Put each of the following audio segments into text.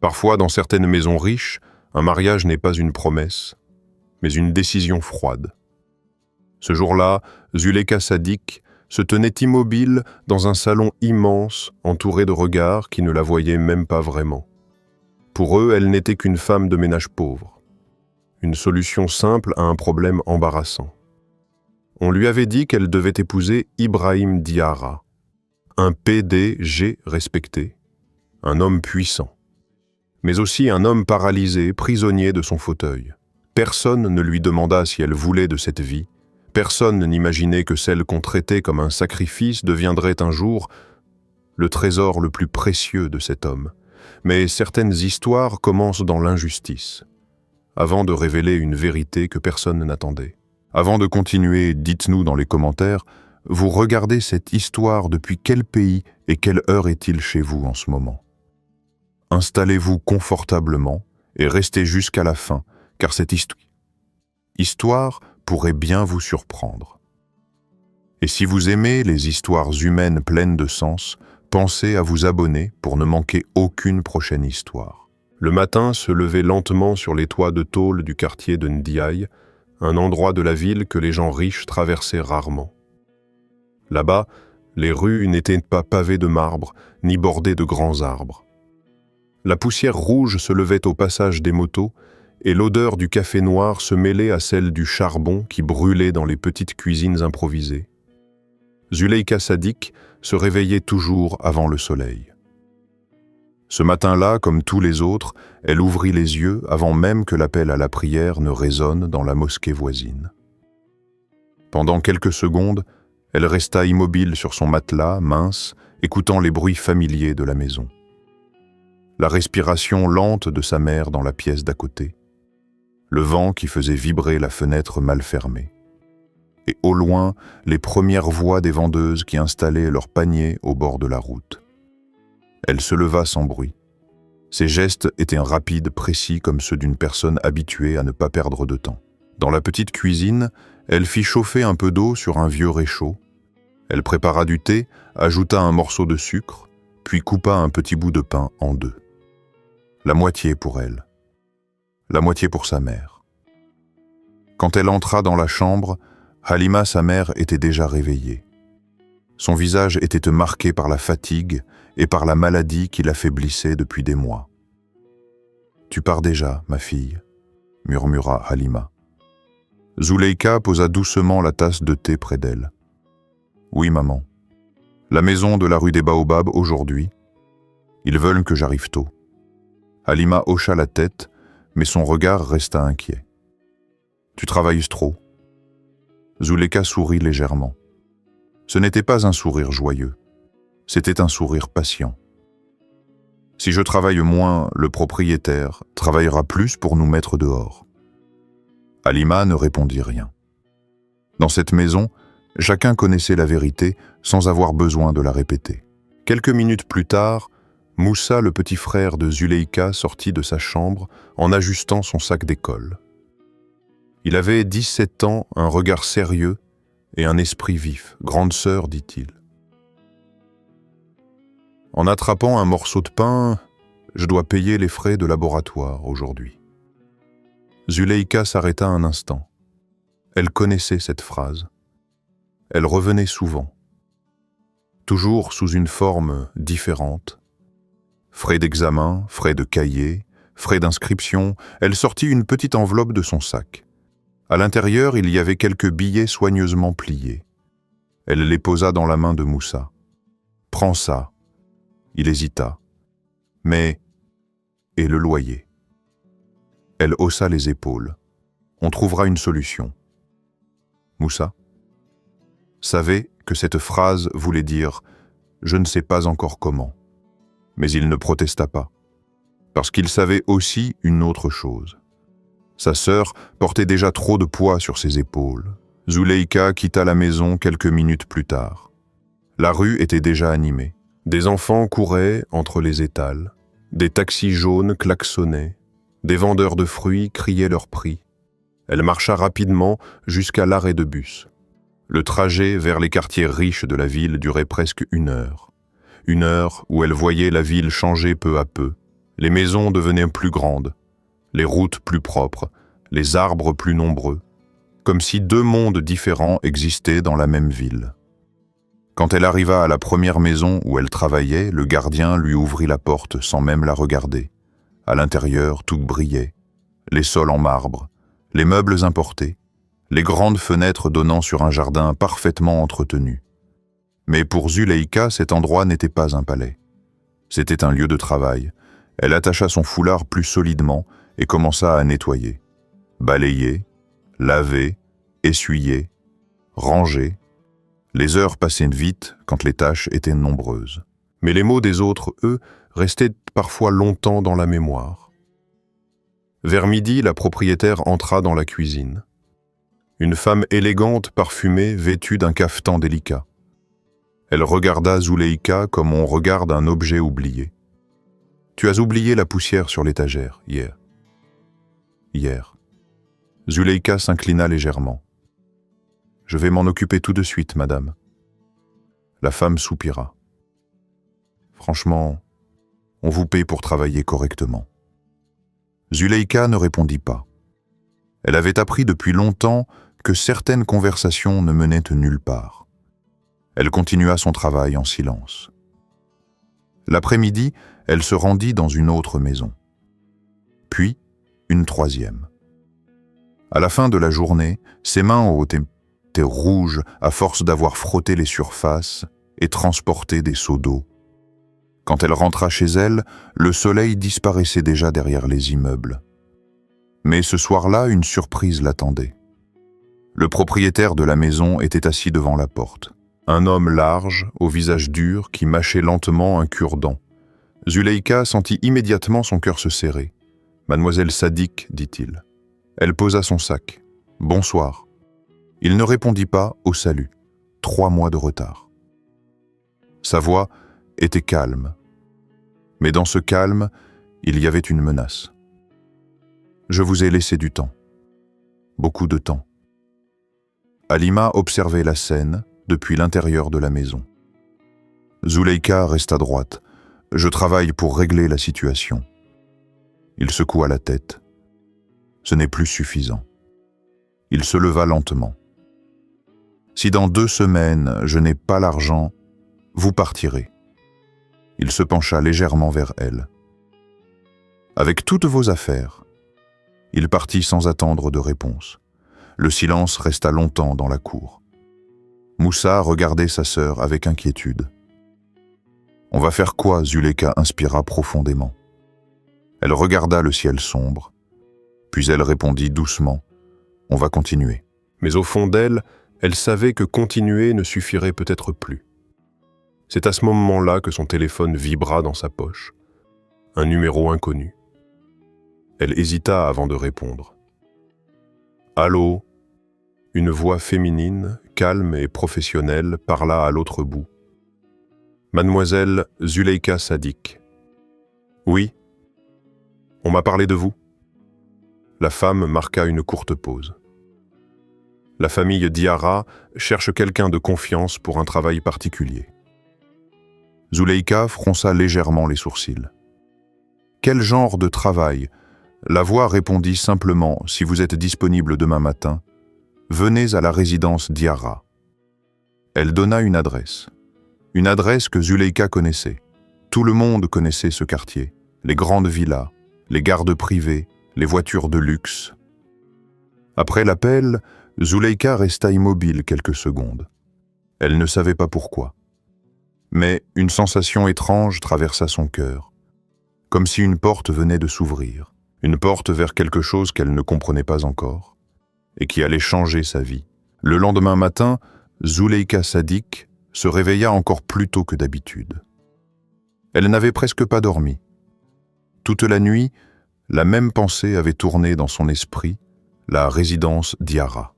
Parfois, dans certaines maisons riches, un mariage n'est pas une promesse, mais une décision froide. Ce jour-là, Zuleyka Sadik se tenait immobile dans un salon immense, entouré de regards qui ne la voyaient même pas vraiment. Pour eux, elle n'était qu'une femme de ménage pauvre. Une solution simple à un problème embarrassant. On lui avait dit qu'elle devait épouser Ibrahim Diarra, un PDG respecté, un homme puissant, mais aussi un homme paralysé, prisonnier de son fauteuil. Personne ne lui demanda si elle voulait de cette vie. Personne n'imaginait que celle qu'on traitait comme un sacrifice deviendrait un jour le trésor le plus précieux de cet homme. Mais certaines histoires commencent dans l'injustice, avant de révéler une vérité que personne n'attendait. Avant de continuer, dites-nous dans les commentaires, vous regardez cette histoire depuis quel pays et quelle heure est-il chez vous en ce moment? Installez-vous confortablement et restez jusqu'à la fin, car cette histoire pourrait bien vous surprendre. Et si vous aimez les histoires humaines pleines de sens, pensez à vous abonner pour ne manquer aucune prochaine histoire. Le matin se levait lentement sur les toits de tôle du quartier de Ndiaye, un endroit de la ville que les gens riches traversaient rarement. Là-bas, les rues n'étaient pas pavées de marbre, ni bordées de grands arbres. La poussière rouge se levait au passage des motos, et l'odeur du café noir se mêlait à celle du charbon qui brûlait dans les petites cuisines improvisées. Zuleyka Sadik se réveillait toujours avant le soleil. Ce matin-là, comme tous les autres, elle ouvrit les yeux avant même que l'appel à la prière ne résonne dans la mosquée voisine. Pendant quelques secondes, elle resta immobile sur son matelas, mince, écoutant les bruits familiers de la maison. La respiration lente de sa mère dans la pièce d'à côté, le vent qui faisait vibrer la fenêtre mal fermée, et au loin, les premières voix des vendeuses qui installaient leurs paniers au bord de la route. Elle se leva sans bruit. Ses gestes étaient rapides, précis comme ceux d'une personne habituée à ne pas perdre de temps. Dans la petite cuisine, elle fit chauffer un peu d'eau sur un vieux réchaud. Elle prépara du thé, ajouta un morceau de sucre, puis coupa un petit bout de pain en deux. La moitié pour elle, la moitié pour sa mère. Quand elle entra dans la chambre, Halima, sa mère, était déjà réveillée. Son visage était marqué par la fatigue et par la maladie qui l'affaiblissait depuis des mois. « Tu pars déjà, ma fille » murmura Halima. Zuleyka posa doucement la tasse de thé près d'elle. « Oui, maman. La maison de la rue des Baobabs aujourd'hui. Ils veulent que j'arrive tôt. » Halima hocha la tête, mais son regard resta inquiet. « Tu travailles trop ?» Zuleyka sourit légèrement. Ce n'était pas un sourire joyeux, c'était un sourire patient. « Si je travaille moins, le propriétaire travaillera plus pour nous mettre dehors. » Halima ne répondit rien. Dans cette maison, chacun connaissait la vérité sans avoir besoin de la répéter. Quelques minutes plus tard, Moussa, le petit frère de Zuleyka, sortit de sa chambre en ajustant son sac d'école. Il avait 17 ans, un regard sérieux et un esprit vif. « Grande sœur, dit-il. En attrapant un morceau de pain, je dois payer les frais de laboratoire aujourd'hui. » Zuleyka s'arrêta un instant. Elle connaissait cette phrase. Elle revenait souvent. Toujours sous une forme différente. Frais d'examen, frais de cahier, frais d'inscription, elle sortit une petite enveloppe de son sac. À l'intérieur, il y avait quelques billets soigneusement pliés. Elle les posa dans la main de Moussa. « Prends ça. » Il hésita. « Mais... et le loyer ?» Elle haussa les épaules. « On trouvera une solution. » Moussa savait que cette phrase voulait dire « je ne sais pas encore comment ». Mais il ne protesta pas, parce qu'il savait aussi une autre chose. Sa sœur portait déjà trop de poids sur ses épaules. Zuleyka quitta la maison quelques minutes plus tard. La rue était déjà animée. Des enfants couraient entre les étals. Des taxis jaunes klaxonnaient. Des vendeurs de fruits criaient leur prix. Elle marcha rapidement jusqu'à l'arrêt de bus. Le trajet vers les quartiers riches de la ville durait presque 1 heure. 1 heure où elle voyait la ville changer peu à peu, Les maisons devenaient plus grandes, les routes plus propres, les arbres plus nombreux, comme si deux mondes différents existaient dans la même ville. Quand elle arriva à la première maison où elle travaillait, le gardien lui ouvrit la porte sans même la regarder. À l'intérieur, tout brillait, les sols en marbre, les meubles importés, les grandes fenêtres donnant sur un jardin parfaitement entretenu. Mais pour Zuleika, cet endroit n'était pas un palais. C'était un lieu de travail. Elle attacha son foulard plus solidement et commença à nettoyer, balayer, laver, essuyer, ranger. Les heures passaient vite quand les tâches étaient nombreuses. Mais les mots des autres, eux, restaient parfois longtemps dans la mémoire. Vers midi, la propriétaire entra dans la cuisine. Une femme élégante, parfumée, vêtue d'un cafetan délicat. Elle regarda Zuleika comme on regarde un objet oublié. « Tu as oublié la poussière sur l'étagère, hier. » « Hier. » Zuleika s'inclina légèrement. « Je vais m'en occuper tout de suite, madame. » La femme soupira. « Franchement, on vous paye pour travailler correctement. » Zuleika ne répondit pas. Elle avait appris depuis longtemps que certaines conversations ne menaient nulle part. Elle continua son travail en silence. L'après-midi, elle se rendit dans une autre maison. Puis, une troisième. À la fin de la journée, ses mains étaient rouges à force d'avoir frotté les surfaces et transporté des seaux d'eau. Quand elle rentra chez elle, le soleil disparaissait déjà derrière les immeubles. Mais ce soir-là, une surprise l'attendait. Le propriétaire de la maison était assis devant la porte. Un homme large, au visage dur, qui mâchait lentement un cure-dent. Zuleika sentit immédiatement son cœur se serrer. « Mademoiselle Sadik, dit-il. » Elle posa son sac. « Bonsoir. » Il ne répondit pas au salut. 3 mois de retard. Sa voix était calme. Mais dans ce calme, il y avait une menace. « Je vous ai laissé du temps. Beaucoup de temps. » Halima observait la scène depuis l'intérieur de la maison. Zuleika resta droite. « Je travaille pour régler la situation. » Il secoua la tête. « Ce n'est plus suffisant. » Il se leva lentement. « Si dans 2 semaines je n'ai pas l'argent, vous partirez. » Il se pencha légèrement vers elle. « Avec toutes vos affaires. » Il partit sans attendre de réponse. Le silence resta longtemps dans la cour. Moussa regardait sa sœur avec inquiétude. « On va faire quoi ?» Zuleika inspira profondément. Elle regarda le ciel sombre, puis elle répondit doucement « On va continuer. » Mais au fond d'elle, elle savait que continuer ne suffirait peut-être plus. C'est à ce moment-là que son téléphone vibra dans sa poche. Un numéro inconnu. Elle hésita avant de répondre. « Allô ?» Une voix féminine, calme et professionnelle, parla à l'autre bout. « Mademoiselle Zuleika Sadik. »« Oui. On m'a parlé de vous. » La femme marqua une courte pause. « La famille Diarra cherche quelqu'un de confiance pour un travail particulier. » Zuleika fronça légèrement les sourcils. « Quel genre de travail ?» La voix répondit simplement « Si vous êtes disponible demain matin, venez à la résidence Diarra. » Elle donna une adresse que Zuleika connaissait. Tout le monde connaissait ce quartier, les grandes villas, les gardes privées, les voitures de luxe. Après l'appel, Zuleika resta immobile quelques secondes. Elle ne savait pas pourquoi. Mais une sensation étrange traversa son cœur, comme si une porte venait de s'ouvrir, une porte vers quelque chose qu'elle ne comprenait pas encore, et qui allait changer sa vie. Le lendemain matin, Zuleika Sadik se réveilla encore plus tôt que d'habitude. Elle n'avait presque pas dormi. Toute la nuit, la même pensée avait tourné dans son esprit, la résidence Diarra.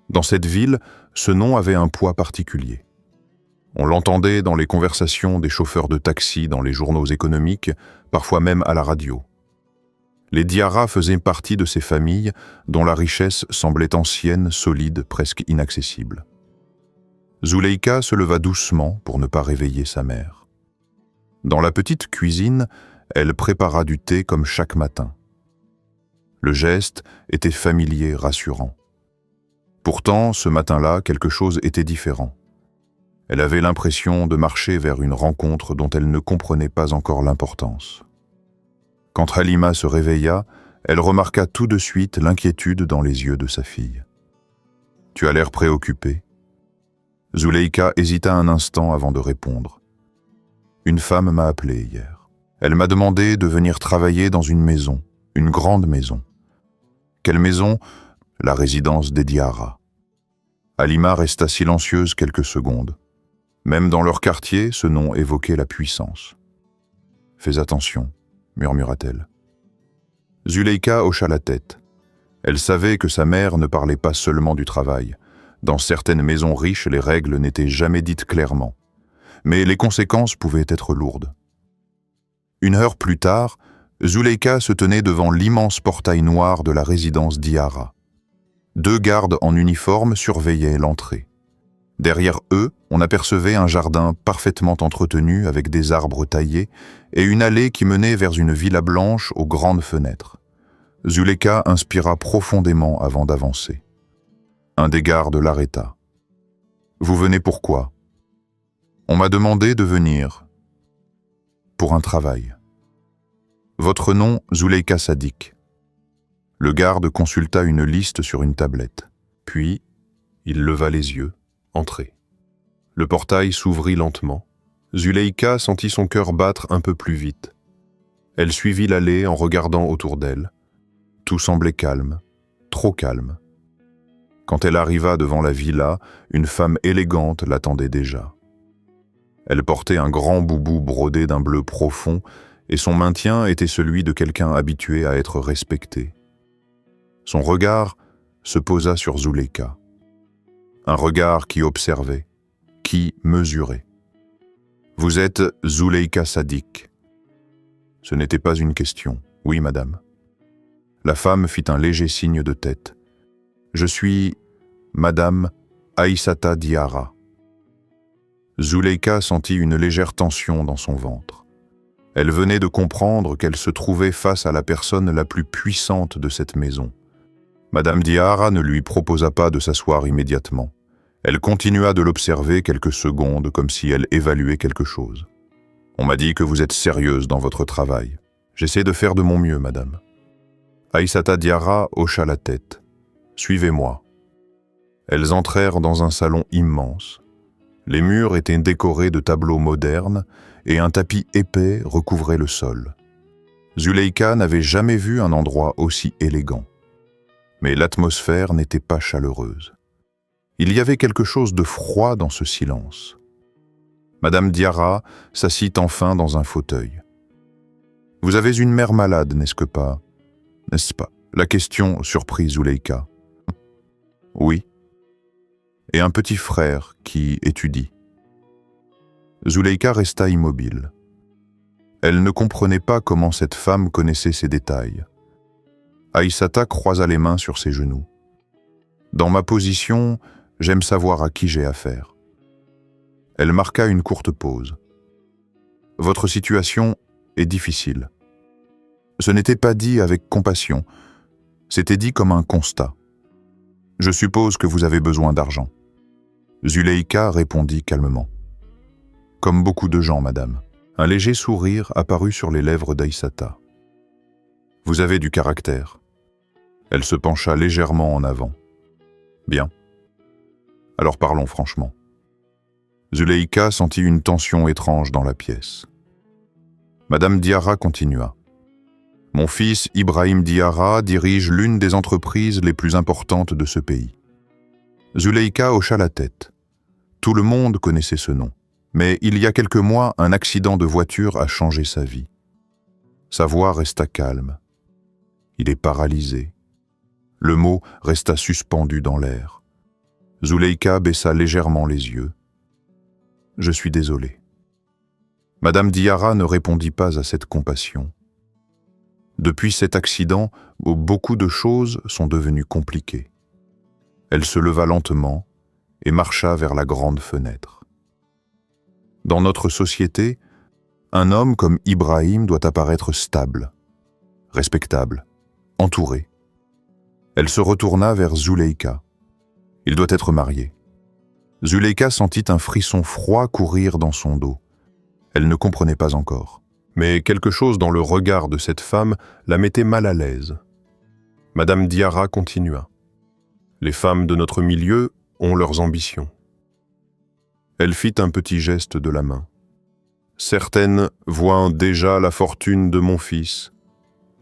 Dans cette ville, ce nom avait un poids particulier. On l'entendait dans les conversations des chauffeurs de taxi dans les journaux économiques, parfois même à la radio. Les Diarra faisaient partie de ces familles dont la richesse semblait ancienne, solide, presque inaccessible. Zuleika se leva doucement pour ne pas réveiller sa mère. Dans la petite cuisine, elle prépara du thé comme chaque matin. Le geste était familier, rassurant. Pourtant, ce matin-là, quelque chose était différent. Elle avait l'impression de marcher vers une rencontre dont elle ne comprenait pas encore l'importance. Quand Halima se réveilla, elle remarqua tout de suite l'inquiétude dans les yeux de sa fille. « Tu as l'air préoccupée. » Zuleyka hésita un instant avant de répondre. « Une femme m'a appelé hier. Elle m'a demandé de venir travailler dans une maison, une grande maison. » « Quelle maison ? La résidence des Diarra. » Halima resta silencieuse quelques secondes. Même dans leur quartier, ce nom évoquait la puissance. « Fais attention, » murmura-t-elle. Zuleyka hocha la tête. Elle savait que sa mère ne parlait pas seulement du travail. Dans certaines maisons riches, les règles n'étaient jamais dites clairement. Mais les conséquences pouvaient être lourdes. Une heure plus tard, Zuleyka se tenait devant l'immense portail noir de la résidence Diarra. 2 gardes en uniforme surveillaient l'entrée. Derrière eux, on apercevait un jardin parfaitement entretenu avec des arbres taillés et une allée qui menait vers une villa blanche aux grandes fenêtres. Zuleyka inspira profondément avant d'avancer. Un des gardes l'arrêta. « Vous venez pourquoi ? » ?»« On m'a demandé de venir. Pour un travail. » « Votre nom, Zuleyka Sadik. » Le garde consulta une liste sur une tablette. Puis, il leva les yeux. Entrez. Le portail s'ouvrit lentement. Zuleyka sentit son cœur battre un peu plus vite. Elle suivit l'allée en regardant autour d'elle. Tout semblait calme, trop calme. Quand elle arriva devant la villa, une femme élégante l'attendait déjà. Elle portait un grand boubou brodé d'un bleu profond et son maintien était celui de quelqu'un habitué à être respecté. Son regard se posa sur Zuleyka. Un regard qui observait, qui mesurait. « Vous êtes Zuleyka Sadik. » Ce n'était pas une question. « Oui, madame. » La femme fit un léger signe de tête. « Je suis madame Aïssata Diarra. » Zuleyka sentit une légère tension dans son ventre. Elle venait de comprendre qu'elle se trouvait face à la personne la plus puissante de cette maison. Madame Diarra ne lui proposa pas de s'asseoir immédiatement. Elle continua de l'observer quelques secondes comme si elle évaluait quelque chose. « On m'a dit que vous êtes sérieuse dans votre travail. J'essaie de faire de mon mieux, madame. » Aïssata Diarra hocha la tête. « Suivez-moi. » Elles entrèrent dans un salon immense. Les murs étaient décorés de tableaux modernes et un tapis épais recouvrait le sol. Zuleyka n'avait jamais vu un endroit aussi élégant. Mais l'atmosphère n'était pas chaleureuse. Il y avait quelque chose de froid dans ce silence. Madame Diarra s'assit enfin dans un fauteuil. « Vous avez une mère malade, n'est-ce pas ? N'est-ce pas ?» La question surprit Zuleyka. « Oui. » Et un petit frère qui étudie. Zuleyka resta immobile. Elle ne comprenait pas comment cette femme connaissait ces détails. Aïssata croisa les mains sur ses genoux. « Dans ma position, j'aime savoir à qui j'ai affaire. » Elle marqua une courte pause. « Votre situation est difficile. » Ce n'était pas dit avec compassion, c'était dit comme un constat. « Je suppose que vous avez besoin d'argent. » Zuleyka répondit calmement. « Comme beaucoup de gens, madame. » Un léger sourire apparut sur les lèvres d'Aïssata. « Vous avez du caractère. » Elle se pencha légèrement en avant. « Bien. Alors parlons franchement. » Zuleyka sentit une tension étrange dans la pièce. Madame Diarra continua. « Mon fils Ibrahim Diarra dirige l'une des entreprises les plus importantes de ce pays. » Zuleyka hocha la tête. Tout le monde connaissait ce nom. Mais il y a quelques mois, un accident de voiture a changé sa vie. Sa voix resta calme. Il est paralysé. Le mot resta suspendu dans l'air. Zuleyka baissa légèrement les yeux. « Je suis désolé. » Madame Diarra ne répondit pas à cette compassion. Depuis cet accident, beaucoup de choses sont devenues compliquées. Elle se leva lentement et marcha vers la grande fenêtre. Dans notre société, Un homme comme Ibrahim doit apparaître stable, respectable, entouré. Elle se retourna vers Zuleika. Il doit être marié. Zuleika sentit un frisson froid courir dans son dos. Elle ne comprenait pas encore. Mais quelque chose dans le regard de cette femme la mettait mal à l'aise. Madame Diarra continua. Les femmes de notre milieu ont leurs ambitions. Elle fit un petit geste de la main. Certaines voient déjà la fortune de mon fils.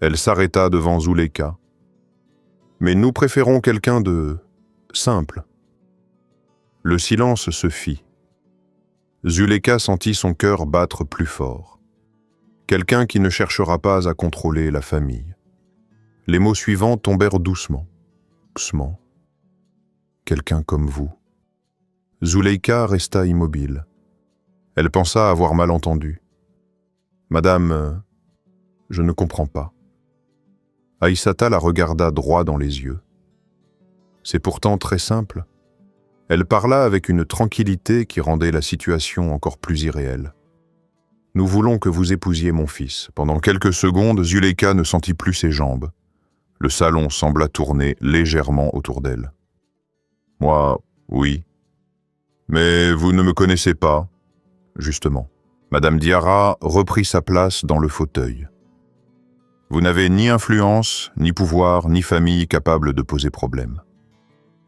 Elle s'arrêta devant Zuleika. Mais nous préférons quelqu'un de simple. Le silence se fit. Zuleika sentit son cœur battre plus fort. Quelqu'un qui ne cherchera pas à contrôler la famille. Les mots suivants tombèrent doucement. Doucement. Quelqu'un comme vous. Zuleika resta immobile. Elle pensa avoir mal entendu. Madame, je ne comprends pas. Aïssata la regarda droit dans les yeux. C'est pourtant très simple. Elle parla avec une tranquillité qui rendait la situation encore plus irréelle. Nous voulons que vous épousiez mon fils. Pendant quelques secondes, Zuleika ne sentit plus ses jambes. Le salon sembla tourner légèrement autour d'elle. Moi, oui. Mais vous ne me connaissez pas, justement. Madame Diarra reprit sa place dans le fauteuil. Vous n'avez ni influence, ni pouvoir, ni famille capable de poser problème.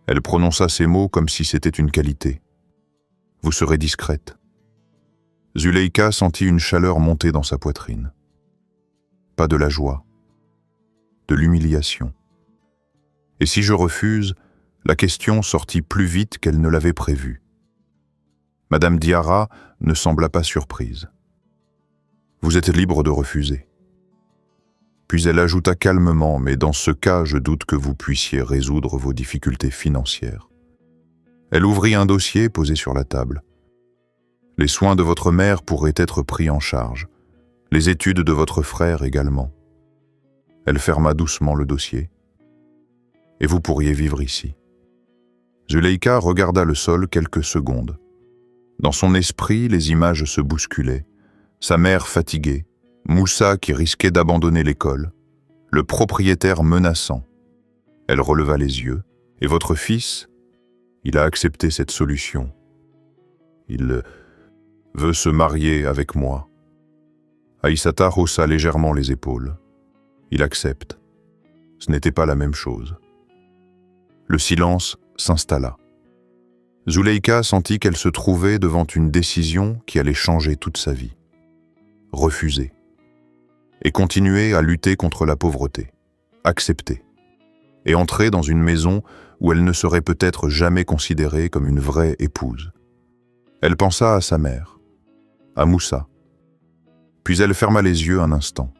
Elle prononça ces mots comme si c'était une qualité. Vous serez discrète. Zuleika sentit une chaleur monter dans sa poitrine. Pas de la joie, de l'humiliation. Et si je refuse, la question sortit plus vite qu'elle ne l'avait prévu. Madame Diarra ne sembla pas surprise. Vous êtes libre de refuser. Puis elle ajouta calmement, mais dans ce cas, je doute que vous puissiez résoudre vos difficultés financières. Elle ouvrit un dossier posé sur la table. Les soins de votre mère pourraient être pris en charge, les études de votre frère également. Elle ferma doucement le dossier. Et vous pourriez vivre ici. Zuleika regarda le sol quelques secondes. Dans son esprit, les images se bousculaient. Sa mère fatiguée, Moussa qui risquait d'abandonner l'école, le propriétaire menaçant. Elle releva les yeux. Et votre fils, il a accepté cette solution. Il veut se marier avec moi. Aïssata haussa légèrement les épaules. Il accepte. Ce n'était pas la même chose. Le silence s'installa. Zuleika sentit qu'elle se trouvait devant une décision qui allait changer toute sa vie. Refuser. Et continuer à lutter contre la pauvreté. Accepter. Et entrer dans une maison où elle ne serait peut-être jamais considérée comme une vraie épouse. Elle pensa à sa mère, à Moussa. Puis elle ferma les yeux un instant.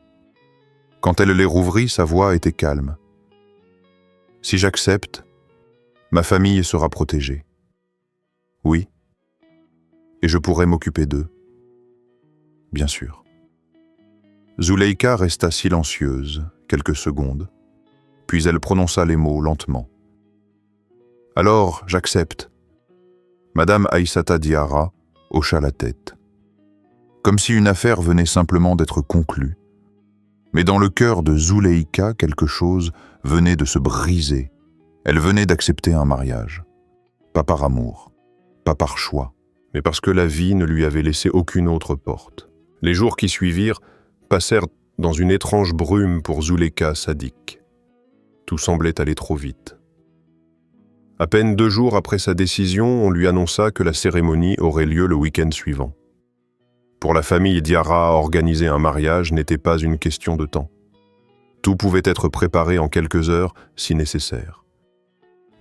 Quand elle les rouvrit, sa voix était calme. Si j'accepte, ma famille sera protégée. Oui. Et je pourrai m'occuper d'eux. Bien sûr. Zuleika resta silencieuse quelques secondes, puis elle prononça les mots lentement. Alors, j'accepte. Madame Aïssata Diarra hocha la tête, comme si une affaire venait simplement d'être conclue. Mais dans le cœur de Zuleika, quelque chose venait de se briser. Elle venait d'accepter un mariage. Pas par amour, pas par choix, mais parce que la vie ne lui avait laissé aucune autre porte. Les jours qui suivirent passèrent dans une étrange brume pour Zuleika Sadik. Tout semblait aller trop vite. À peine 2 jours après sa décision, on lui annonça que la cérémonie aurait lieu le week-end suivant. Pour la famille Diarra, organiser un mariage n'était pas une question de temps. Tout pouvait être préparé en quelques heures si nécessaire.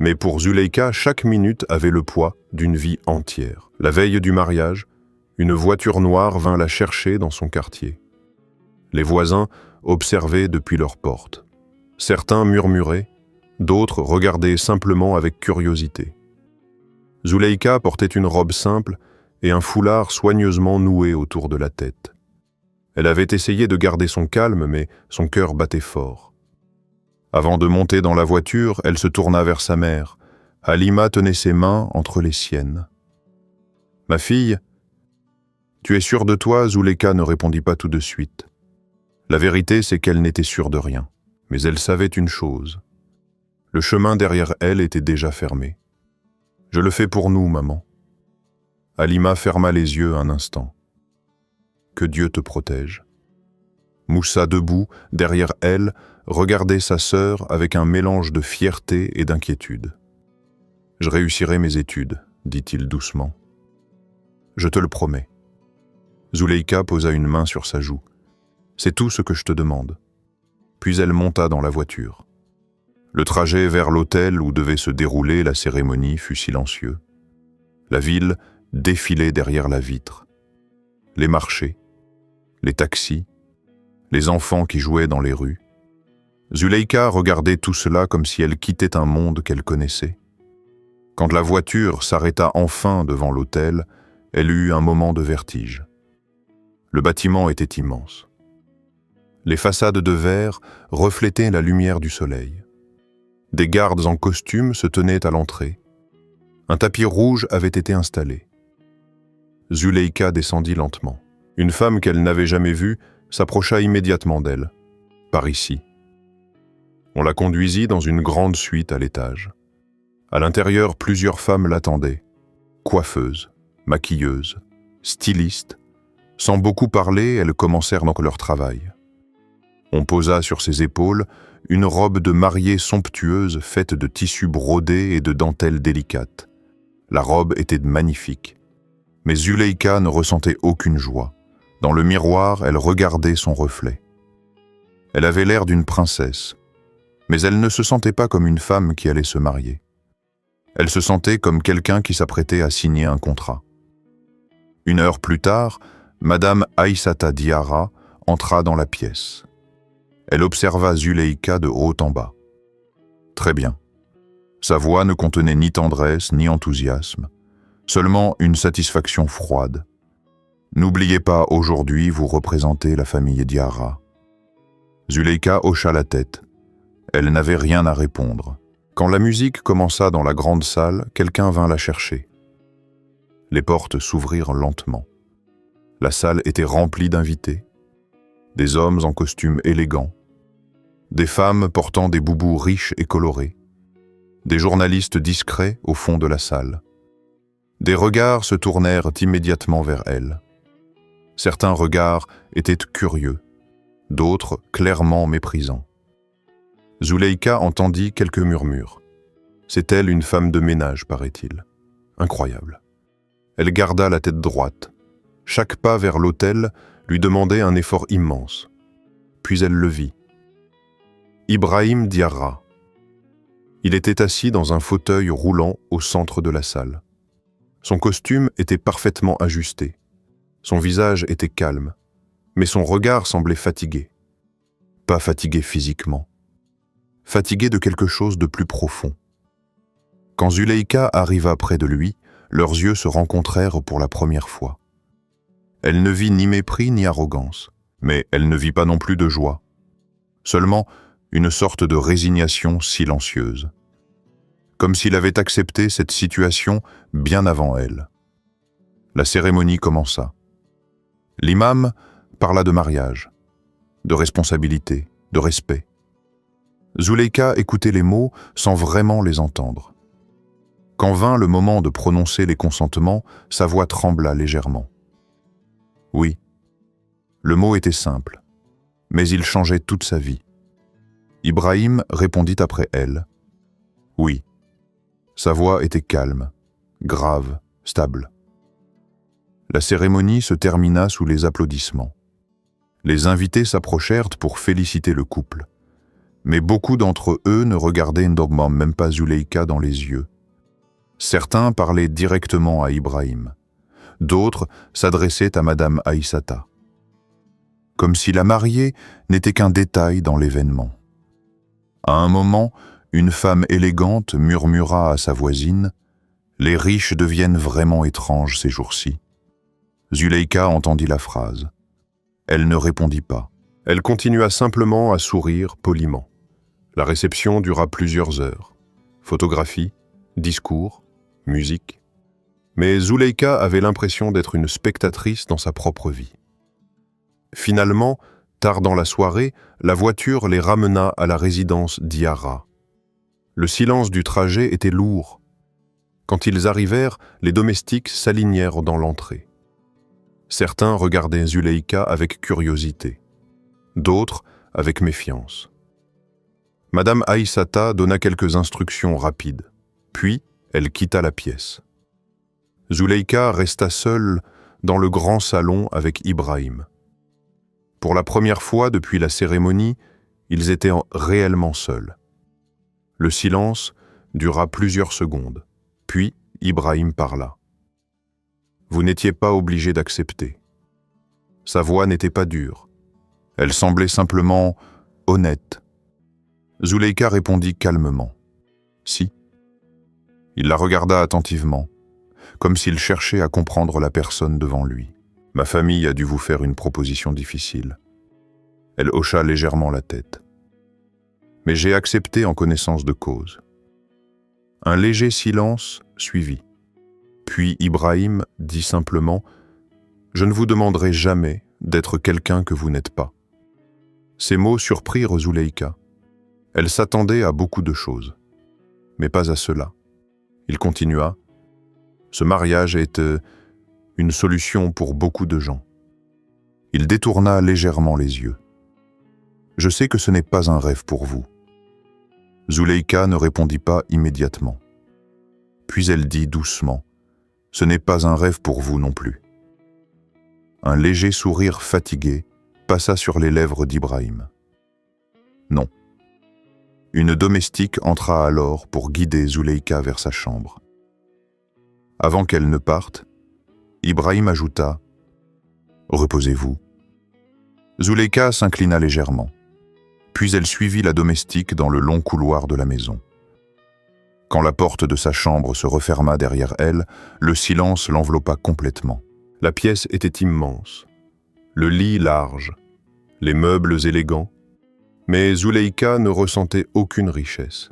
Mais pour Zuleika, chaque minute avait le poids d'une vie entière. La veille du mariage, une voiture noire vint la chercher dans son quartier. Les voisins observaient depuis leur porte. Certains murmuraient, d'autres regardaient simplement avec curiosité. Zuleika portait une robe simple et un foulard soigneusement noué autour de la tête. Elle avait essayé de garder son calme, mais son cœur battait fort. Avant de monter dans la voiture, elle se tourna vers sa mère. Halima tenait ses mains entre les siennes. « Ma fille, Tu es sûr de toi » Zuleika ne répondit pas tout de suite. La vérité, c'est qu'elle n'était sûre de rien. Mais elle savait une chose. Le chemin derrière elle était déjà fermé. « Je le fais pour nous, maman. » Halima ferma les yeux un instant. « Que Dieu te protège. » Moussa, debout, derrière elle, regardait sa sœur avec un mélange de fierté et d'inquiétude. « Je réussirai mes études, » dit-il doucement. « Je te le promets. » Zuleika posa une main sur sa joue. « C'est tout ce que je te demande. » Puis elle monta dans la voiture. Le trajet vers l'hôtel où devait se dérouler la cérémonie fut silencieux. La ville défilait derrière la vitre. Les marchés, les taxis, les enfants qui jouaient dans les rues. Zuleika regardait tout cela comme si elle quittait un monde qu'elle connaissait. Quand la voiture s'arrêta enfin devant l'hôtel, elle eut un moment de vertige. Le bâtiment était immense. Les façades de verre reflétaient la lumière du soleil. Des gardes en costume se tenaient à l'entrée. Un tapis rouge avait été installé. Zuleika descendit lentement. Une femme qu'elle n'avait jamais vue s'approcha immédiatement d'elle. « Par ici. » On la conduisit dans une grande suite à l'étage. À l'intérieur, plusieurs femmes l'attendaient. Coiffeuses, maquilleuses, stylistes. Sans beaucoup parler, elles commencèrent donc leur travail. On posa sur ses épaules une robe de mariée somptueuse faite de tissus brodés et de dentelles délicates. La robe était magnifique. Mais Zuleika ne ressentait aucune joie. Dans le miroir, elle regardait son reflet. Elle avait l'air d'une princesse, mais elle ne se sentait pas comme une femme qui allait se marier. Elle se sentait comme quelqu'un qui s'apprêtait à signer un contrat. Une heure plus tard, Madame Aïssata Diarra entra dans la pièce. Elle observa Zuleika de haut en bas. Très bien. Sa voix ne contenait ni tendresse ni enthousiasme, seulement une satisfaction froide. N'oubliez pas, aujourd'hui, vous représentez la famille Diarra. Zuleika hocha la tête. Elle n'avait rien à répondre. Quand la musique commença dans la grande salle, quelqu'un vint la chercher. Les portes s'ouvrirent lentement. La salle était remplie d'invités. Des hommes en costumes élégants, des femmes portant des boubous riches et colorés, des journalistes discrets au fond de la salle. Des regards se tournèrent immédiatement vers elle. Certains regards étaient curieux, d'autres clairement méprisants. Zuleika entendit quelques murmures. C'est elle une femme de ménage, paraît-il. Incroyable. Elle garda la tête droite. Chaque pas vers l'autel lui demandait un effort immense. Puis elle le vit. Ibrahim Diarra. Il était assis dans un fauteuil roulant au centre de la salle. Son costume était parfaitement ajusté. Son visage était calme, mais son regard semblait fatigué. Pas fatigué physiquement. Fatigué de quelque chose de plus profond. Quand Zuleika arriva près de lui, leurs yeux se rencontrèrent pour la première fois. Elle ne vit ni mépris ni arrogance, mais elle ne vit pas non plus de joie. Seulement une sorte de résignation silencieuse. Comme s'il avait accepté cette situation bien avant elle. La cérémonie commença. L'imam parla de mariage, de responsabilité, de respect. Zuleika écoutait les mots sans vraiment les entendre. Quand vint le moment de prononcer les consentements, sa voix trembla légèrement. Oui, le mot était simple, mais il changeait toute sa vie. Ibrahim répondit après elle. Oui. Sa voix était calme, grave, stable. La cérémonie se termina sous les applaudissements. Les invités s'approchèrent pour féliciter le couple. Mais beaucoup d'entre eux ne regardaient même pas Zuleika dans les yeux. Certains parlaient directement à Ibrahim. D'autres s'adressaient à Madame Aïssata. Comme si la mariée n'était qu'un détail dans l'événement. À un moment, une femme élégante murmura à sa voisine « Les riches deviennent vraiment étranges ces jours-ci ». Zuleika entendit la phrase. Elle ne répondit pas. Elle continua simplement à sourire poliment. La réception dura plusieurs heures. Photographies, discours, musique. Mais Zuleika avait l'impression d'être une spectatrice dans sa propre vie. Finalement, tard dans la soirée, la voiture les ramena à la résidence d'Iara. Le silence du trajet était lourd. Quand ils arrivèrent, les domestiques s'alignèrent dans l'entrée. Certains regardaient Zuleika avec curiosité, d'autres avec méfiance. Madame Aïssata donna quelques instructions rapides, puis elle quitta la pièce. Zuleika resta seule dans le grand salon avec Ibrahim. Pour la première fois depuis la cérémonie, ils étaient réellement seuls. Le silence dura plusieurs secondes, puis Ibrahim parla. Vous n'étiez pas obligé d'accepter. Sa voix n'était pas dure. Elle semblait simplement honnête. Zuleika répondit calmement. Si. Il la regarda attentivement, comme s'il cherchait à comprendre la personne devant lui. Ma famille a dû vous faire une proposition difficile. Elle hocha légèrement la tête. Mais j'ai accepté en connaissance de cause. Un léger silence suivit. Puis Ibrahim dit simplement « Je ne vous demanderai jamais d'être quelqu'un que vous n'êtes pas. » Ces mots surprirent Zuleika. Elle s'attendait à beaucoup de choses, mais pas à cela. Il continua « Ce mariage est une solution pour beaucoup de gens. » Il détourna légèrement les yeux. « Je sais que ce n'est pas un rêve pour vous. » Zuleika ne répondit pas immédiatement. Puis elle dit doucement « Ce n'est pas un rêve pour vous non plus. » Un léger sourire fatigué passa sur les lèvres d'Ibrahim. Non. Une domestique entra alors pour guider Zuleika vers sa chambre. Avant qu'elle ne parte, Ibrahim ajouta « Reposez-vous. » Zuleika s'inclina légèrement. Puis elle suivit la domestique dans le long couloir de la maison. Quand la porte de sa chambre se referma derrière elle, le silence l'enveloppa complètement. La pièce était immense, le lit large, les meubles élégants, mais Zuleika ne ressentait aucune richesse.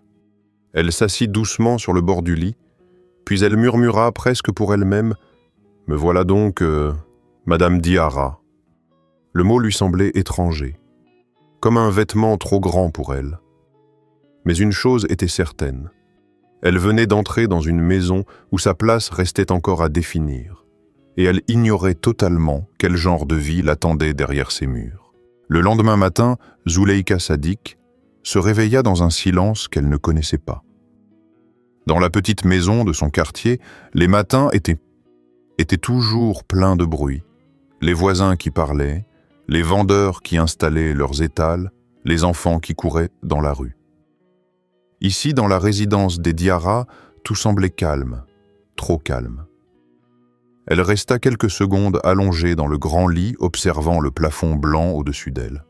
Elle s'assit doucement sur le bord du lit, puis elle murmura presque pour elle-même « Me voilà donc, Madame Diarra ». Le mot lui semblait étranger, comme un vêtement trop grand pour elle. Mais une chose était certaine. Elle venait d'entrer dans une maison où sa place restait encore à définir, et elle ignorait totalement quel genre de vie l'attendait derrière ces murs. Le lendemain matin, Zuleika Sadik se réveilla dans un silence qu'elle ne connaissait pas. Dans la petite maison de son quartier, les matins étaient toujours pleins de bruit. Les voisins qui parlaient, les vendeurs qui installaient leurs étals, les enfants qui couraient dans la rue. Ici, dans la résidence des Diarra, tout semblait calme, trop calme. Elle resta quelques secondes allongée dans le grand lit, observant le plafond blanc au-dessus d'elle.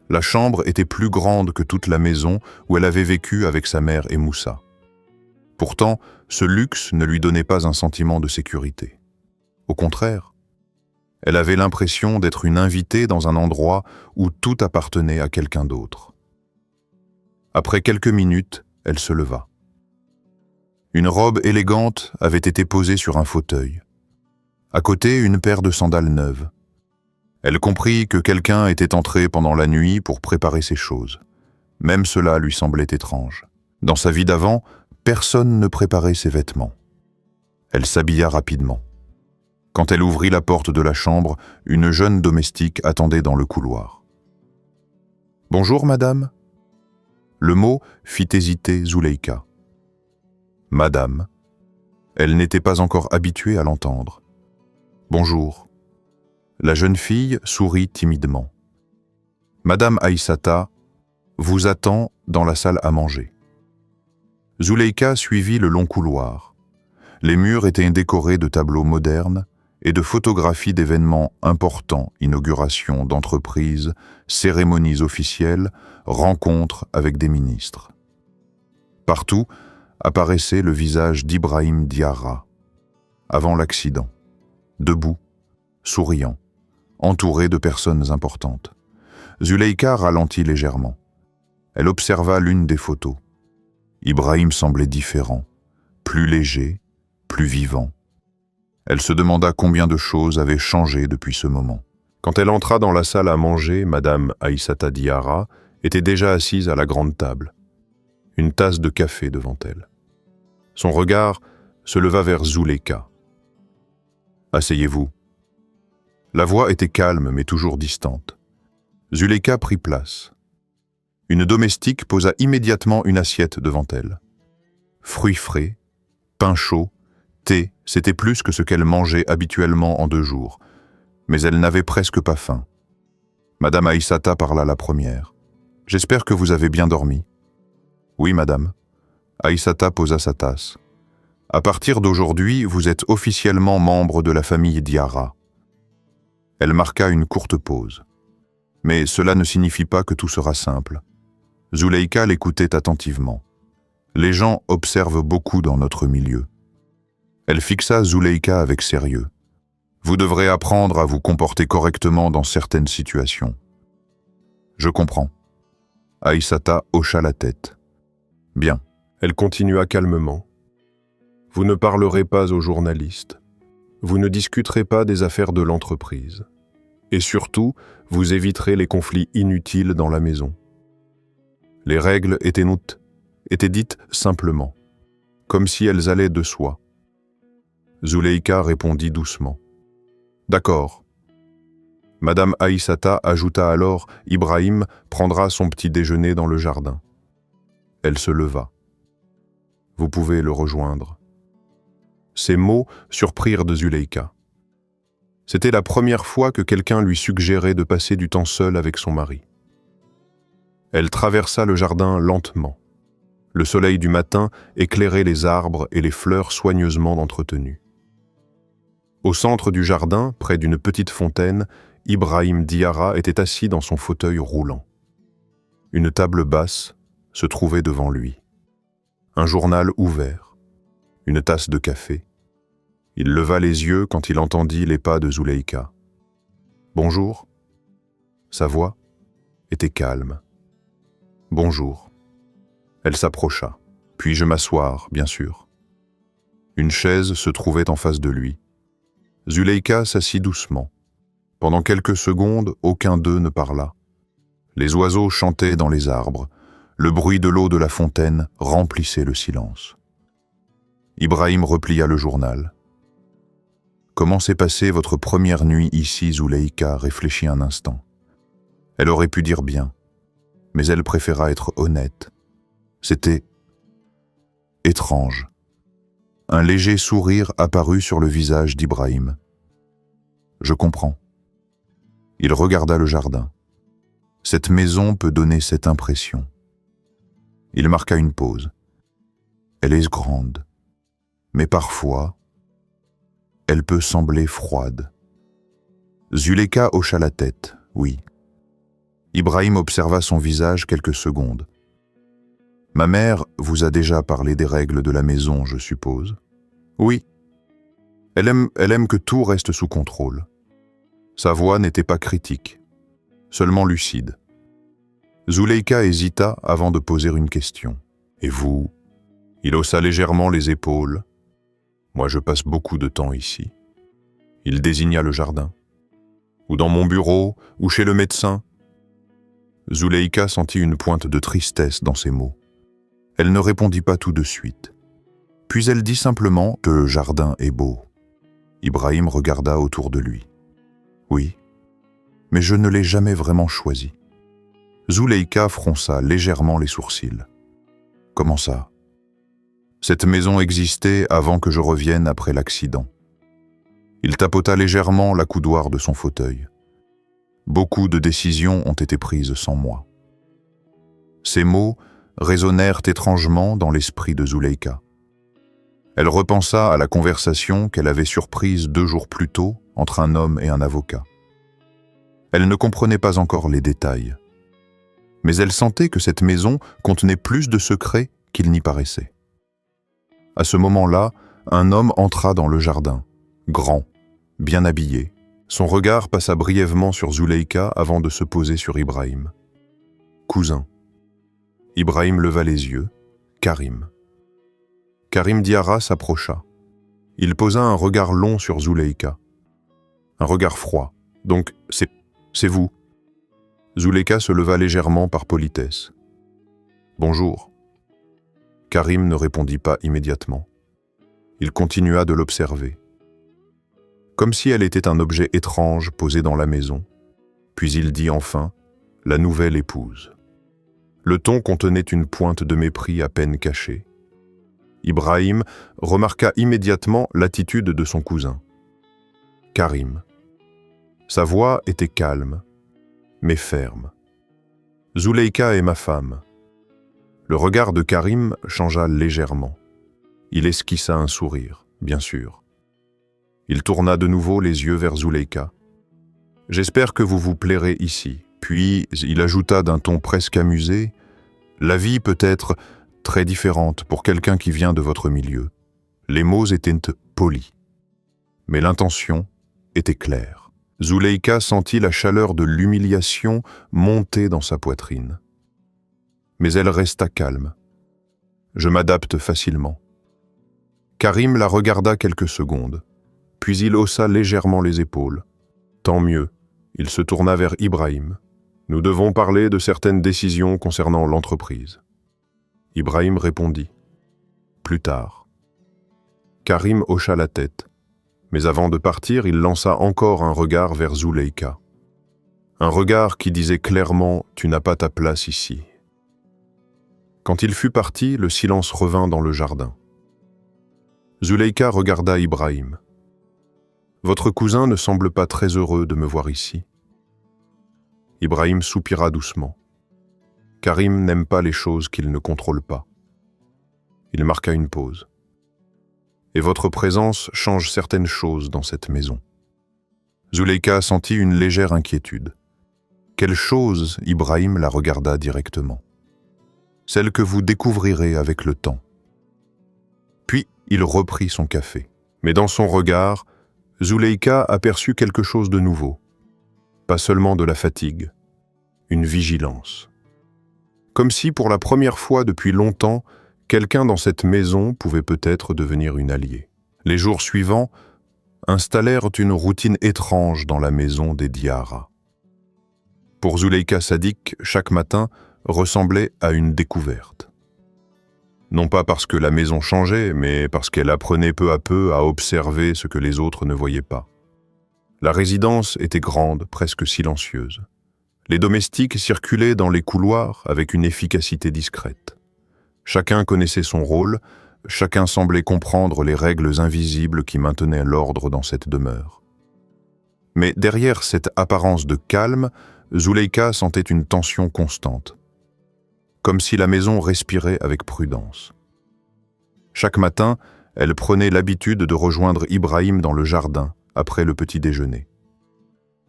La chambre était plus grande que toute la maison où elle avait vécu avec sa mère et Moussa. Pourtant, ce luxe ne lui donnait pas un sentiment de sécurité. Au contraire, elle avait l'impression d'être une invitée dans un endroit où tout appartenait à quelqu'un d'autre. Après quelques minutes, elle se leva. Une robe élégante avait été posée sur un fauteuil. À côté, une paire de sandales neuves. Elle comprit que quelqu'un était entré pendant la nuit pour préparer ses choses. Même cela lui semblait étrange. Dans sa vie d'avant, personne ne préparait ses vêtements. Elle s'habilla rapidement. Quand elle ouvrit la porte de la chambre, une jeune domestique attendait dans le couloir. « Bonjour, madame ?» Le mot fit hésiter Zuleika. « Madame ?» Elle n'était pas encore habituée à l'entendre. « Bonjour. » La jeune fille sourit timidement. « Madame Aïssata vous attend dans la salle à manger. » Zuleika suivit le long couloir. Les murs étaient décorés de tableaux modernes et de photographies d'événements importants, inaugurations d'entreprises, cérémonies officielles, rencontres avec des ministres. Partout apparaissait le visage d'Ibrahim Diarra, avant l'accident, debout, souriant, entouré de personnes importantes. Zuleika ralentit légèrement. Elle observa l'une des photos. Ibrahim semblait différent, plus léger, plus vivant. Elle se demanda combien de choses avaient changé depuis ce moment. Quand elle entra dans la salle à manger, Madame Aïssata Diarra était déjà assise à la grande table, une tasse de café devant elle. Son regard se leva vers Zuleyka. « Asseyez-vous. » La voix était calme mais toujours distante. Zuleyka prit place. Une domestique posa immédiatement une assiette devant elle. Fruits frais, pain chaud, thé, c'était plus que ce qu'elle mangeait habituellement en 2 jours, mais elle n'avait presque pas faim. Madame Aïssata parla la première. « J'espère que vous avez bien dormi. »« Oui, madame. » Aïssata posa sa tasse. « À partir d'aujourd'hui, vous êtes officiellement membre de la famille Diarra. » Elle marqua une courte pause. Mais cela ne signifie pas que tout sera simple. Zuleyka l'écoutait attentivement. Les gens observent beaucoup dans notre milieu. Elle fixa Zuleyka avec sérieux. Vous devrez apprendre à vous comporter correctement dans certaines situations. Je comprends. Aïssata hocha la tête. Bien. Elle continua calmement. Vous ne parlerez pas aux journalistes. Vous ne discuterez pas des affaires de l'entreprise. Et surtout, vous éviterez les conflits inutiles dans la maison. Les règles étaient dites simplement, comme si elles allaient de soi. Zuleyka répondit doucement. D'accord. Madame Aïssata ajouta alors, Ibrahim prendra son petit déjeuner dans le jardin. Elle se leva. Vous pouvez le rejoindre. Ces mots surprirent de Zuleyka. C'était la première fois que quelqu'un lui suggérait de passer du temps seul avec son mari. Elle traversa le jardin lentement. Le soleil du matin éclairait les arbres et les fleurs soigneusement entretenues. Au centre du jardin, près d'une petite fontaine, Ibrahim Diarra était assis dans son fauteuil roulant. Une table basse se trouvait devant lui. Un journal ouvert, une tasse de café. Il leva les yeux quand il entendit les pas de Zuleyka. « Bonjour » Sa voix était calme. « Bonjour » Elle s'approcha. « Puis-je m'asseoir, bien sûr ?» Une chaise se trouvait en face de lui. Zuleyka s'assit doucement. Pendant quelques secondes, aucun d'eux ne parla. Les oiseaux chantaient dans les arbres. Le bruit de l'eau de la fontaine remplissait le silence. Ibrahim replia le journal. « Comment s'est passée votre première nuit ici ?» Zuleyka réfléchit un instant. Elle aurait pu dire bien, mais elle préféra être honnête. C'était étrange. Un léger sourire apparut sur le visage d'Ibrahim. « Je comprends. » Il regarda le jardin. « Cette maison peut donner cette impression. » Il marqua une pause. « Elle est grande, mais parfois, elle peut sembler froide. » Zuleyka hocha la tête, oui. Ibrahim observa son visage quelques secondes. « Ma mère vous a déjà parlé des règles de la maison, je suppose. » « Oui. Elle aime que tout reste sous contrôle. » Sa voix n'était pas critique, seulement lucide. Zuleyka hésita avant de poser une question. « Et vous ?» Il haussa légèrement les épaules. « Moi, je passe beaucoup de temps ici. » Il désigna le jardin. « Ou dans mon bureau, ou chez le médecin. » Zuleyka sentit une pointe de tristesse dans ses mots. Elle ne répondit pas tout de suite. Puis elle dit simplement que le jardin est beau. Ibrahim regarda autour de lui. « Oui, mais je ne l'ai jamais vraiment choisi. » Zuleyka fronça légèrement les sourcils. « Comment ça ? Cette maison existait avant que je revienne après l'accident. » Il tapota légèrement l'accoudoir de son fauteuil. « Beaucoup de décisions ont été prises sans moi. » Ces mots résonnèrent étrangement dans l'esprit de Zuleyka. Elle repensa à la conversation qu'elle avait surprise 2 jours plus tôt entre un homme et un avocat. Elle ne comprenait pas encore les détails, mais elle sentait que cette maison contenait plus de secrets qu'il n'y paraissait. À ce moment-là, un homme entra dans le jardin, grand, bien habillé. Son regard passa brièvement sur Zuleyka avant de se poser sur Ibrahim. « Cousin. » Ibrahim leva les yeux. « Karim. » Karim Diarra s'approcha. Il posa un regard long sur Zuleika. Un regard froid. « Donc, c'est vous ?» Zuleika se leva légèrement par politesse. « Bonjour. » Karim ne répondit pas immédiatement. Il continua de l'observer. Comme si elle était un objet étrange posé dans la maison. Puis il dit enfin « la nouvelle épouse ». Le ton contenait une pointe de mépris à peine cachée. Ibrahim remarqua immédiatement l'attitude de son cousin. Karim. Sa voix était calme, mais ferme. « Zuleika est ma femme. » Le regard de Karim changea légèrement. Il esquissa un sourire, bien sûr. Il tourna de nouveau les yeux vers Zuleika. « J'espère que vous vous plairez ici. » Puis il ajouta d'un ton presque amusé, « La vie peut être très différente pour quelqu'un qui vient de votre milieu. » Les mots étaient polis, mais l'intention était claire. Zuleika sentit la chaleur de l'humiliation monter dans sa poitrine. Mais elle resta calme. « Je m'adapte facilement. » Karim la regarda quelques secondes, puis il haussa légèrement les épaules. « Tant mieux. » Il se tourna vers Ibrahim. « Nous devons parler de certaines décisions concernant l'entreprise. » Ibrahim répondit. « Plus tard. » Karim hocha la tête, mais avant de partir, il lança encore un regard vers Zuleika. Un regard qui disait clairement « Tu n'as pas ta place ici. » Quand il fut parti, le silence revint dans le jardin. Zuleika regarda Ibrahim. « Votre cousin ne semble pas très heureux de me voir ici. » Ibrahim soupira doucement. Karim n'aime pas les choses qu'il ne contrôle pas. Il marqua une pause. « Et votre présence change certaines choses dans cette maison. » Zuleika sentit une légère inquiétude. « Quelle chose ?» Ibrahim la regarda directement. « Celle que vous découvrirez avec le temps. » Puis il reprit son café. Mais dans son regard, Zuleika aperçut quelque chose de nouveau. Pas seulement de la fatigue, une vigilance. Comme si, pour la première fois depuis longtemps, quelqu'un dans cette maison pouvait peut-être devenir une alliée. Les jours suivants installèrent une routine étrange dans la maison des Diarra. Pour Zuleika Sadik, chaque matin ressemblait à une découverte. Non pas parce que la maison changeait, mais parce qu'elle apprenait peu à peu à observer ce que les autres ne voyaient pas. La résidence était grande, presque silencieuse. Les domestiques circulaient dans les couloirs avec une efficacité discrète. Chacun connaissait son rôle, chacun semblait comprendre les règles invisibles qui maintenaient l'ordre dans cette demeure. Mais derrière cette apparence de calme, Zuleika sentait une tension constante, comme si la maison respirait avec prudence. Chaque matin, elle prenait l'habitude de rejoindre Ibrahim dans le jardin, après le petit déjeuner.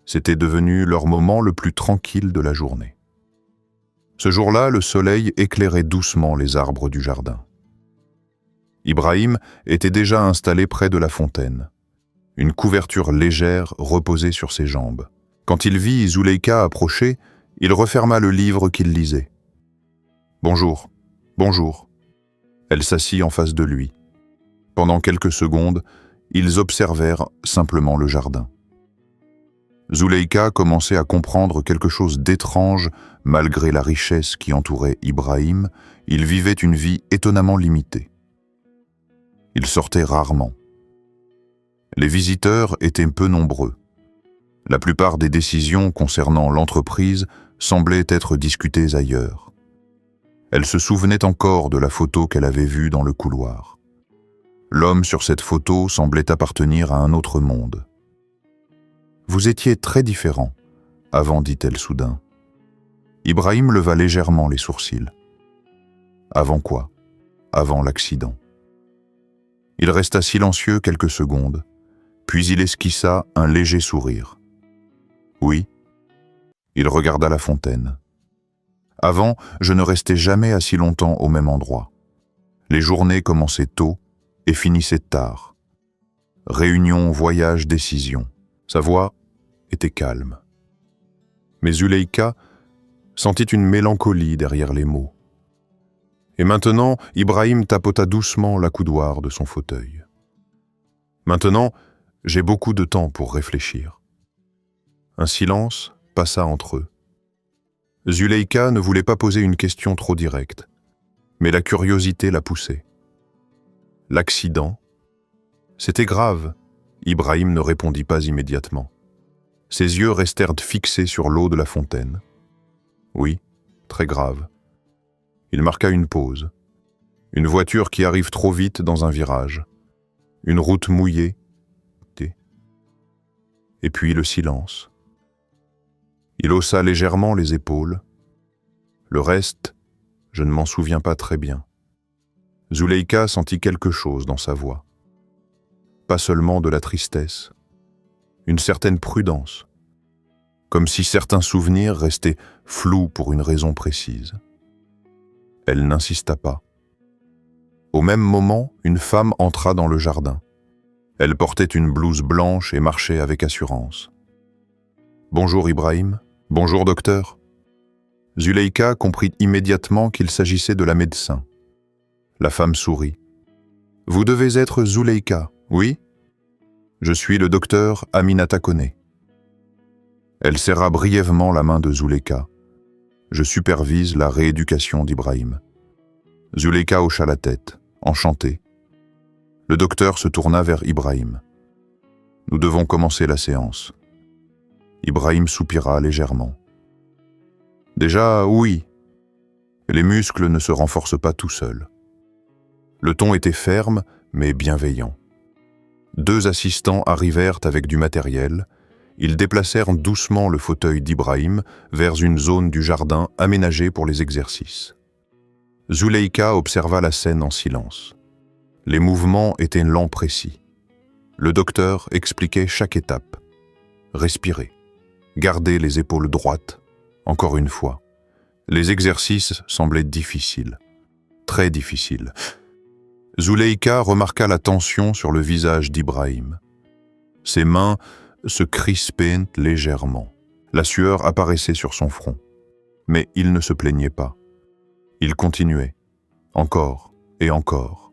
C'était devenu leur moment le plus tranquille de la journée. Ce jour-là, le soleil éclairait doucement les arbres du jardin. Ibrahim était déjà installé près de la fontaine. Une couverture légère reposait sur ses jambes. Quand il vit Zuleika approcher, il referma le livre qu'il lisait. « Bonjour, bonjour. » Elle s'assit en face de lui. Pendant quelques secondes, ils observèrent simplement le jardin. Zuleika commençait à comprendre quelque chose d'étrange malgré la richesse qui entourait Ibrahim. Il vivait une vie étonnamment limitée. Il sortait rarement. Les visiteurs étaient peu nombreux. La plupart des décisions concernant l'entreprise semblaient être discutées ailleurs. Elle se souvenait encore de la photo qu'elle avait vue dans le couloir. L'homme sur cette photo semblait appartenir à un autre monde. « Vous étiez très différents, avant, dit-elle soudain. » Ibrahim leva légèrement les sourcils. « Avant quoi ? Avant l'accident. » Il resta silencieux quelques secondes, puis il esquissa un léger sourire. « Oui. » Il regarda la fontaine. « Avant, je ne restais jamais assis longtemps au même endroit. Les journées commençaient tôt et finissaient tard. Réunion, voyage, décision. » Sa voix était calme. Mais Zuleika sentit une mélancolie derrière les mots. Et maintenant, Ibrahim tapota doucement l'accoudoir de son fauteuil. Maintenant, j'ai beaucoup de temps pour réfléchir. » Un silence passa entre eux. Zuleyka ne voulait pas poser une question trop directe, mais la curiosité la poussait. L'accident? C'était grave. Ibrahim ne répondit pas immédiatement. Ses yeux restèrent fixés sur l'eau de la fontaine. Oui, très grave. Il marqua une pause. Une voiture qui arrive trop vite dans un virage. Une route mouillée. Et puis le silence. Il haussa légèrement les épaules. Le reste, je ne m'en souviens pas très bien. Zuleyka sentit quelque chose dans sa voix. Pas seulement de la tristesse, une certaine prudence, comme si certains souvenirs restaient flous pour une raison précise. Elle n'insista pas. Au même moment, une femme entra dans le jardin. Elle portait une blouse blanche et marchait avec assurance. « Bonjour Ibrahim. Bonjour docteur. » Zuleyka comprit immédiatement qu'il s'agissait de la médecin. La femme sourit. « Vous devez être Zuleyka, oui ? Je suis le docteur Aminata Koné. » Elle serra brièvement la main de Zuleyka. « Je supervise la rééducation d'Ibrahim. » Zuleyka hocha la tête, enchantée. Le docteur se tourna vers Ibrahim. « Nous devons commencer la séance. » Ibrahim soupira légèrement. « Déjà, oui. Les muscles ne se renforcent pas tout seuls. » Le ton était ferme, mais bienveillant. 2 assistants arrivèrent avec du matériel. Ils déplacèrent doucement le fauteuil d'Ibrahim vers une zone du jardin aménagée pour les exercices. Zuleyka observa la scène en silence. Les mouvements étaient lents précis. Le docteur expliquait chaque étape. Respirez. Gardez les épaules droites. Encore une fois. Les exercices semblaient difficiles. Très difficiles. Zuleyka remarqua la tension sur le visage d'Ibrahim. Ses mains se crispaient légèrement. La sueur apparaissait sur son front. Mais il ne se plaignait pas. Il continuait. Encore et encore.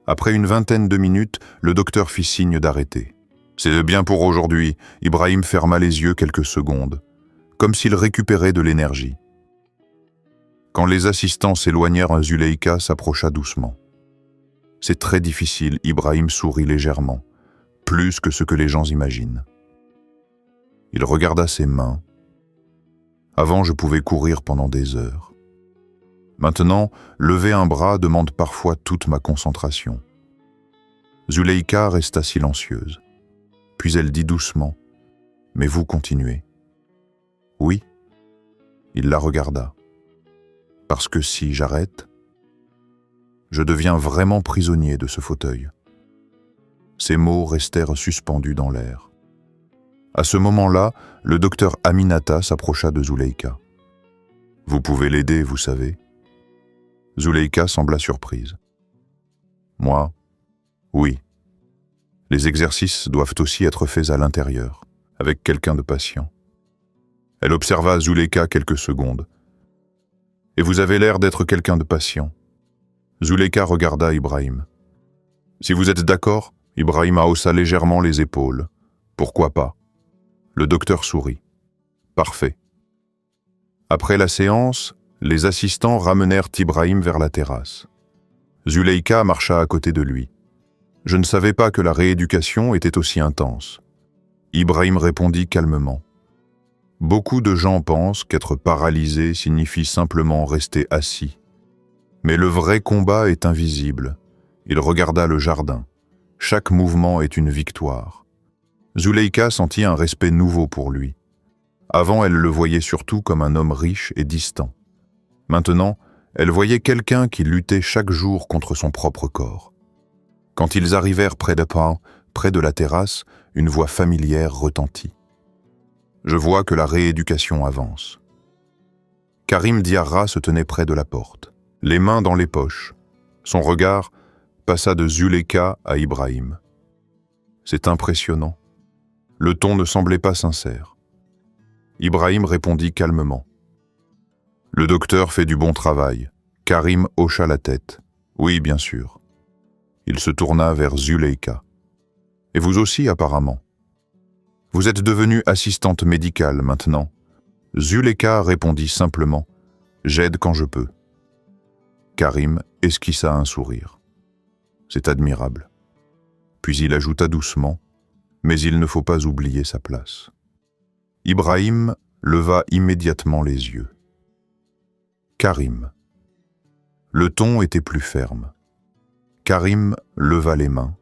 Après une vingtaine de minutes, le docteur fit signe d'arrêter. « C'est bien pour aujourd'hui. » Ibrahim ferma les yeux quelques secondes, comme s'il récupérait de l'énergie. Quand les assistants s'éloignèrent, Zuleyka s'approcha doucement. « C'est très difficile. » Ibrahim sourit légèrement, plus que ce que les gens imaginent. Il regarda ses mains. « Avant, je pouvais courir pendant des heures. Maintenant, lever un bras demande parfois toute ma concentration. » Zuleyka resta silencieuse. Puis elle dit doucement, « Mais vous continuez. » « Oui. » Il la regarda. « Parce que si j'arrête, je deviens vraiment prisonnier de ce fauteuil. » Ces mots restèrent suspendus dans l'air. À ce moment-là, le docteur Aminata s'approcha de Zuleyka. « Vous pouvez l'aider, vous savez. » Zuleyka sembla surprise. « Moi, oui. Les exercices doivent aussi être faits à l'intérieur, avec quelqu'un de patient. » Elle observa Zuleyka quelques secondes. « Et vous avez l'air d'être quelqu'un de patient. » Zuleyka regarda Ibrahim. « Si vous êtes d'accord ?» Ibrahim haussa légèrement les épaules. « Pourquoi pas ?» Le docteur sourit. « Parfait. » Après la séance, les assistants ramenèrent Ibrahim vers la terrasse. Zuleyka marcha à côté de lui. « Je ne savais pas que la rééducation était aussi intense. » Ibrahim répondit calmement. « Beaucoup de gens pensent qu'être paralysé signifie simplement rester assis. Mais le vrai combat est invisible. » Il regarda le jardin. Chaque mouvement est une victoire. Zuleyka sentit un respect nouveau pour lui. Avant, elle le voyait surtout comme un homme riche et distant. Maintenant, elle voyait quelqu'un qui luttait chaque jour contre son propre corps. Quand ils arrivèrent près de la terrasse, une voix familière retentit. « Je vois que la rééducation avance. » Karim Diarra se tenait près de la porte, les mains dans les poches. Son regard passa de Zuleyka à Ibrahim. C'est impressionnant. Le ton ne semblait pas sincère. Ibrahim répondit calmement. Le docteur fait du bon travail. Karim hocha la tête. Oui, bien sûr. Il se tourna vers Zuleyka. Et vous aussi, apparemment. Vous êtes devenue assistante médicale maintenant. Zuleyka répondit simplement « J'aide quand je peux ». Karim esquissa un sourire. C'est admirable. Puis il ajouta doucement « Mais il ne faut pas oublier sa place ». Ibrahim leva immédiatement les yeux. Karim. Le ton était plus ferme. Karim leva les mains.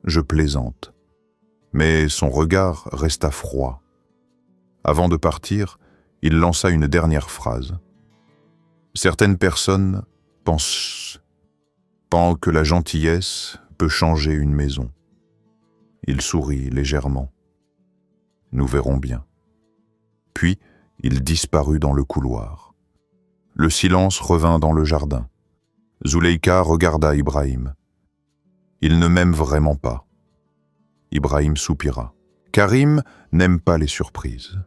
Je plaisante. Mais son regard resta froid. Avant de partir, il lança une dernière phrase. Certaines personnes pensent que la gentillesse peut changer une maison. Il sourit légèrement. Nous verrons bien. Puis, il disparut dans le couloir. Le silence revint dans le jardin. Zuleyka regarda Ibrahim. Il ne m'aime vraiment pas. Ibrahim soupira. Karim n'aime pas les surprises.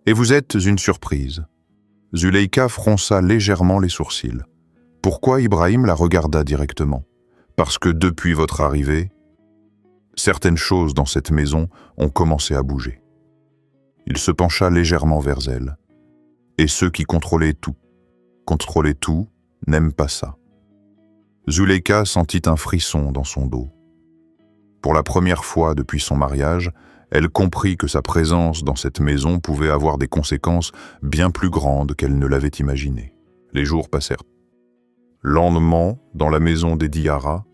Et vous êtes une surprise. Zuleyka fronça légèrement les sourcils. Pourquoi Ibrahim la regarda directement? Parce que depuis votre arrivée, certaines choses dans cette maison ont commencé à bouger. Il se pencha légèrement vers elle. Et ceux qui contrôlaient tout, n'aiment pas ça. Zuleyka sentit un frisson dans son dos. Pour la première fois depuis son mariage, elle comprit que sa présence dans cette maison pouvait avoir des conséquences bien plus grandes qu'elle ne l'avait imaginé. Les jours passèrent lentement dans la maison des Diarra,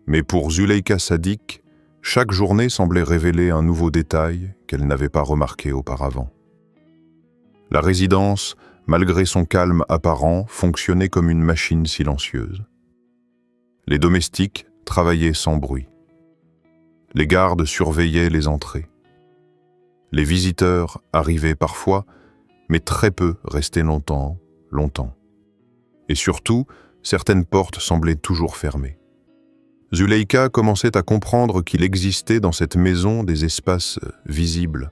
mais pour Zuleyka Sadik, chaque journée semblait révéler un nouveau détail qu'elle n'avait pas remarqué auparavant. La résidence, malgré son calme apparent, fonctionnait comme une machine silencieuse. Les domestiques travaillaient sans bruit. Les gardes surveillaient les entrées. Les visiteurs arrivaient parfois, mais très peu restaient longtemps. Et surtout, certaines portes semblaient toujours fermées. Zuleyka commençait à comprendre qu'il existait dans cette maison des espaces visibles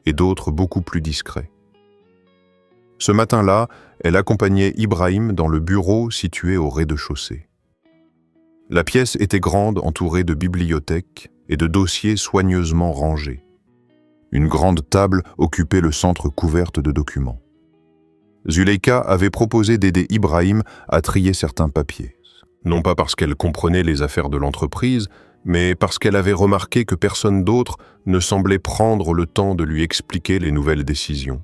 et d'autres beaucoup plus discrets. Ce matin-là, elle accompagnait Ibrahim dans le bureau situé au rez-de-chaussée. La pièce était grande, entourée de bibliothèques et de dossiers soigneusement rangés. Une grande table occupait le centre couverte de documents. Zuleyka avait proposé d'aider Ibrahim à trier certains papiers. Non pas parce qu'elle comprenait les affaires de l'entreprise, mais parce qu'elle avait remarqué que personne d'autre ne semblait prendre le temps de lui expliquer les nouvelles décisions.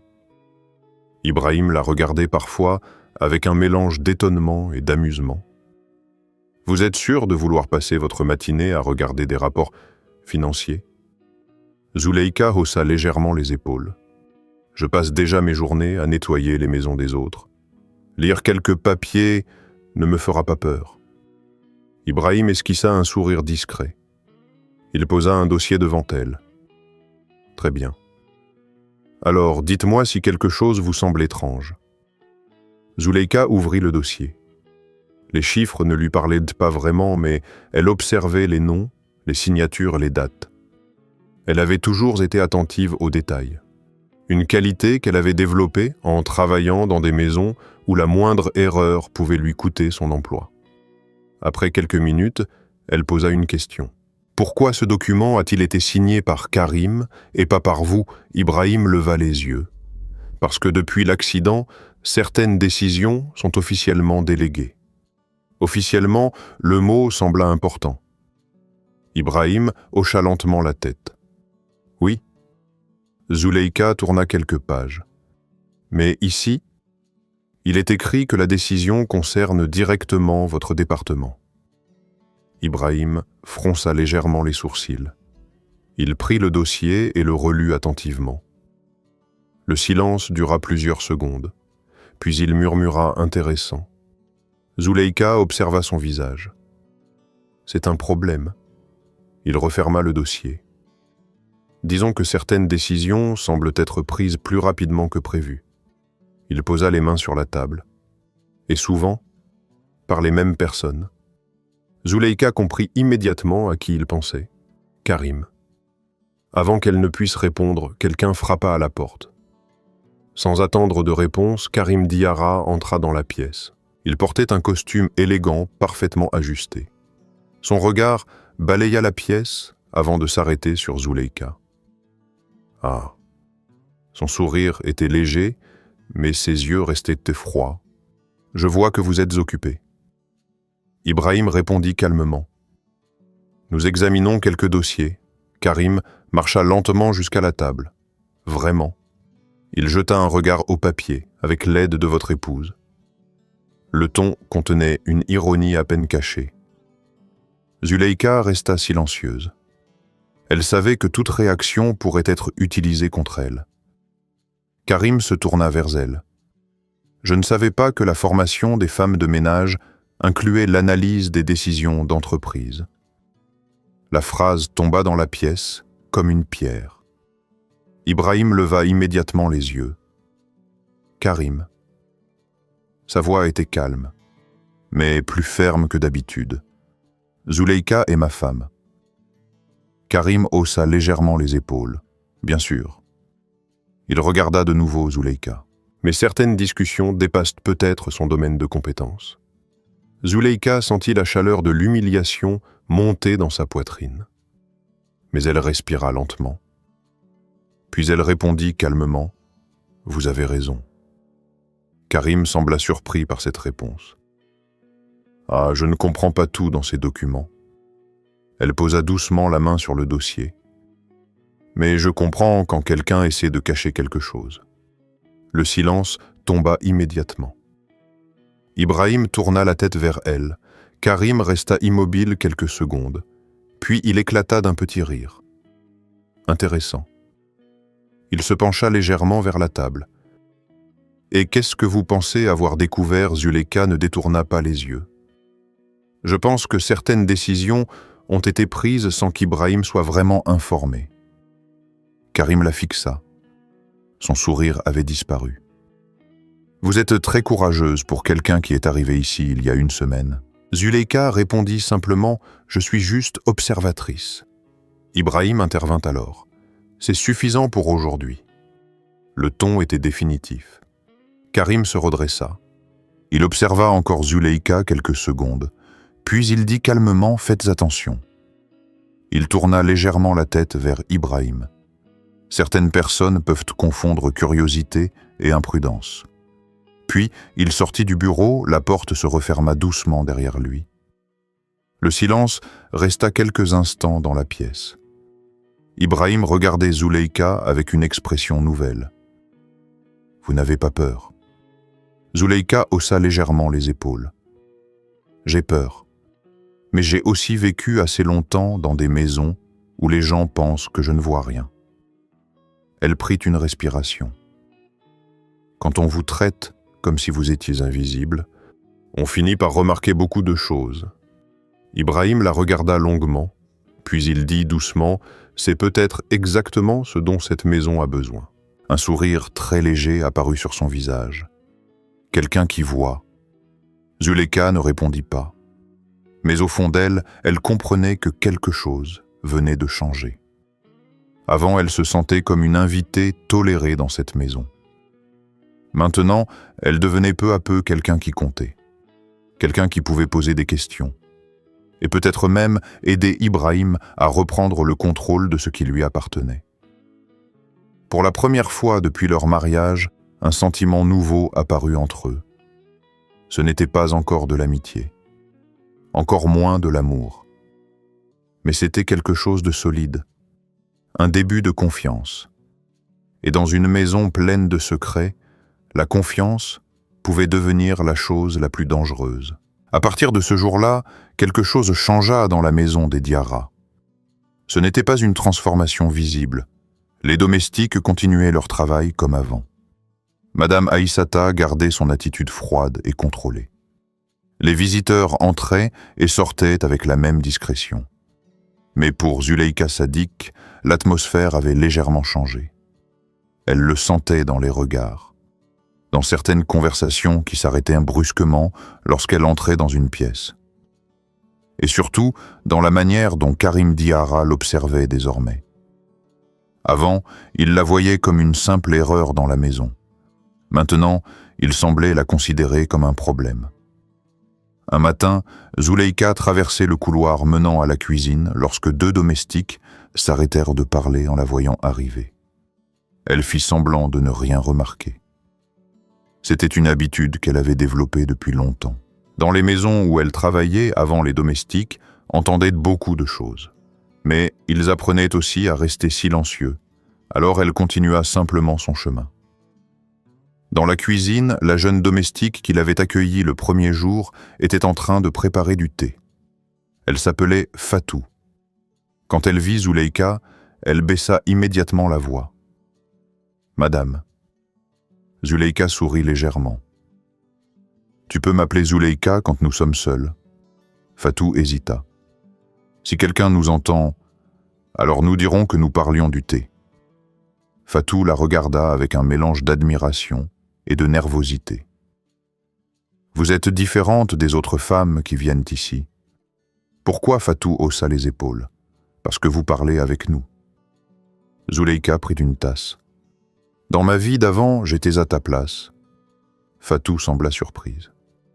Ibrahim la regardait parfois avec un mélange d'étonnement et d'amusement. « Vous êtes sûr de vouloir passer votre matinée à regarder des rapports financiers ?» Zuleyka haussa légèrement les épaules. « Je passe déjà mes journées à nettoyer les maisons des autres. Lire quelques papiers ne me fera pas peur. » Ibrahim esquissa un sourire discret. Il posa un dossier devant elle. « Très bien. Alors, dites-moi si quelque chose vous semble étrange. » Zuleyka ouvrit le dossier. Les chiffres ne lui parlaient pas vraiment, mais elle observait les noms, les signatures, les dates. Elle avait toujours été attentive aux détails. Une qualité qu'elle avait développée en travaillant dans des maisons où la moindre erreur pouvait lui coûter son emploi. Après quelques minutes, elle posa une question. « Pourquoi ce document a-t-il été signé par Karim et pas par vous ?» Ibrahim leva les yeux. « Parce que depuis l'accident, certaines décisions sont officiellement déléguées. » Officiellement, le mot sembla important. Ibrahim hocha lentement la tête. « Oui. » Zuleyka tourna quelques pages. « Mais ici, il est écrit que la décision concerne directement votre département. » Ibrahim fronça légèrement les sourcils. Il prit le dossier et le relut attentivement. Le silence dura plusieurs secondes, puis il murmura intéressant. Zuleyka observa son visage. « C'est un problème. » Il referma le dossier. « Disons que certaines décisions semblent être prises plus rapidement que prévu. » Il posa les mains sur la table. « Et souvent, par les mêmes personnes. » Zuleyka comprit immédiatement à qui il pensait. Karim. Avant qu'elle ne puisse répondre, quelqu'un frappa à la porte. Sans attendre de réponse, Karim Diarra entra dans la pièce. Il portait un costume élégant, parfaitement ajusté. Son regard balaya la pièce avant de s'arrêter sur Zuleika. Ah. Son sourire était léger, mais ses yeux restaient froids. « Je vois que vous êtes occupé. » Ibrahim répondit calmement. « Nous examinons quelques dossiers. » Karim marcha lentement jusqu'à la table. « Vraiment. » Il jeta un regard au papier, avec l'aide de votre épouse. Le ton contenait une ironie à peine cachée. Zuleika resta silencieuse. Elle savait que toute réaction pourrait être utilisée contre elle. Karim se tourna vers elle. Je ne savais pas que la formation des femmes de ménage incluait l'analyse des décisions d'entreprise. La phrase tomba dans la pièce comme une pierre. Ibrahim leva immédiatement les yeux. Karim. Sa voix était calme, mais plus ferme que d'habitude. Zuleika est ma femme. Karim haussa légèrement les épaules. Bien sûr. Il regarda de nouveau Zuleika. Mais certaines discussions dépassent peut-être son domaine de compétence. Zuleika sentit la chaleur de l'humiliation monter dans sa poitrine. Mais elle respira lentement. Puis elle répondit calmement « Vous avez raison ». Karim sembla surpris par cette réponse. « Ah, je ne comprends pas tout dans ces documents. » Elle posa doucement la main sur le dossier. « Mais je comprends quand quelqu'un essaie de cacher quelque chose. » Le silence tomba immédiatement. Ibrahim tourna la tête vers elle. Karim resta immobile quelques secondes. Puis il éclata d'un petit rire. Intéressant. Il se pencha légèrement vers la table. « Et qu'est-ce que vous pensez avoir découvert ?» Zuleika ne détourna pas les yeux. « Je pense que certaines décisions ont été prises sans qu'Ibrahim soit vraiment informé. » Karim la fixa. Son sourire avait disparu. « Vous êtes très courageuse pour quelqu'un qui est arrivé ici il y a une semaine. » Zuleika répondit simplement « Je suis juste observatrice. » Ibrahim intervint alors. « C'est suffisant pour aujourd'hui. » Le ton était définitif. Karim se redressa. Il observa encore Zuleika quelques secondes, puis il dit calmement « Faites attention. » Il tourna légèrement la tête vers Ibrahim. Certaines personnes peuvent confondre curiosité et imprudence. Puis, il sortit du bureau, la porte se referma doucement derrière lui. Le silence resta quelques instants dans la pièce. Ibrahim regardait Zuleika avec une expression nouvelle. « Vous n'avez pas peur ?» Zuleika haussa légèrement les épaules. « J'ai peur, mais j'ai aussi vécu assez longtemps dans des maisons où les gens pensent que je ne vois rien. » Elle prit une respiration. « Quand on vous traite comme si vous étiez invisible, on finit par remarquer beaucoup de choses. » Ibrahim la regarda longuement, puis il dit doucement « C'est peut-être exactement ce dont cette maison a besoin. » Un sourire très léger apparut sur son visage. Quelqu'un qui voit. Zuleika ne répondit pas. Mais au fond d'elle, elle comprenait que quelque chose venait de changer. Avant, elle se sentait comme une invitée tolérée dans cette maison. Maintenant, elle devenait peu à peu quelqu'un qui comptait. Quelqu'un qui pouvait poser des questions. Et peut-être même aider Ibrahim à reprendre le contrôle de ce qui lui appartenait. Pour la première fois depuis leur mariage, un sentiment nouveau apparut entre eux. Ce n'était pas encore de l'amitié. Encore moins de l'amour. Mais c'était quelque chose de solide. Un début de confiance. Et dans une maison pleine de secrets, la confiance pouvait devenir la chose la plus dangereuse. À partir de ce jour-là, quelque chose changea dans la maison des Diarra. Ce n'était pas une transformation visible. Les domestiques continuaient leur travail comme avant. Madame Aïssata gardait son attitude froide et contrôlée. Les visiteurs entraient et sortaient avec la même discrétion. Mais pour Zuleika Sadik, l'atmosphère avait légèrement changé. Elle le sentait dans les regards, dans certaines conversations qui s'arrêtaient brusquement lorsqu'elle entrait dans une pièce. Et surtout, dans la manière dont Karim Diarra l'observait désormais. Avant, il la voyait comme une simple erreur dans la maison. Maintenant, il semblait la considérer comme un problème. Un matin, Zuleika traversait le couloir menant à la cuisine lorsque deux domestiques s'arrêtèrent de parler en la voyant arriver. Elle fit semblant de ne rien remarquer. C'était une habitude qu'elle avait développée depuis longtemps. Dans les maisons où elle travaillait avant les domestiques, entendaient beaucoup de choses. Mais ils apprenaient aussi à rester silencieux, alors elle continua simplement son chemin. Dans la cuisine, la jeune domestique qui l'avait accueillie le premier jour était en train de préparer du thé. Elle s'appelait Fatou. Quand elle vit Zuleika, elle baissa immédiatement la voix. « Madame. » Zuleika sourit légèrement. « Tu peux m'appeler Zuleika quand nous sommes seuls. » Fatou hésita. « Si quelqu'un nous entend, alors nous dirons que nous parlions du thé. » Fatou la regarda avec un mélange d'admiration et de nervosité. « Vous êtes différente des autres femmes qui viennent ici. » Pourquoi Fatou haussa les épaules? « Parce que vous parlez avec nous. » Zuleika prit une tasse. « Dans ma vie d'avant, j'étais à ta place. » Fatou sembla surprise.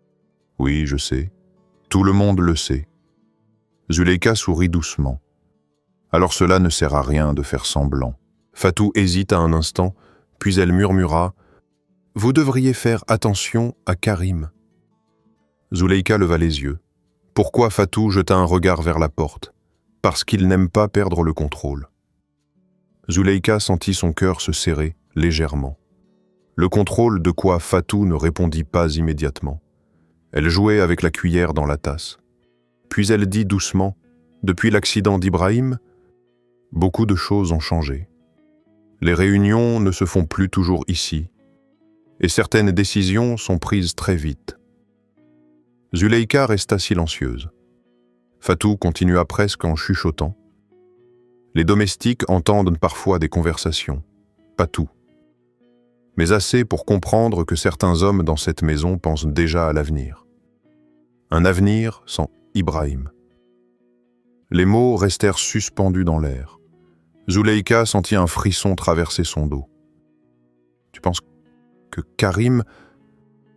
« Oui, je sais. Tout le monde le sait. » Zuleika sourit doucement. « Alors cela ne sert à rien de faire semblant. » Fatou hésita un instant, puis elle murmura « Vous devriez faire attention à Karim. » Zuleika leva les yeux. Pourquoi Fatou jeta un regard vers la porte? Parce qu'il n'aime pas perdre le contrôle. Zuleika sentit son cœur se serrer légèrement. Le contrôle de quoi Fatou ne répondit pas immédiatement. Elle jouait avec la cuillère dans la tasse. Puis elle dit doucement « Depuis l'accident d'Ibrahim, beaucoup de choses ont changé. Les réunions ne se font plus toujours ici, et certaines décisions sont prises très vite. » Zuleika resta silencieuse. Fatou continua presque en chuchotant. Les domestiques entendent parfois des conversations, pas tout, mais assez pour comprendre que certains hommes dans cette maison pensent déjà à l'avenir. Un avenir sans Ibrahim. Les mots restèrent suspendus dans l'air. Zuleika sentit un frisson traverser son dos. « Tu penses que Karim... »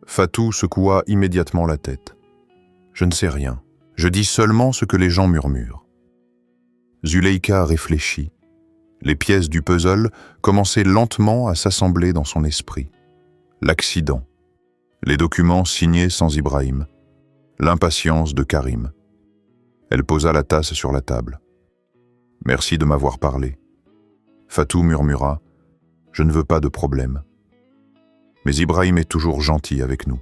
Fatou secoua immédiatement la tête. « Je ne sais rien. Je dis seulement ce que les gens murmurent. » Zuleika réfléchit. Les pièces du puzzle commençaient lentement à s'assembler dans son esprit. L'accident, les documents signés sans Ibrahim, l'impatience de Karim. Elle posa la tasse sur la table. « Merci de m'avoir parlé. » Fatou murmura « Je ne veux pas de problème. Mais Ibrahim est toujours gentil avec nous.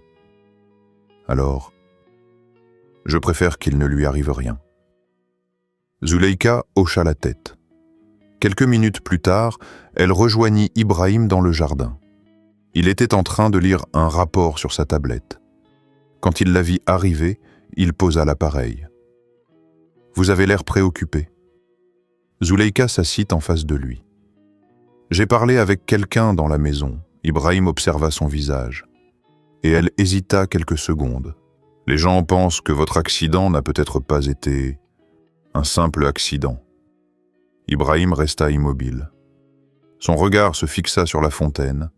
Alors, je préfère qu'il ne lui arrive rien. » Zuleika hocha la tête. Quelques minutes plus tard, elle rejoignit Ibrahim dans le jardin. Il était en train de lire un rapport sur sa tablette. Quand il la vit arriver, il posa l'appareil. « Vous avez l'air préoccupé. » Zuleika s'assit en face de lui. « J'ai parlé avec quelqu'un dans la maison. » Ibrahim observa son visage. Et elle hésita quelques secondes. « Les gens pensent que votre accident n'a peut-être pas été un simple accident. » Ibrahim resta immobile. Son regard se fixa sur la fontaine.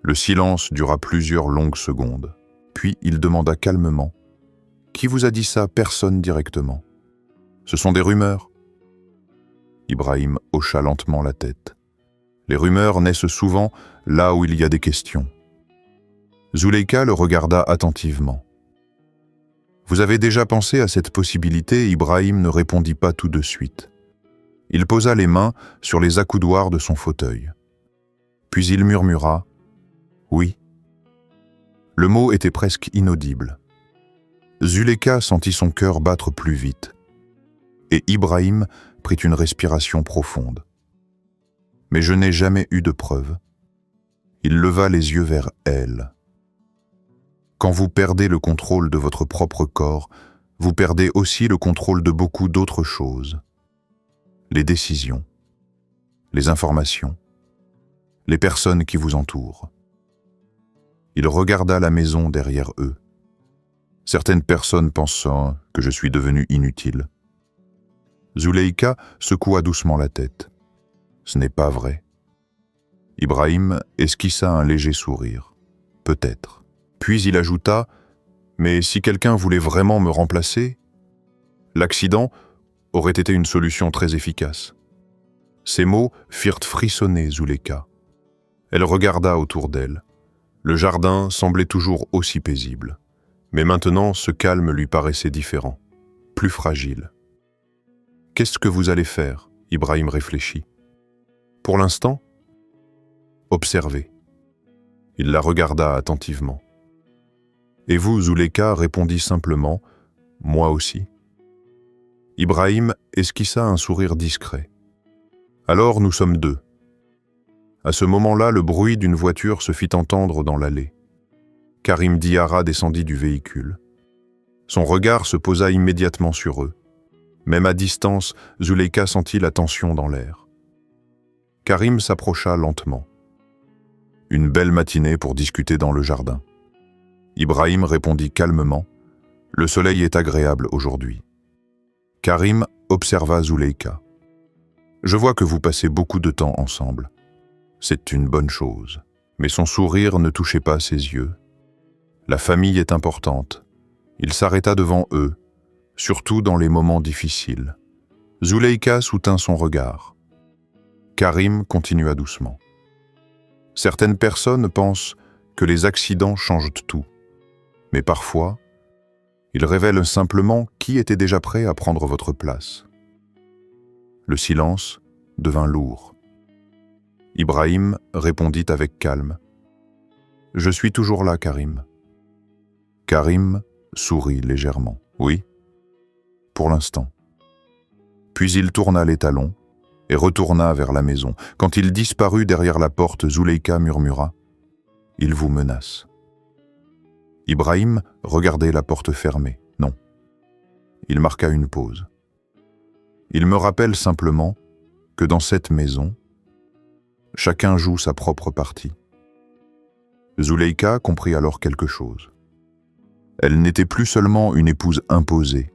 Le silence dura plusieurs longues secondes. Puis il demanda calmement « Qui vous a dit ça? Personne directement. Ce sont des rumeurs. » Ibrahim hocha lentement la tête. Les rumeurs naissent souvent là où il y a des questions. Zuleika le regarda attentivement. « Vous avez déjà pensé à cette possibilité ?» Ibrahim ne répondit pas tout de suite. Il posa les mains sur les accoudoirs de son fauteuil. Puis il murmura « Oui ». Le mot était presque inaudible. Zuleika sentit son cœur battre plus vite. Et Ibrahim prit une respiration profonde. « Mais je n'ai jamais eu de preuves. » Il leva les yeux vers elle. « Quand vous perdez le contrôle de votre propre corps, vous perdez aussi le contrôle de beaucoup d'autres choses. Les décisions, les informations, les personnes qui vous entourent. » Il regarda la maison derrière eux. Certaines personnes pensant que je suis devenu inutile. Zuleika secoua doucement la tête. Ce n'est pas vrai. Ibrahim esquissa un léger sourire. Peut-être. Puis il ajouta « Mais si quelqu'un voulait vraiment me remplacer, l'accident aurait été une solution très efficace. Ces mots firent frissonner Zuleyka. Elle regarda autour d'elle. Le jardin semblait toujours aussi paisible. Mais maintenant, ce calme lui paraissait différent, plus fragile. « Qu'est-ce que vous allez faire ?» Ibrahim réfléchit. « Pour l'instant, observez. » Il la regarda attentivement. Et vous, Zuleyka, répondit simplement « Moi aussi ». Ibrahim esquissa un sourire discret. « Alors nous sommes deux. » À ce moment-là, le bruit d'une voiture se fit entendre dans l'allée. Karim Diarra descendit du véhicule. Son regard se posa immédiatement sur eux. Même à distance, Zuleyka sentit la tension dans l'air. Karim s'approcha lentement. Une belle matinée pour discuter dans le jardin. Ibrahim répondit calmement. Le soleil est agréable aujourd'hui. Karim observa Zuleyka. Je vois que vous passez beaucoup de temps ensemble. C'est une bonne chose. Mais son sourire ne touchait pas ses yeux. La famille est importante. Il s'arrêta devant eux, surtout dans les moments difficiles. Zuleyka soutint son regard. Karim continua doucement. Certaines personnes pensent que les accidents changent tout. Mais parfois, ils révèlent simplement qui était déjà prêt à prendre votre place. Le silence devint lourd. Ibrahim répondit avec calme. « Je suis toujours là, Karim. » Karim sourit légèrement. « Oui, pour l'instant. » Puis il tourna les talons et retourna vers la maison. Quand il disparut derrière la porte, Zuleyka murmura « Il vous menace. » Ibrahim regardait la porte fermée. Non. Il marqua une pause. « Il me rappelle simplement que dans cette maison, chacun joue sa propre partie. » Zuleyka comprit alors quelque chose. Elle n'était plus seulement une épouse imposée.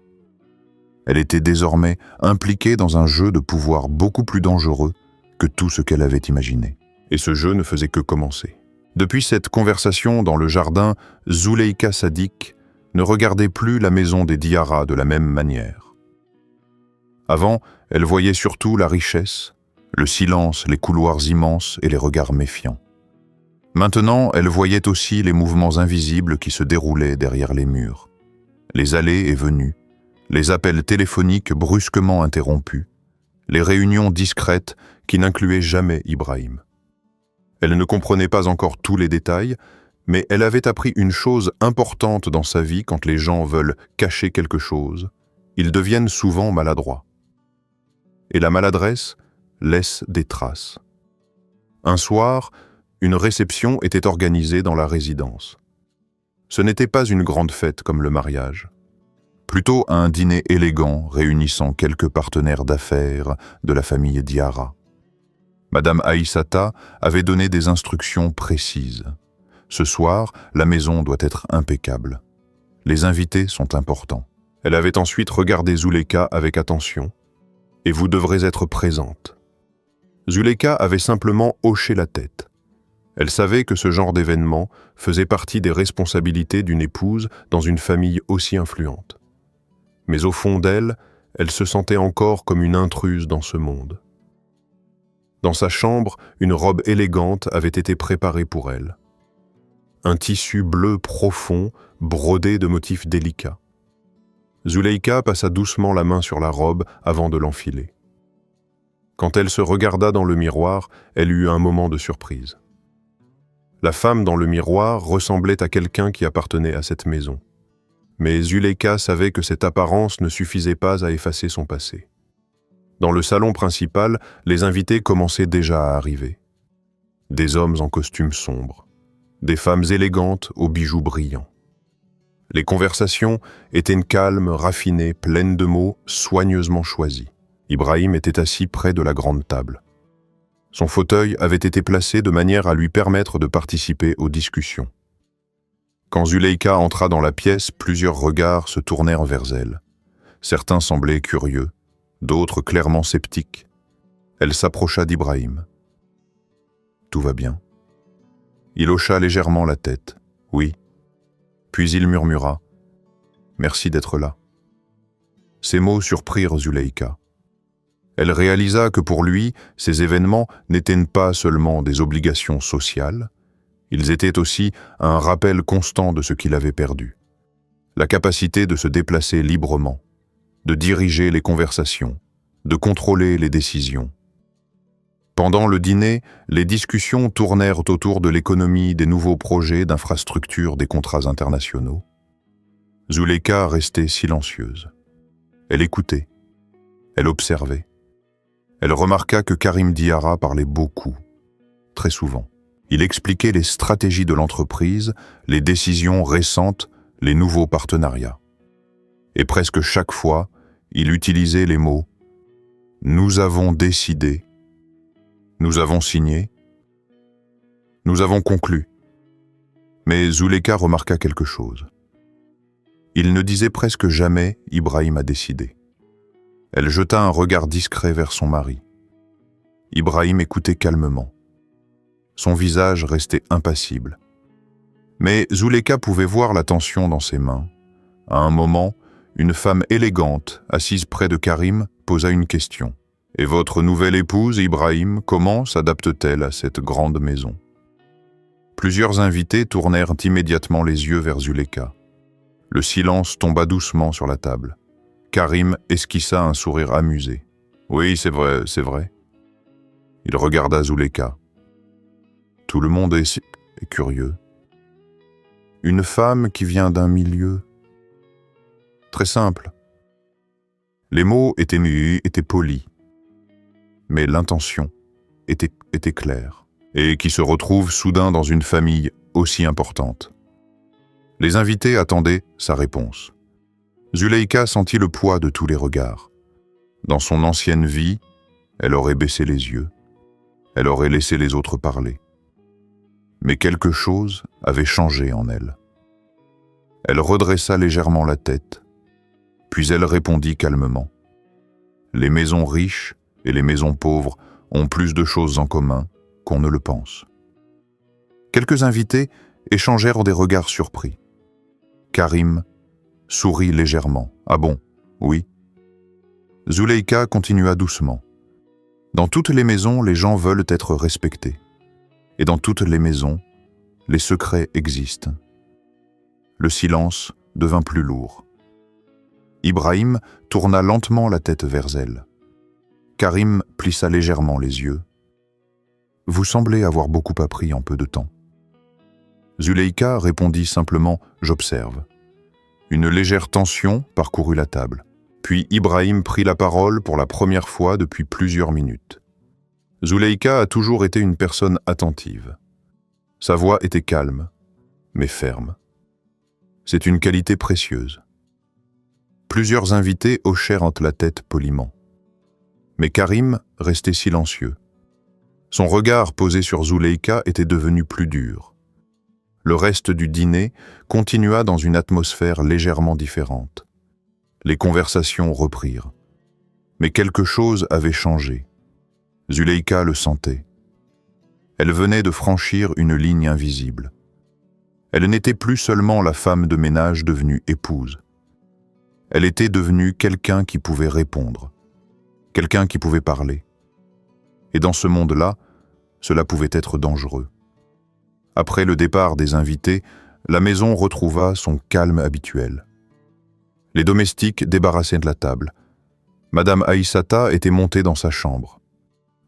Elle était désormais impliquée dans un jeu de pouvoir beaucoup plus dangereux que tout ce qu'elle avait imaginé. Et ce jeu ne faisait que commencer. Depuis cette conversation dans le jardin, Zuleyka Sadik ne regardait plus la maison des Diarra de la même manière. Avant, elle voyait surtout la richesse, le silence, les couloirs immenses et les regards méfiants. Maintenant, elle voyait aussi les mouvements invisibles qui se déroulaient derrière les murs. Les allées et venues, les appels téléphoniques brusquement interrompus, les réunions discrètes qui n'incluaient jamais Ibrahim. Elle ne comprenait pas encore tous les détails, mais elle avait appris une chose importante dans sa vie: quand les gens veulent cacher quelque chose, ils deviennent souvent maladroits. Et la maladresse laisse des traces. Un soir, une réception était organisée dans la résidence. Ce n'était pas une grande fête comme le mariage. Plutôt un dîner élégant réunissant quelques partenaires d'affaires de la famille Diarra. Madame Aïssata avait donné des instructions précises. Ce soir, la maison doit être impeccable. Les invités sont importants. Elle avait ensuite regardé Zuleyka avec attention. Et vous devrez être présente. Zuleyka avait simplement hoché la tête. Elle savait que ce genre d'événement faisait partie des responsabilités d'une épouse dans une famille aussi influente. Mais au fond d'elle, elle se sentait encore comme une intruse dans ce monde. Dans sa chambre, une robe élégante avait été préparée pour elle. Un tissu bleu profond, brodé de motifs délicats. Zuleyka passa doucement la main sur la robe avant de l'enfiler. Quand elle se regarda dans le miroir, elle eut un moment de surprise. La femme dans le miroir ressemblait à quelqu'un qui appartenait à cette maison. Mais Zuleyka savait que cette apparence ne suffisait pas à effacer son passé. Dans le salon principal, les invités commençaient déjà à arriver. Des hommes en costumes sombres, des femmes élégantes aux bijoux brillants. Les conversations étaient calmes, raffinées, pleines de mots soigneusement choisis. Ibrahim était assis près de la grande table. Son fauteuil avait été placé de manière à lui permettre de participer aux discussions. Quand Zuleyka entra dans la pièce, plusieurs regards se tournèrent vers elle. Certains semblaient curieux, d'autres clairement sceptiques. Elle s'approcha d'Ibrahim. « Tout va bien ?» Il hocha légèrement la tête. « Oui. » Puis il murmura merci d'être là. Ces mots surprirent Zuleika. Elle réalisa que pour lui, ces événements n'étaient pas seulement des obligations sociales, ils étaient aussi un rappel constant de ce qu'il avait perdu. La capacité de se déplacer librement, de diriger les conversations, de contrôler les décisions. Pendant le dîner, les discussions tournèrent autour de l'économie, des nouveaux projets d'infrastructure, des contrats internationaux. Zuleika restait silencieuse. Elle écoutait. Elle observait. Elle remarqua que Karim Diarra parlait beaucoup, très souvent. Il expliquait les stratégies de l'entreprise, les décisions récentes, les nouveaux partenariats. Et presque chaque fois, il utilisait les mots « Nous avons décidé »,« Nous avons signé »,« Nous avons conclu ». Mais Zuleika remarqua quelque chose. Il ne disait presque jamais « Ibrahim a décidé ». Elle jeta un regard discret vers son mari. Ibrahim écoutait calmement. Son visage restait impassible. Mais Zuleika pouvait voir la tension dans ses mains. À un moment, une femme élégante, assise près de Karim, posa une question. « Et votre nouvelle épouse, Ibrahim, comment s'adapte-t-elle à cette grande maison ?» Plusieurs invités tournèrent immédiatement les yeux vers Zuleika. Le silence tomba doucement sur la table. Karim esquissa un sourire amusé. « Oui, c'est vrai, c'est vrai. » Il regarda Zuleika. « Tout le monde est curieux. Une femme qui vient d'un milieu très simple. » Les mots étaient polis, mais l'intention était claire, et qui se retrouve soudain dans une famille aussi importante. Les invités attendaient sa réponse. Zuleika sentit le poids de tous les regards. Dans son ancienne vie, elle aurait baissé les yeux. Elle aurait laissé les autres parler. Mais quelque chose avait changé en elle. Elle redressa légèrement la tête, puis elle répondit calmement. Les maisons riches et les maisons pauvres ont plus de choses en commun qu'on ne le pense. Quelques invités échangèrent des regards surpris. Karim sourit légèrement. « Ah bon, oui ?» Zuleika continua doucement. Dans toutes les maisons, les gens veulent être respectés. Et dans toutes les maisons, les secrets existent. Le silence devint plus lourd. Ibrahim tourna lentement la tête vers elle. Karim plissa légèrement les yeux. « Vous semblez avoir beaucoup appris en peu de temps. » Zuleika répondit simplement « J'observe ». Une légère tension parcourut la table. Puis Ibrahim prit la parole pour la première fois depuis plusieurs minutes. Zuleika a toujours été une personne attentive. Sa voix était calme, mais ferme. C'est une qualité précieuse. Plusieurs invités hochèrent la tête poliment. Mais Karim restait silencieux. Son regard posé sur Zuleika était devenu plus dur. Le reste du dîner continua dans une atmosphère légèrement différente. Les conversations reprirent. Mais quelque chose avait changé. Zuleika le sentait. Elle venait de franchir une ligne invisible. Elle n'était plus seulement la femme de ménage devenue épouse. Elle était devenue quelqu'un qui pouvait répondre, quelqu'un qui pouvait parler. Et dans ce monde-là, cela pouvait être dangereux. Après le départ des invités, la maison retrouva son calme habituel. Les domestiques débarrassaient de la table. Madame Aïssata était montée dans sa chambre.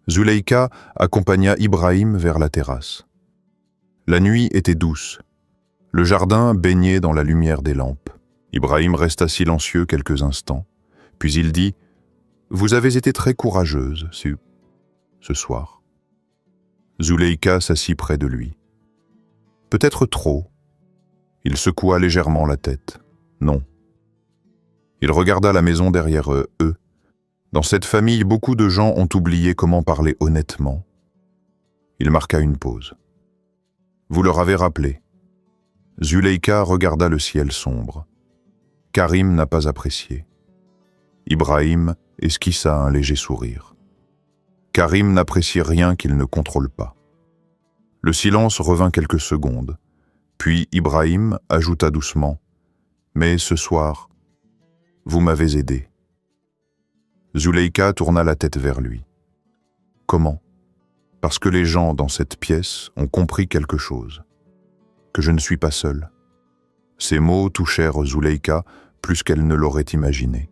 Zuleika accompagna Ibrahim vers la terrasse. La nuit était douce. Le jardin baignait dans la lumière des lampes. Ibrahim resta silencieux quelques instants, puis il dit « Vous avez été très courageuse ce soir. » Zuleika s'assit près de lui. « Peut-être trop. » Il secoua légèrement la tête. « Non. » Il regarda la maison derrière eux. Dans cette famille, beaucoup de gens ont oublié comment parler honnêtement. Il marqua une pause. « Vous leur avez rappelé. » Zuleika regarda le ciel sombre. Karim n'a pas apprécié. Ibrahim esquissa un léger sourire. Karim n'apprécie rien qu'il ne contrôle pas. Le silence revint quelques secondes, puis Ibrahim ajouta doucement « Mais ce soir, vous m'avez aidé. » Zuleika tourna la tête vers lui. « Comment ? » ?»« Parce que les gens dans cette pièce ont compris quelque chose. Que je ne suis pas seul. » Ces mots touchèrent Zuleika plus qu'elle ne l'aurait imaginé.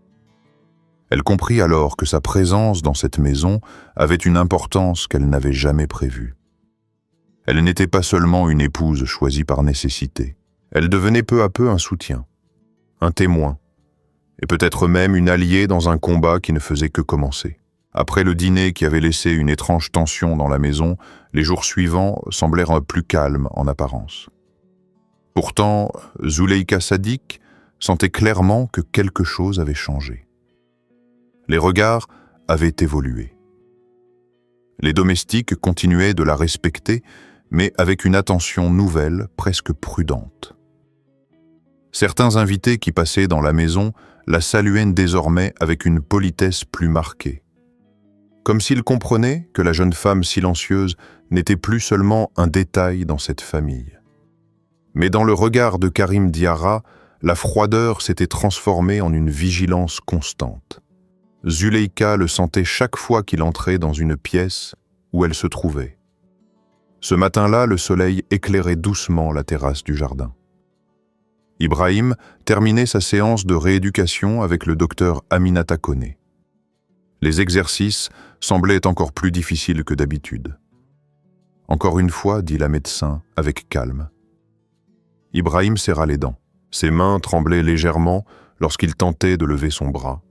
Elle comprit alors que sa présence dans cette maison avait une importance qu'elle n'avait jamais prévue. Elle n'était pas seulement une épouse choisie par nécessité. Elle devenait peu à peu un soutien, un témoin, et peut-être même une alliée dans un combat qui ne faisait que commencer. Après le dîner qui avait laissé une étrange tension dans la maison, les jours suivants semblèrent plus calmes en apparence. Pourtant, Zuleika Sadik sentait clairement que quelque chose avait changé. Les regards avaient évolué. Les domestiques continuaient de la respecter, mais avec une attention nouvelle, presque prudente. Certains invités qui passaient dans la maison la saluaient désormais avec une politesse plus marquée. Comme s'ils comprenaient que la jeune femme silencieuse n'était plus seulement un détail dans cette famille. Mais dans le regard de Karim Diarra, la froideur s'était transformée en une vigilance constante. Zuleika le sentait chaque fois qu'il entrait dans une pièce où elle se trouvait. Ce matin-là, le soleil éclairait doucement la terrasse du jardin. Ibrahim terminait sa séance de rééducation avec le docteur Aminata Koné. Les exercices semblaient encore plus difficiles que d'habitude. « Encore une fois, » dit la médecin avec calme. Ibrahim serra les dents. Ses mains tremblaient légèrement lorsqu'il tentait de lever son bras.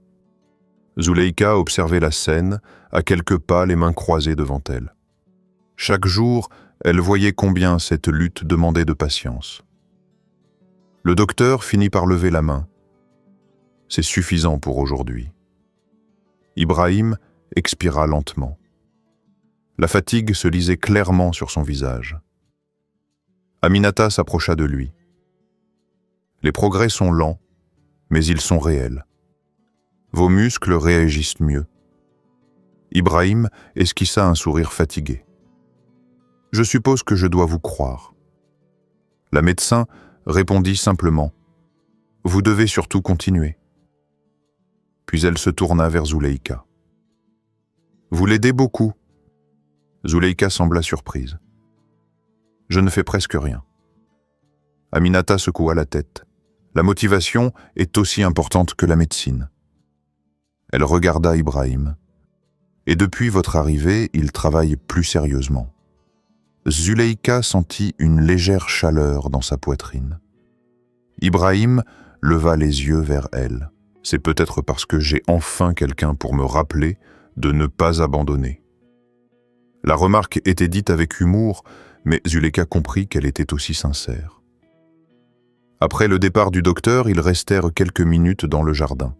Zuleika observait la scène, à quelques pas, les mains croisées devant elle. Chaque jour, elle voyait combien cette lutte demandait de patience. Le docteur finit par lever la main. « C'est suffisant pour aujourd'hui. » Ibrahim expira lentement. La fatigue se lisait clairement sur son visage. Aminata s'approcha de lui. « Les progrès sont lents, mais ils sont réels. Vos muscles réagissent mieux. » Ibrahim esquissa un sourire fatigué. « Je suppose que je dois vous croire. » La médecin répondit simplement « Vous devez surtout continuer. » Puis elle se tourna vers Zuleika. « Vous l'aidez beaucoup. » Zuleika sembla surprise. « Je ne fais presque rien. » Aminata secoua la tête. « La motivation est aussi importante que la médecine. » Elle regarda Ibrahim. « Et depuis votre arrivée, il travaille plus sérieusement. » Zuleika sentit une légère chaleur dans sa poitrine. Ibrahim leva les yeux vers elle. « C'est peut-être parce que j'ai enfin quelqu'un pour me rappeler de ne pas abandonner. » La remarque était dite avec humour, mais Zuleika comprit qu'elle était aussi sincère. Après le départ du docteur, ils restèrent quelques minutes dans le jardin.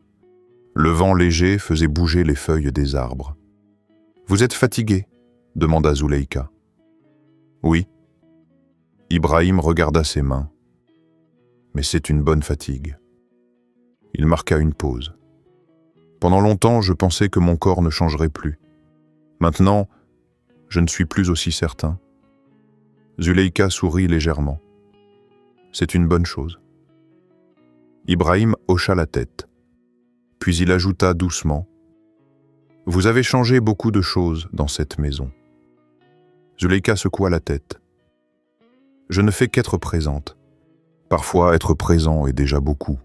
Le vent léger faisait bouger les feuilles des arbres. « Vous êtes fatigué ?» demanda Zuleika. « Oui. » Ibrahim regarda ses mains. « Mais c'est une bonne fatigue. » Il marqua une pause. « Pendant longtemps, je pensais que mon corps ne changerait plus. Maintenant, je ne suis plus aussi certain. » Zuleika sourit légèrement. « C'est une bonne chose. » Ibrahim hocha la tête. Puis il ajouta doucement « Vous avez changé beaucoup de choses dans cette maison. » Zuleika secoua la tête. « Je ne fais qu'être présente. Parfois, être présent est déjà beaucoup. »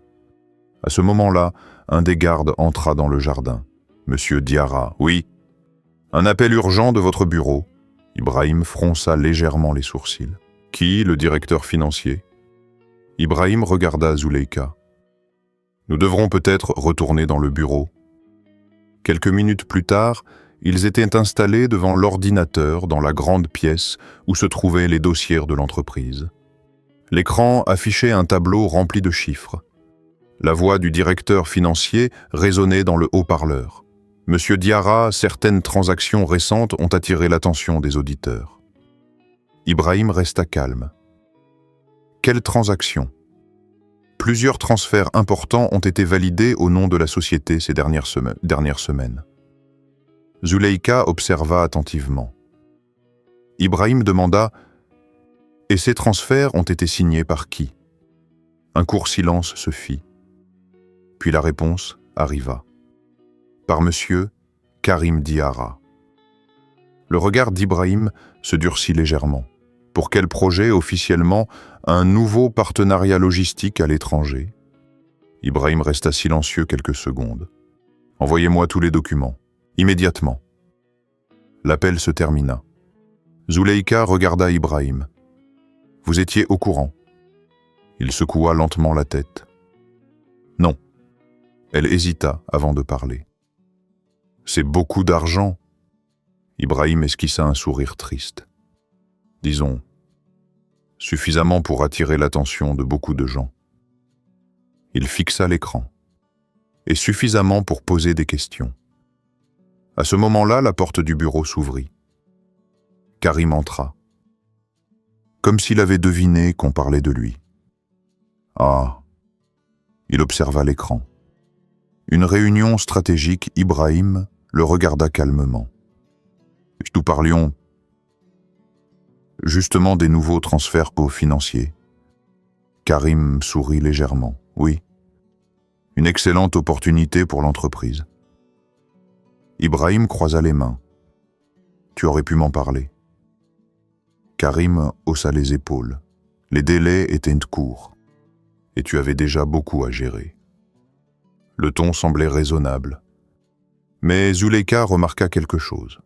À ce moment-là, un des gardes entra dans le jardin. « Monsieur Diarra, oui. Un appel urgent de votre bureau. » Ibrahim fronça légèrement les sourcils. « Qui, le directeur financier ?» Ibrahim regarda Zuleika. « Nous devrons peut-être retourner dans le bureau. » Quelques minutes plus tard, ils étaient installés devant l'ordinateur dans la grande pièce où se trouvaient les dossiers de l'entreprise. L'écran affichait un tableau rempli de chiffres. La voix du directeur financier résonnait dans le haut-parleur. « Monsieur Diarra, certaines transactions récentes ont attiré l'attention des auditeurs. » Ibrahim resta calme. « Quelles transactions ? » Plusieurs transferts importants ont été validés au nom de la société ces dernières semaines. Zuleika observa attentivement. Ibrahim demanda « Et ces transferts ont été signés par qui ?» Un court silence se fit. Puis la réponse arriva. Par monsieur Karim Diarra. Le regard d'Ibrahim se durcit légèrement. Pour quel projet officiellement un nouveau partenariat logistique à l'étranger? Ibrahim resta silencieux quelques secondes. Envoyez-moi tous les documents, immédiatement. L'appel se termina. Zuleika regarda Ibrahim. Vous étiez au courant? Il secoua lentement la tête. Non. Elle hésita avant de parler. C'est beaucoup d'argent. Ibrahim esquissa un sourire triste. Disons, suffisamment pour attirer l'attention de beaucoup de gens. Il fixa l'écran. Et suffisamment pour poser des questions. À ce moment-là, la porte du bureau s'ouvrit. Karim entra. Comme s'il avait deviné qu'on parlait de lui. Ah. Il observa l'écran. Une réunion stratégique, Ibrahim le regarda calmement. Nous parlions justement des nouveaux transferts financiers. Karim sourit légèrement. Oui. Une excellente opportunité pour l'entreprise. Ibrahim croisa les mains. Tu aurais pu m'en parler. Karim haussa les épaules. Les délais étaient courts. Et tu avais déjà beaucoup à gérer. Le ton semblait raisonnable. Mais Zuleika remarqua quelque chose.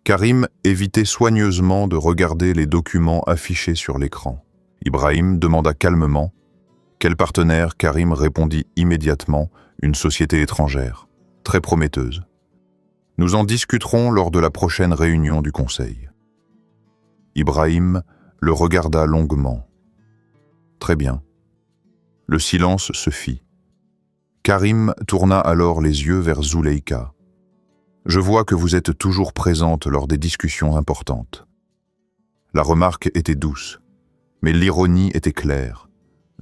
Karim évitait soigneusement de regarder les documents affichés sur l'écran. Ibrahim demanda calmement. Quel partenaire? Karim répondit immédiatement, une société étrangère, très prometteuse. Nous en discuterons lors de la prochaine réunion du conseil. Ibrahim le regarda longuement. Très bien. Le silence se fit. Karim tourna alors les yeux vers Zuleika. Je vois que vous êtes toujours présente lors des discussions importantes. La remarque était douce, mais l'ironie était claire.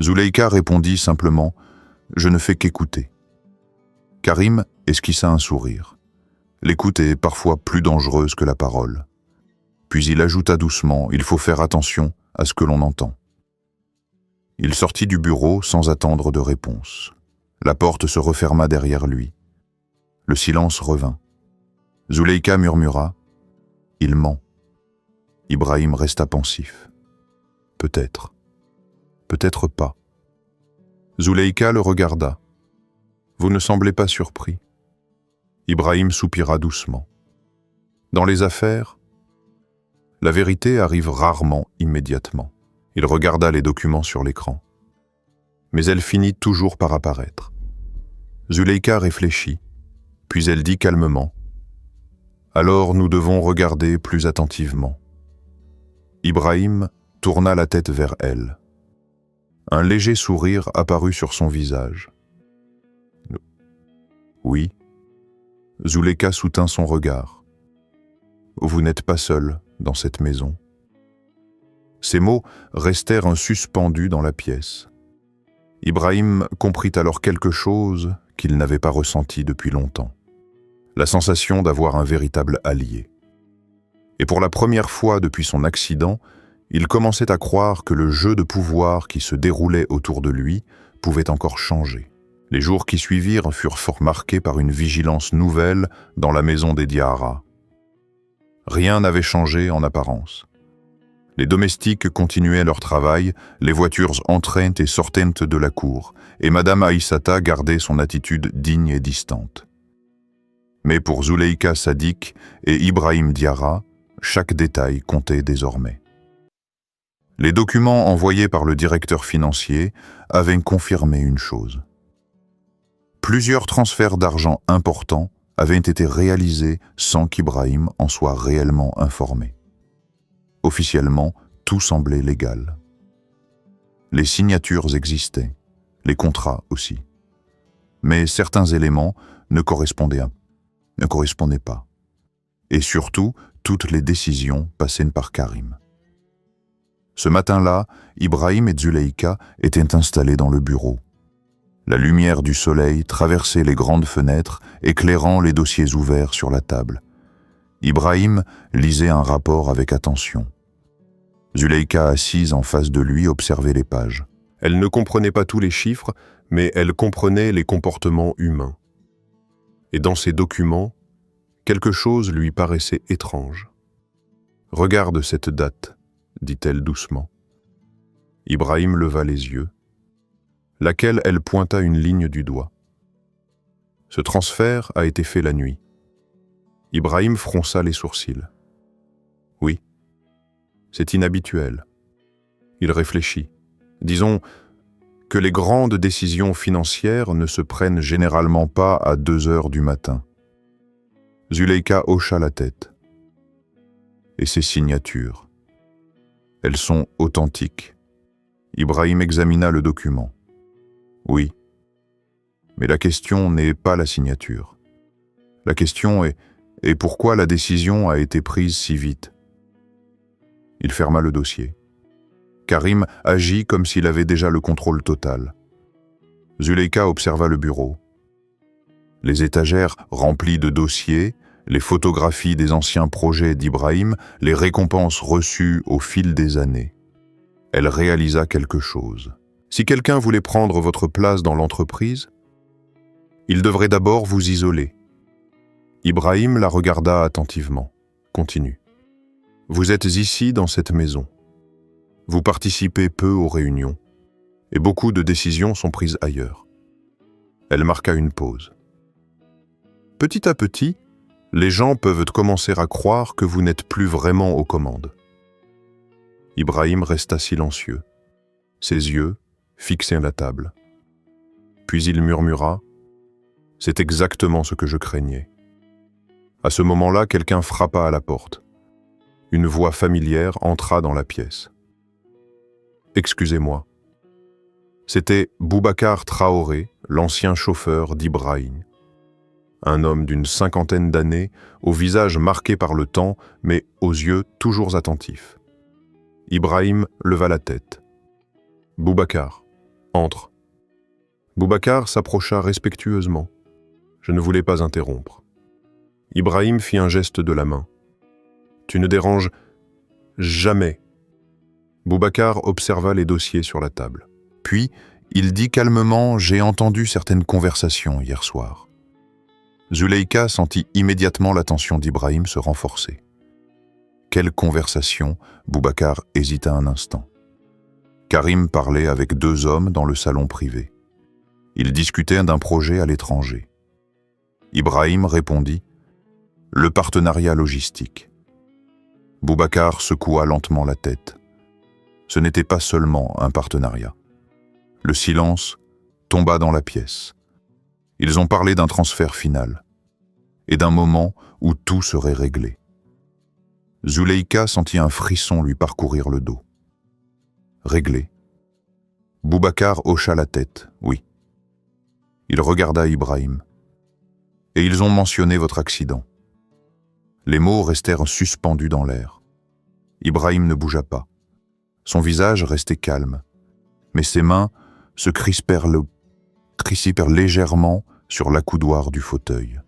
Zuleika répondit simplement « Je ne fais qu'écouter ». Karim esquissa un sourire. L'écoute est parfois plus dangereuse que la parole. Puis il ajouta doucement « Il faut faire attention à ce que l'on entend ». Il sortit du bureau sans attendre de réponse. La porte se referma derrière lui. Le silence revint. Zuleika murmura « Il ment ». Ibrahim resta pensif. Peut-être. Peut-être pas. Zuleika le regarda. Vous ne semblez pas surpris. Ibrahim soupira doucement. Dans les affaires, la vérité arrive rarement immédiatement. Il regarda les documents sur l'écran. Mais elle finit toujours par apparaître. Zuleika réfléchit, puis elle dit calmement « Alors nous devons regarder plus attentivement. » Ibrahim tourna la tête vers elle. Un léger sourire apparut sur son visage. « Oui. » Zuleika soutint son regard. « Vous n'êtes pas seul dans cette maison. » Ces mots restèrent un suspendu dans la pièce. Ibrahim comprit alors quelque chose qu'il n'avait pas ressenti depuis longtemps. La sensation d'avoir un véritable allié. Et pour la première fois depuis son accident, il commençait à croire que le jeu de pouvoir qui se déroulait autour de lui pouvait encore changer. Les jours qui suivirent furent fort marqués par une vigilance nouvelle dans la maison des Diarra. Rien n'avait changé en apparence. Les domestiques continuaient leur travail, les voitures entraient et sortaient de la cour, et Madame Aïssata gardait son attitude digne et distante. Mais pour Zuleika Sadik et Ibrahim Diarra, chaque détail comptait désormais. Les documents envoyés par le directeur financier avaient confirmé une chose. Plusieurs transferts d'argent importants avaient été réalisés sans qu'Ibrahim en soit réellement informé. Officiellement, tout semblait légal. Les signatures existaient, les contrats aussi. Mais certains éléments ne correspondaient pas. Et surtout, toutes les décisions passaient par Karim. Ce matin-là, Ibrahim et Zuleika étaient installés dans le bureau. La lumière du soleil traversait les grandes fenêtres, éclairant les dossiers ouverts sur la table. Ibrahim lisait un rapport avec attention. Zuleika, assise en face de lui, observait les pages. Elle ne comprenait pas tous les chiffres, mais elle comprenait les comportements humains. Et dans ces documents, quelque chose lui paraissait étrange. « Regarde cette date », dit-elle doucement. Ibrahim leva les yeux, laquelle elle pointa une ligne du doigt. Ce transfert a été fait la nuit. Ibrahim fronça les sourcils. Oui, c'est inhabituel. Il réfléchit. Disons que les grandes décisions financières ne se prennent généralement pas à 2 heures du matin. Zuleika hocha la tête. Et ces signatures. Elles sont authentiques. Ibrahim examina le document. Oui, mais la question n'est pas la signature. La question est pourquoi la décision a été prise si vite. Il ferma le dossier. Karim agit comme s'il avait déjà le contrôle total. Zuleika observa le bureau. Les étagères remplies de dossiers, les photographies des anciens projets d'Ibrahim, les récompenses reçues au fil des années. Elle réalisa quelque chose. Si quelqu'un voulait prendre votre place dans l'entreprise, il devrait d'abord vous isoler. Ibrahim la regarda attentivement. Continue. Vous êtes ici dans cette maison. Vous participez peu aux réunions et beaucoup de décisions sont prises ailleurs. Elle marqua une pause. Petit à petit, les gens peuvent commencer à croire que vous n'êtes plus vraiment aux commandes. Ibrahim resta silencieux, ses yeux fixés à la table. Puis il murmura « C'est exactement ce que je craignais ». À ce moment-là, quelqu'un frappa à la porte. Une voix familière entra dans la pièce. « Excusez-moi. » C'était Boubacar Traoré, l'ancien chauffeur d'Ibrahim. Un homme d'une 50aine d'années, au visage marqué par le temps, mais aux yeux toujours attentifs. Ibrahim leva la tête. « Boubacar, entre. » Boubacar s'approcha respectueusement. Je ne voulais pas interrompre. Ibrahim fit un geste de la main. « Tu ne déranges jamais. » Boubacar observa les dossiers sur la table. Puis, il dit calmement « J'ai entendu certaines conversations hier soir. » Zuleika sentit immédiatement l'attention d'Ibrahim se renforcer. Quelle conversation? Boubacar hésita un instant. Karim parlait avec 2 hommes dans le salon privé. Ils discutaient d'un projet à l'étranger. Ibrahim répondit « Le partenariat logistique ». Boubacar secoua lentement la tête. Ce n'était pas seulement un partenariat. Le silence tomba dans la pièce. Ils ont parlé d'un transfert final et d'un moment où tout serait réglé. Zuleika sentit un frisson lui parcourir le dos. Réglé. Boubacar hocha la tête, oui. Il regarda Ibrahim. Et ils ont mentionné votre accident. Les mots restèrent suspendus dans l'air. Ibrahim ne bougea pas. Son visage restait calme, mais ses mains se crispèrent légèrement sur l'accoudoir du fauteuil.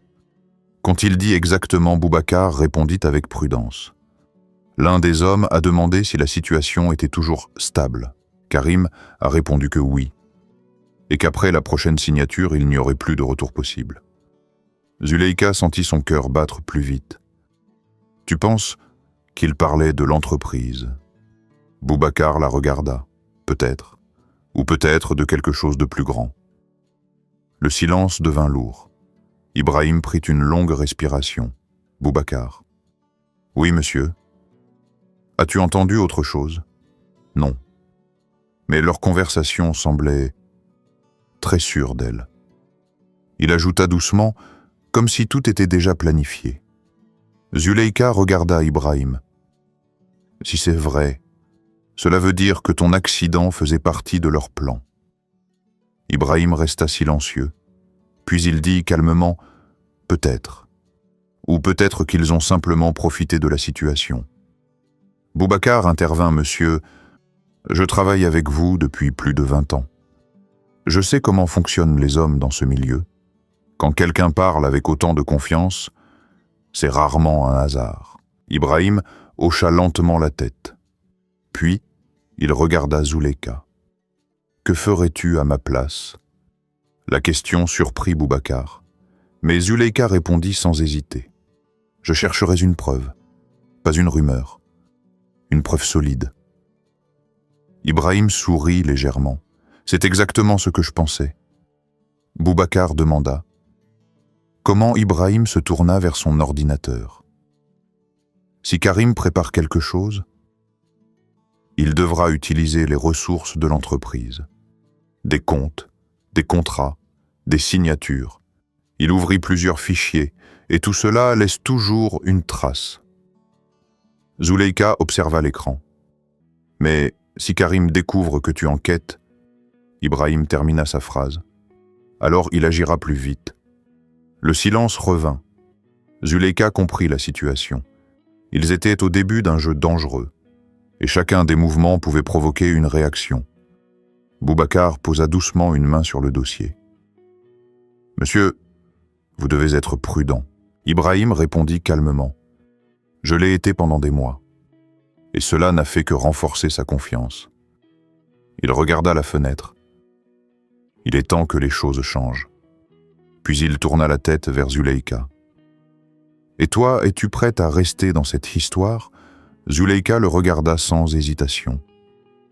Qu'ont-ils dit exactement? Boubacar répondit avec prudence. L'un des hommes a demandé si la situation était toujours stable. Karim a répondu que oui, et qu'après la prochaine signature, il n'y aurait plus de retour possible. Zuleika sentit son cœur battre plus vite. Tu penses qu'il parlait de l'entreprise? Boubacar la regarda, peut-être, ou peut-être de quelque chose de plus grand. Le silence devint lourd. Ibrahim prit une longue respiration. Boubacar. Oui, monsieur. As-tu entendu autre chose? Non. Mais leur conversation semblait très sûre d'elle. Il ajouta doucement, comme si tout était déjà planifié. Zuleika regarda Ibrahim. Si c'est vrai, cela veut dire que ton accident faisait partie de leur plan. Ibrahim resta silencieux, puis il dit calmement « Peut-être ». Ou peut-être qu'ils ont simplement profité de la situation. Boubacar intervint, monsieur, je travaille avec vous depuis plus de 20 ans. Je sais comment fonctionnent les hommes dans ce milieu. Quand quelqu'un parle avec autant de confiance, c'est rarement un hasard. Ibrahim hocha lentement la tête. Puis, il regarda Zuleika. Que ferais-tu à ma place ?» La question surprit Boubacar, mais Zuleyka répondit sans hésiter. « Je chercherais une preuve, pas une rumeur, une preuve solide. » Ibrahim sourit légèrement. « C'est exactement ce que je pensais. » Boubacar demanda. Comment Ibrahim se tourna vers son ordinateur. « Si Karim prépare quelque chose, il devra utiliser les ressources de l'entreprise. Des comptes, des contrats, des signatures. Il ouvrit plusieurs fichiers, et tout cela laisse toujours une trace. » Zuleyka observa l'écran. « Mais si Karim découvre que tu enquêtes, » Ibrahim termina sa phrase, « alors il agira plus vite. » Le silence revint. Zuleyka comprit la situation. Ils étaient au début d'un jeu dangereux, et chacun des mouvements pouvait provoquer une réaction. Boubacar posa doucement une main sur le dossier. « Monsieur, vous devez être prudent. » Ibrahim répondit calmement. « Je l'ai été pendant des mois, et cela n'a fait que renforcer sa confiance. » Il regarda la fenêtre. « Il est temps que les choses changent. » Puis il tourna la tête vers Zuleyka. « Et toi, es-tu prête à rester dans cette histoire ?» Zuleyka le regarda sans hésitation.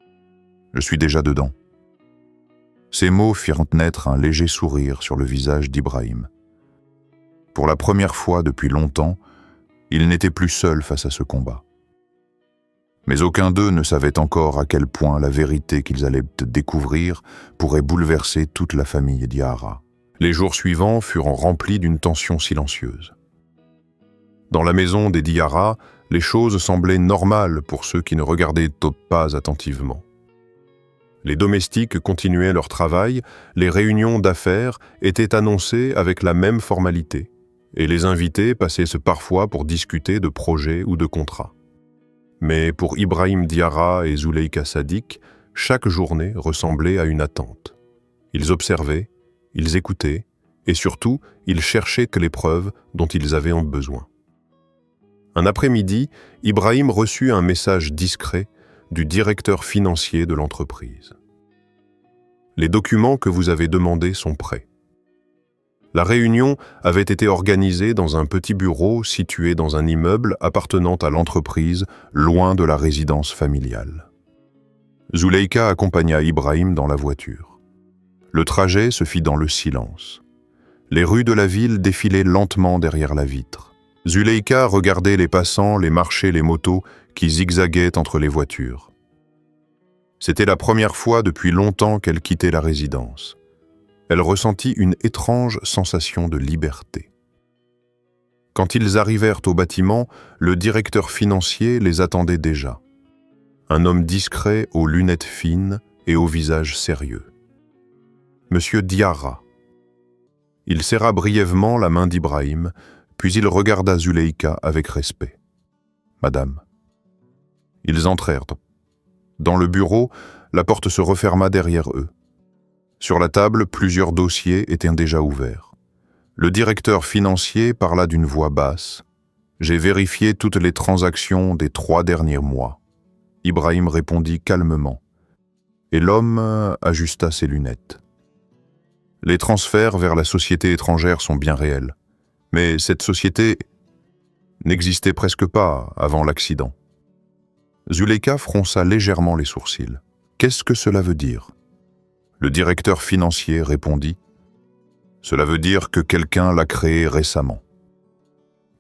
« Je suis déjà dedans. » Ces mots firent naître un léger sourire sur le visage d'Ibrahim. Pour la première fois depuis longtemps, il n'était plus seul face à ce combat. Mais aucun d'eux ne savait encore à quel point la vérité qu'ils allaient découvrir pourrait bouleverser toute la famille Diarra. Les jours suivants furent remplis d'une tension silencieuse. Dans la maison des Diarra, les choses semblaient normales pour ceux qui ne regardaient pas attentivement. Les domestiques continuaient leur travail, les réunions d'affaires étaient annoncées avec la même formalité, et les invités passaient parfois pour discuter de projets ou de contrats. Mais pour Ibrahim Diarra et Zuleyka Sadik, chaque journée ressemblait à une attente. Ils observaient, ils écoutaient, et surtout, ils cherchaient que les preuves dont ils avaient besoin. Un après-midi, Ibrahim reçut un message discret du directeur financier de l'entreprise. « Les documents que vous avez demandés sont prêts. » La réunion avait été organisée dans un petit bureau situé dans un immeuble appartenant à l'entreprise, loin de la résidence familiale. Zuleyka accompagna Ibrahim dans la voiture. Le trajet se fit dans le silence. Les rues de la ville défilaient lentement derrière la vitre. Zuleyka regardait les passants, les marchés, les motos qui zigzaguaient entre les voitures. C'était la première fois depuis longtemps qu'elle quittait la résidence. Elle ressentit une étrange sensation de liberté. Quand ils arrivèrent au bâtiment, le directeur financier les attendait déjà. Un homme discret aux lunettes fines et au visage sérieux. Monsieur Diarra. Il serra brièvement la main d'Ibrahim, puis il regarda Zuleyka avec respect. « Madame. » Ils entrèrent. Dans le bureau, la porte se referma derrière eux. Sur la table, plusieurs dossiers étaient déjà ouverts. Le directeur financier parla d'une voix basse. « J'ai vérifié toutes les transactions des 3 derniers mois. » Ibrahim répondit calmement. Et l'homme ajusta ses lunettes. « Les transferts vers la société étrangère sont bien réels. Mais cette société n'existait presque pas avant l'accident. » Zuleyka fronça légèrement les sourcils. « Qu'est-ce que cela veut dire ?» Le directeur financier répondit « Cela veut dire que quelqu'un l'a créé récemment. »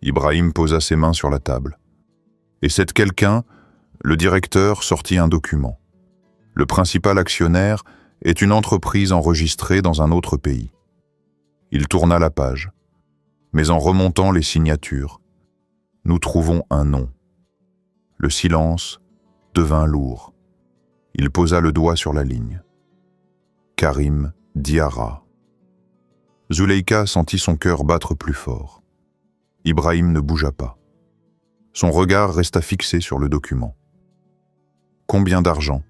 Ibrahim posa ses mains sur la table. Et cette quelqu'un, le directeur sortit un document. Le principal actionnaire est une entreprise enregistrée dans un autre pays. Il tourna la page. Mais en remontant les signatures, nous trouvons un nom. Le silence devint lourd. Il posa le doigt sur la ligne. Karim Diarra. Zuleyka sentit son cœur battre plus fort. Ibrahim ne bougea pas. Son regard resta fixé sur le document. « Combien d'argent ?»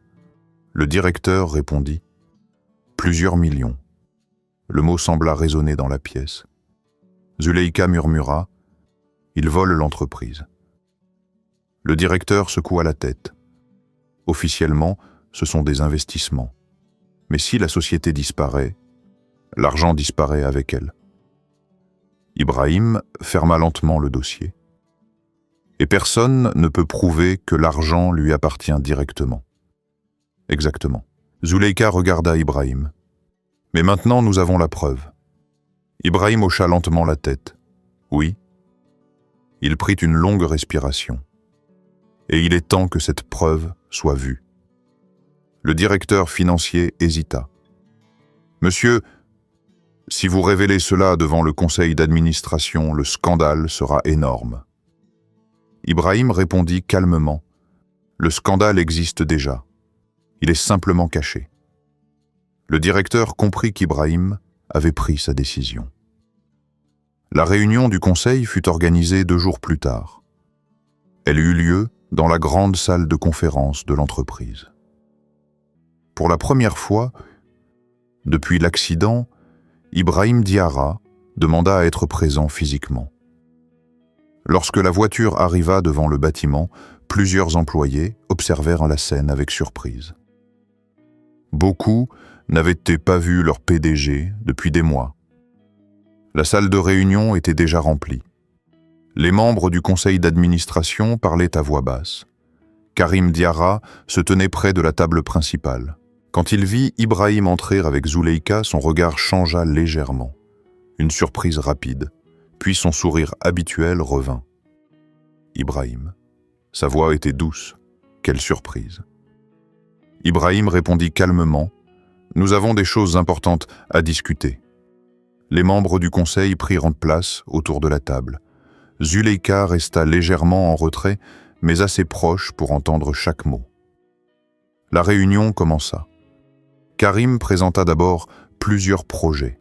Le directeur répondit. « Plusieurs millions. » Le mot sembla résonner dans la pièce. Zuleyka murmura « Il vole l'entreprise. » Le directeur secoua la tête. Officiellement, ce sont des investissements. Mais si la société disparaît, l'argent disparaît avec elle. Ibrahim ferma lentement le dossier. Et personne ne peut prouver que l'argent lui appartient directement. Exactement. Zuleika regarda Ibrahim. Mais maintenant nous avons la preuve. Ibrahim hocha lentement la tête. Oui. Il prit une longue respiration. Et il est temps que cette preuve soit vue. Le directeur financier hésita. « Monsieur, si vous révélez cela devant le conseil d'administration, le scandale sera énorme. » Ibrahim répondit calmement. « Le scandale existe déjà. Il est simplement caché. » Le directeur comprit qu'Ibrahim avait pris sa décision. La réunion du conseil fut organisée 2 jours plus tard. Elle eut lieu dans la grande salle de conférence de l'entreprise. Pour la première fois, depuis l'accident, Ibrahim Diarra demanda à être présent physiquement. Lorsque la voiture arriva devant le bâtiment, plusieurs employés observèrent la scène avec surprise. Beaucoup n'avaient pas vu leur PDG depuis des mois. La salle de réunion était déjà remplie. Les membres du conseil d'administration parlaient à voix basse. Karim Diarra se tenait près de la table principale. Quand il vit Ibrahim entrer avec Zuleika, son regard changea légèrement. Une surprise rapide, puis son sourire habituel revint. Ibrahim. Sa voix était douce. Quelle surprise. Ibrahim répondit calmement. « Nous avons des choses importantes à discuter. » Les membres du conseil prirent place autour de la table. Zuleika resta légèrement en retrait, mais assez proche pour entendre chaque mot. La réunion commença. Karim présenta d'abord plusieurs projets,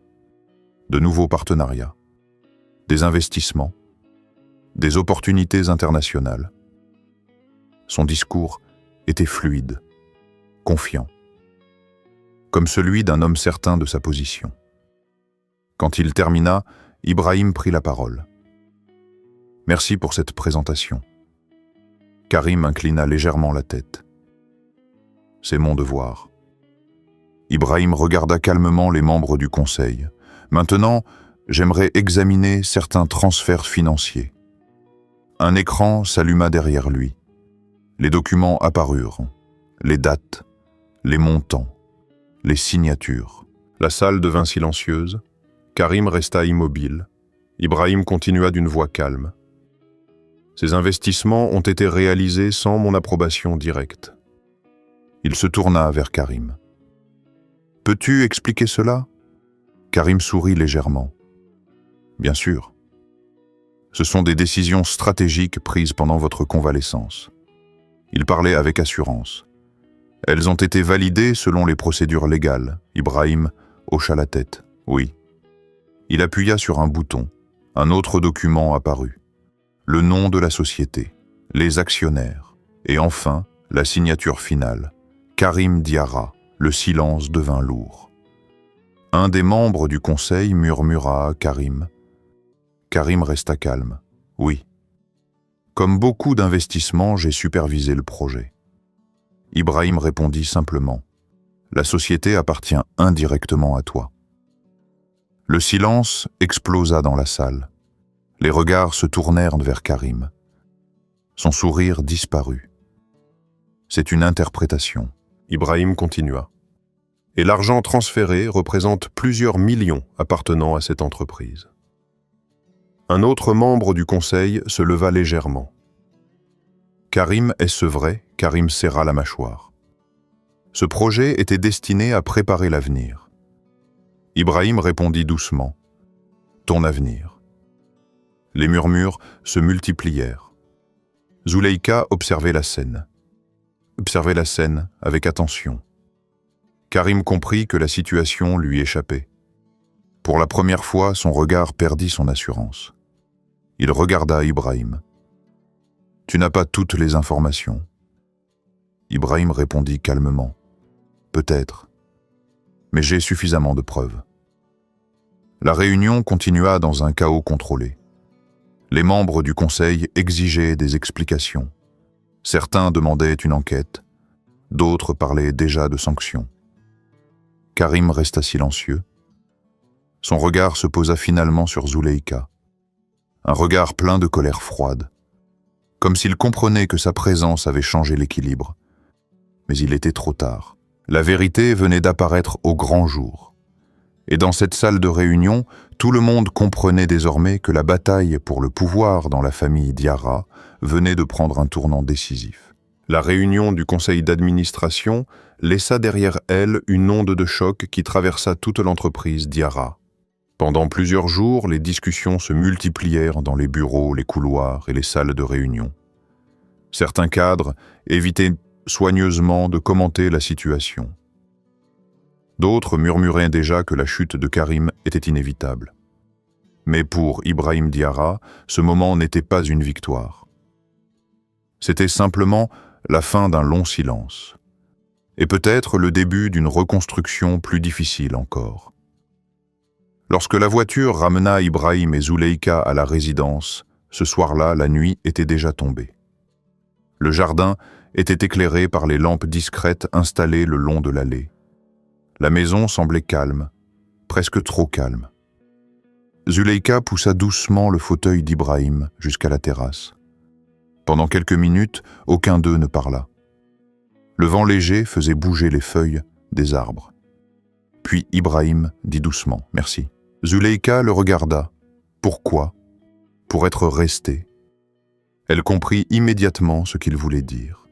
de nouveaux partenariats, des investissements, des opportunités internationales. Son discours était fluide, confiant, comme celui d'un homme certain de sa position. Quand il termina, Ibrahim prit la parole. « Merci pour cette présentation. » Karim inclina légèrement la tête. « C'est mon devoir. » Ibrahim regarda calmement les membres du conseil. « Maintenant, j'aimerais examiner certains transferts financiers. » Un écran s'alluma derrière lui. Les documents apparurent, les dates, les montants, les signatures. La salle devint silencieuse. Karim resta immobile. Ibrahim continua d'une voix calme. « Ces investissements ont été réalisés sans mon approbation directe. » Il se tourna vers Karim. « Peux-tu expliquer cela ?» Karim sourit légèrement. « Bien sûr. Ce sont des décisions stratégiques prises pendant votre convalescence. » Il parlait avec assurance. « Elles ont été validées selon les procédures légales. » Ibrahim hocha la tête. « Oui. » Il appuya sur un bouton. Un autre document apparut. Le nom de la société, les actionnaires, et enfin, la signature finale. Karim Diarra. Le silence devint lourd. Un des membres du conseil murmura à Karim. Karim resta calme. Oui. Comme beaucoup d'investissements, j'ai supervisé le projet. Ibrahim répondit simplement. La société appartient indirectement à toi. Le silence explosa dans la salle. Les regards se tournèrent vers Karim. Son sourire disparut. C'est une interprétation. Ibrahim continua. Et l'argent transféré représente plusieurs millions appartenant à cette entreprise. Un autre membre du conseil se leva légèrement. Karim, est-ce vrai? Karim serra la mâchoire. Ce projet était destiné à préparer l'avenir. Ibrahim répondit doucement. Ton avenir. Les murmures se multiplièrent. Zuleika observait la scène. Observait la scène avec attention. Karim comprit que la situation lui échappait. Pour la première fois, son regard perdit son assurance. Il regarda Ibrahim. « Tu n'as pas toutes les informations. » Ibrahim répondit calmement. « Peut-être. Mais j'ai suffisamment de preuves. » La réunion continua dans un chaos contrôlé. Les membres du conseil exigeaient des explications. Certains demandaient une enquête, d'autres parlaient déjà de sanctions. Karim resta silencieux. Son regard se posa finalement sur Zuleika. Un regard plein de colère froide, comme s'il comprenait que sa présence avait changé l'équilibre. Mais il était trop tard. La vérité venait d'apparaître au grand jour. Et dans cette salle de réunion, tout le monde comprenait désormais que la bataille pour le pouvoir dans la famille Diarra venait de prendre un tournant décisif. La réunion du conseil d'administration laissa derrière elle une onde de choc qui traversa toute l'entreprise Diarra. Pendant plusieurs jours, les discussions se multiplièrent dans les bureaux, les couloirs et les salles de réunion. Certains cadres évitaient soigneusement de commenter la situation. D'autres murmuraient déjà que la chute de Karim était inévitable. Mais pour Ibrahim Diarra, ce moment n'était pas une victoire. C'était simplement la fin d'un long silence, et peut-être le début d'une reconstruction plus difficile encore. Lorsque la voiture ramena Ibrahim et Zuleika à la résidence, ce soir-là, la nuit était déjà tombée. Le jardin était éclairé par les lampes discrètes installées le long de l'allée. La maison semblait calme, presque trop calme. Zuleika poussa doucement le fauteuil d'Ibrahim jusqu'à la terrasse. Pendant quelques minutes, aucun d'eux ne parla. Le vent léger faisait bouger les feuilles des arbres. Puis Ibrahim dit doucement « Merci ». Zuleika le regarda. Pourquoi ? Pour être restée. Elle comprit immédiatement ce qu'il voulait dire.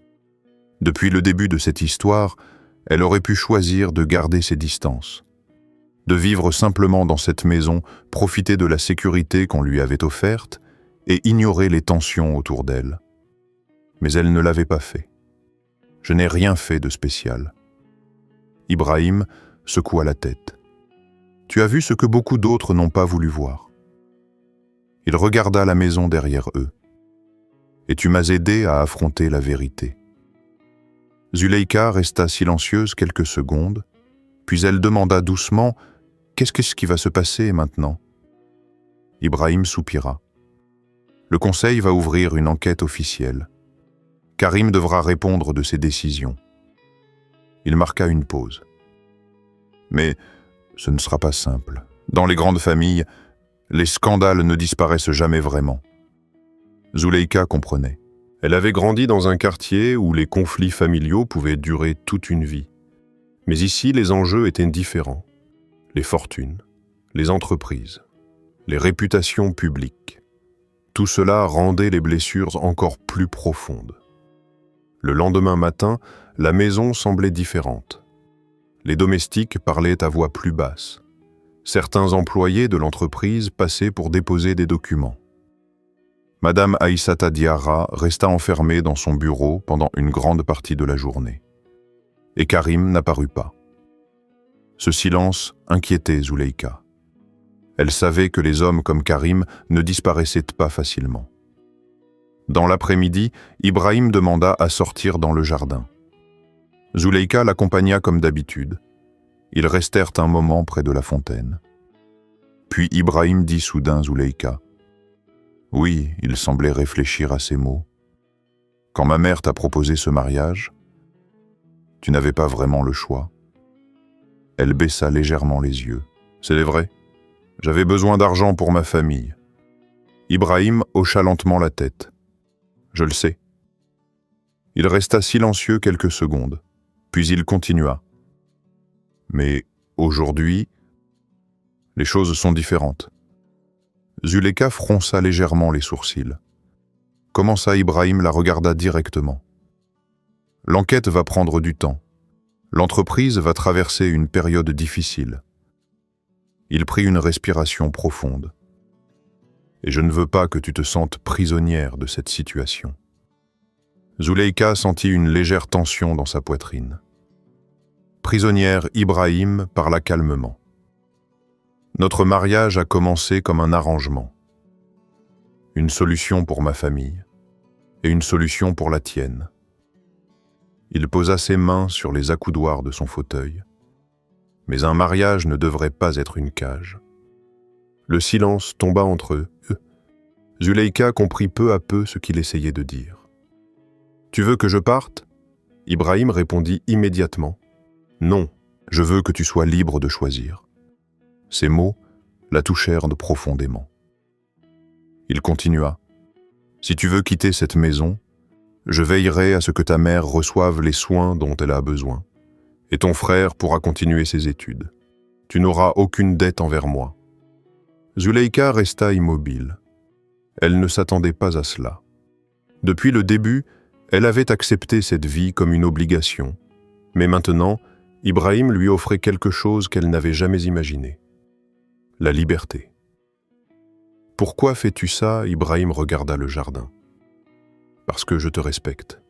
Depuis le début de cette histoire, elle aurait pu choisir de garder ses distances, de vivre simplement dans cette maison, profiter de la sécurité qu'on lui avait offerte et ignorer les tensions autour d'elle. Mais elle ne l'avait pas fait. Je n'ai rien fait de spécial. Ibrahim secoua la tête. Tu as vu ce que beaucoup d'autres n'ont pas voulu voir. Il regarda la maison derrière eux. Et tu m'as aidé à affronter la vérité. Zuleika resta silencieuse quelques secondes, puis elle demanda doucement « Qu'est-ce qui va se passer maintenant ?» Ibrahim soupira. Le conseil va ouvrir une enquête officielle. Karim devra répondre de ses décisions. Il marqua une pause. Mais ce ne sera pas simple. Dans les grandes familles, les scandales ne disparaissent jamais vraiment. Zuleika comprenait. Elle avait grandi dans un quartier où les conflits familiaux pouvaient durer toute une vie. Mais ici, les enjeux étaient différents. Les fortunes, les entreprises, les réputations publiques. Tout cela rendait les blessures encore plus profondes. Le lendemain matin, la maison semblait différente. Les domestiques parlaient à voix plus basse. Certains employés de l'entreprise passaient pour déposer des documents. Madame Aïssata Diarra resta enfermée dans son bureau pendant une grande partie de la journée. Et Karim n'apparut pas. Ce silence inquiétait Zuleika. Elle savait que les hommes comme Karim ne disparaissaient pas facilement. Dans l'après-midi, Ibrahim demanda à sortir dans le jardin. Zuleika l'accompagna comme d'habitude. Ils restèrent un moment près de la fontaine. Puis Ibrahim dit soudain Zuleika. Oui, il semblait réfléchir à ces mots. Quand ma mère t'a proposé ce mariage, tu n'avais pas vraiment le choix. Elle baissa légèrement les yeux. C'est vrai, j'avais besoin d'argent pour ma famille. Ibrahim hocha lentement la tête. Je le sais. Il resta silencieux quelques secondes, puis il continua. Mais aujourd'hui, les choses sont différentes. Zuleika fronça légèrement les sourcils. Comment ça, Ibrahim la regarda directement. L'enquête va prendre du temps. L'entreprise va traverser une période difficile. Il prit une respiration profonde. Et je ne veux pas que tu te sentes prisonnière de cette situation. Zuleika sentit une légère tension dans sa poitrine. Prisonnière, Ibrahim parla calmement. Notre mariage a commencé comme un arrangement. Une solution pour ma famille et une solution pour la tienne. Il posa ses mains sur les accoudoirs de son fauteuil. Mais un mariage ne devrait pas être une cage. Le silence tomba entre eux. Zuleika comprit peu à peu ce qu'il essayait de dire. « Tu veux que je parte ?» Ibrahim répondit immédiatement. « Non, Je veux que tu sois libre de choisir. » Ces mots la touchèrent profondément. Il continua. « Si tu veux quitter cette maison, je veillerai à ce que ta mère reçoive les soins dont elle a besoin, et ton frère pourra continuer ses études. Tu n'auras aucune dette envers moi. » Zuleika resta immobile. Elle ne s'attendait pas à cela. Depuis le début, elle avait accepté cette vie comme une obligation, mais maintenant, Ibrahim lui offrait quelque chose qu'elle n'avait jamais imaginé. La liberté. « Pourquoi fais-tu ça ?» Ibrahim regarda le jardin. « Parce que je te respecte. »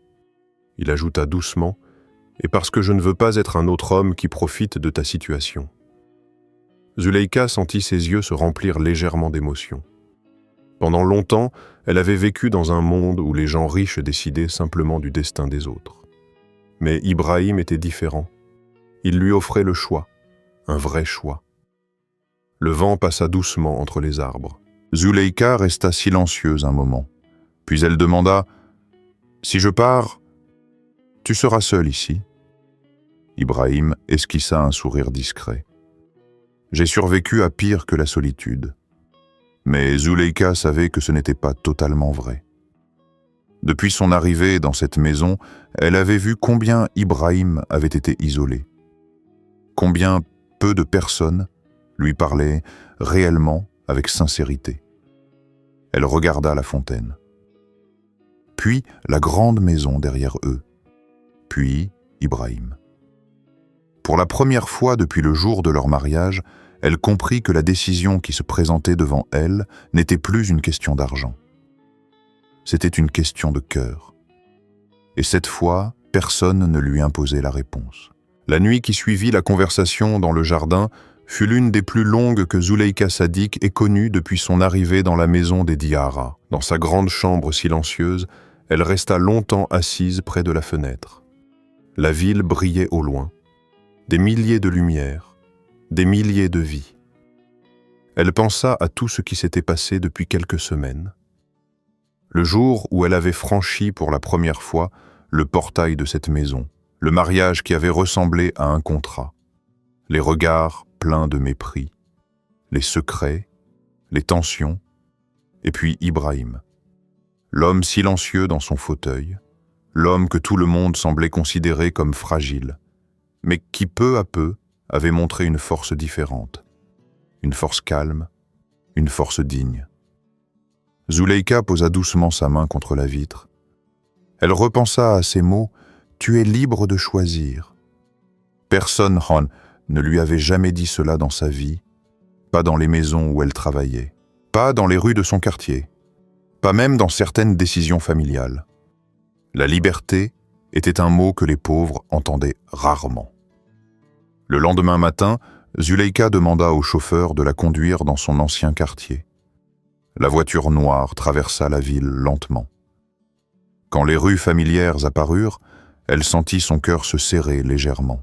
Il ajouta doucement, « et parce que je ne veux pas être un autre homme qui profite de ta situation. » Zuleika sentit ses yeux se remplir légèrement d'émotion. Pendant longtemps, elle avait vécu dans un monde où les gens riches décidaient simplement du destin des autres. Mais Ibrahim était différent. Il lui offrait le choix, un vrai choix. Le vent passa doucement entre les arbres. Zuleika resta silencieuse un moment. Puis elle demanda « Si je pars, tu seras seule ici ?» Ibrahim esquissa un sourire discret. « J'ai survécu à pire que la solitude. » Mais Zuleika savait que ce n'était pas totalement vrai. Depuis son arrivée dans cette maison, elle avait vu combien Ibrahim avait été isolé. Combien peu de personnes lui parlaient réellement avec sincérité. Elle regarda la fontaine. Puis la grande maison derrière eux. Puis Ibrahim. Pour la première fois depuis le jour de leur mariage, elle comprit que la décision qui se présentait devant elle n'était plus une question d'argent. C'était une question de cœur. Et cette fois, personne ne lui imposait la réponse. La nuit qui suivit la conversation dans le jardin fut l'une des plus longues que Zuleika Sadik ait connues depuis son arrivée dans la maison des Diarra. Dans sa grande chambre silencieuse, elle resta longtemps assise près de la fenêtre. La ville brillait au loin. Des milliers de lumières. Des milliers de vies. Elle pensa à tout ce qui s'était passé depuis quelques semaines. Le jour où elle avait franchi pour la première fois le portail de cette maison, le mariage qui avait ressemblé à un contrat, les regards pleins de mépris, les secrets, les tensions, et puis Ibrahim, l'homme silencieux dans son fauteuil, l'homme que tout le monde semblait considérer comme fragile, mais qui peu à peu avait montré une force différente, une force calme, une force digne. Zuleika posa doucement sa main contre la vitre. Elle repensa à ces mots « Tu es libre de choisir ». Personne, ne lui avait jamais dit cela dans sa vie, pas dans les maisons où elle travaillait, pas dans les rues de son quartier, pas même dans certaines décisions familiales. La liberté était un mot que les pauvres entendaient rarement. Le lendemain matin, Zuleika demanda au chauffeur de la conduire dans son ancien quartier. La voiture noire traversa la ville lentement. Quand les rues familières apparurent, elle sentit son cœur se serrer légèrement.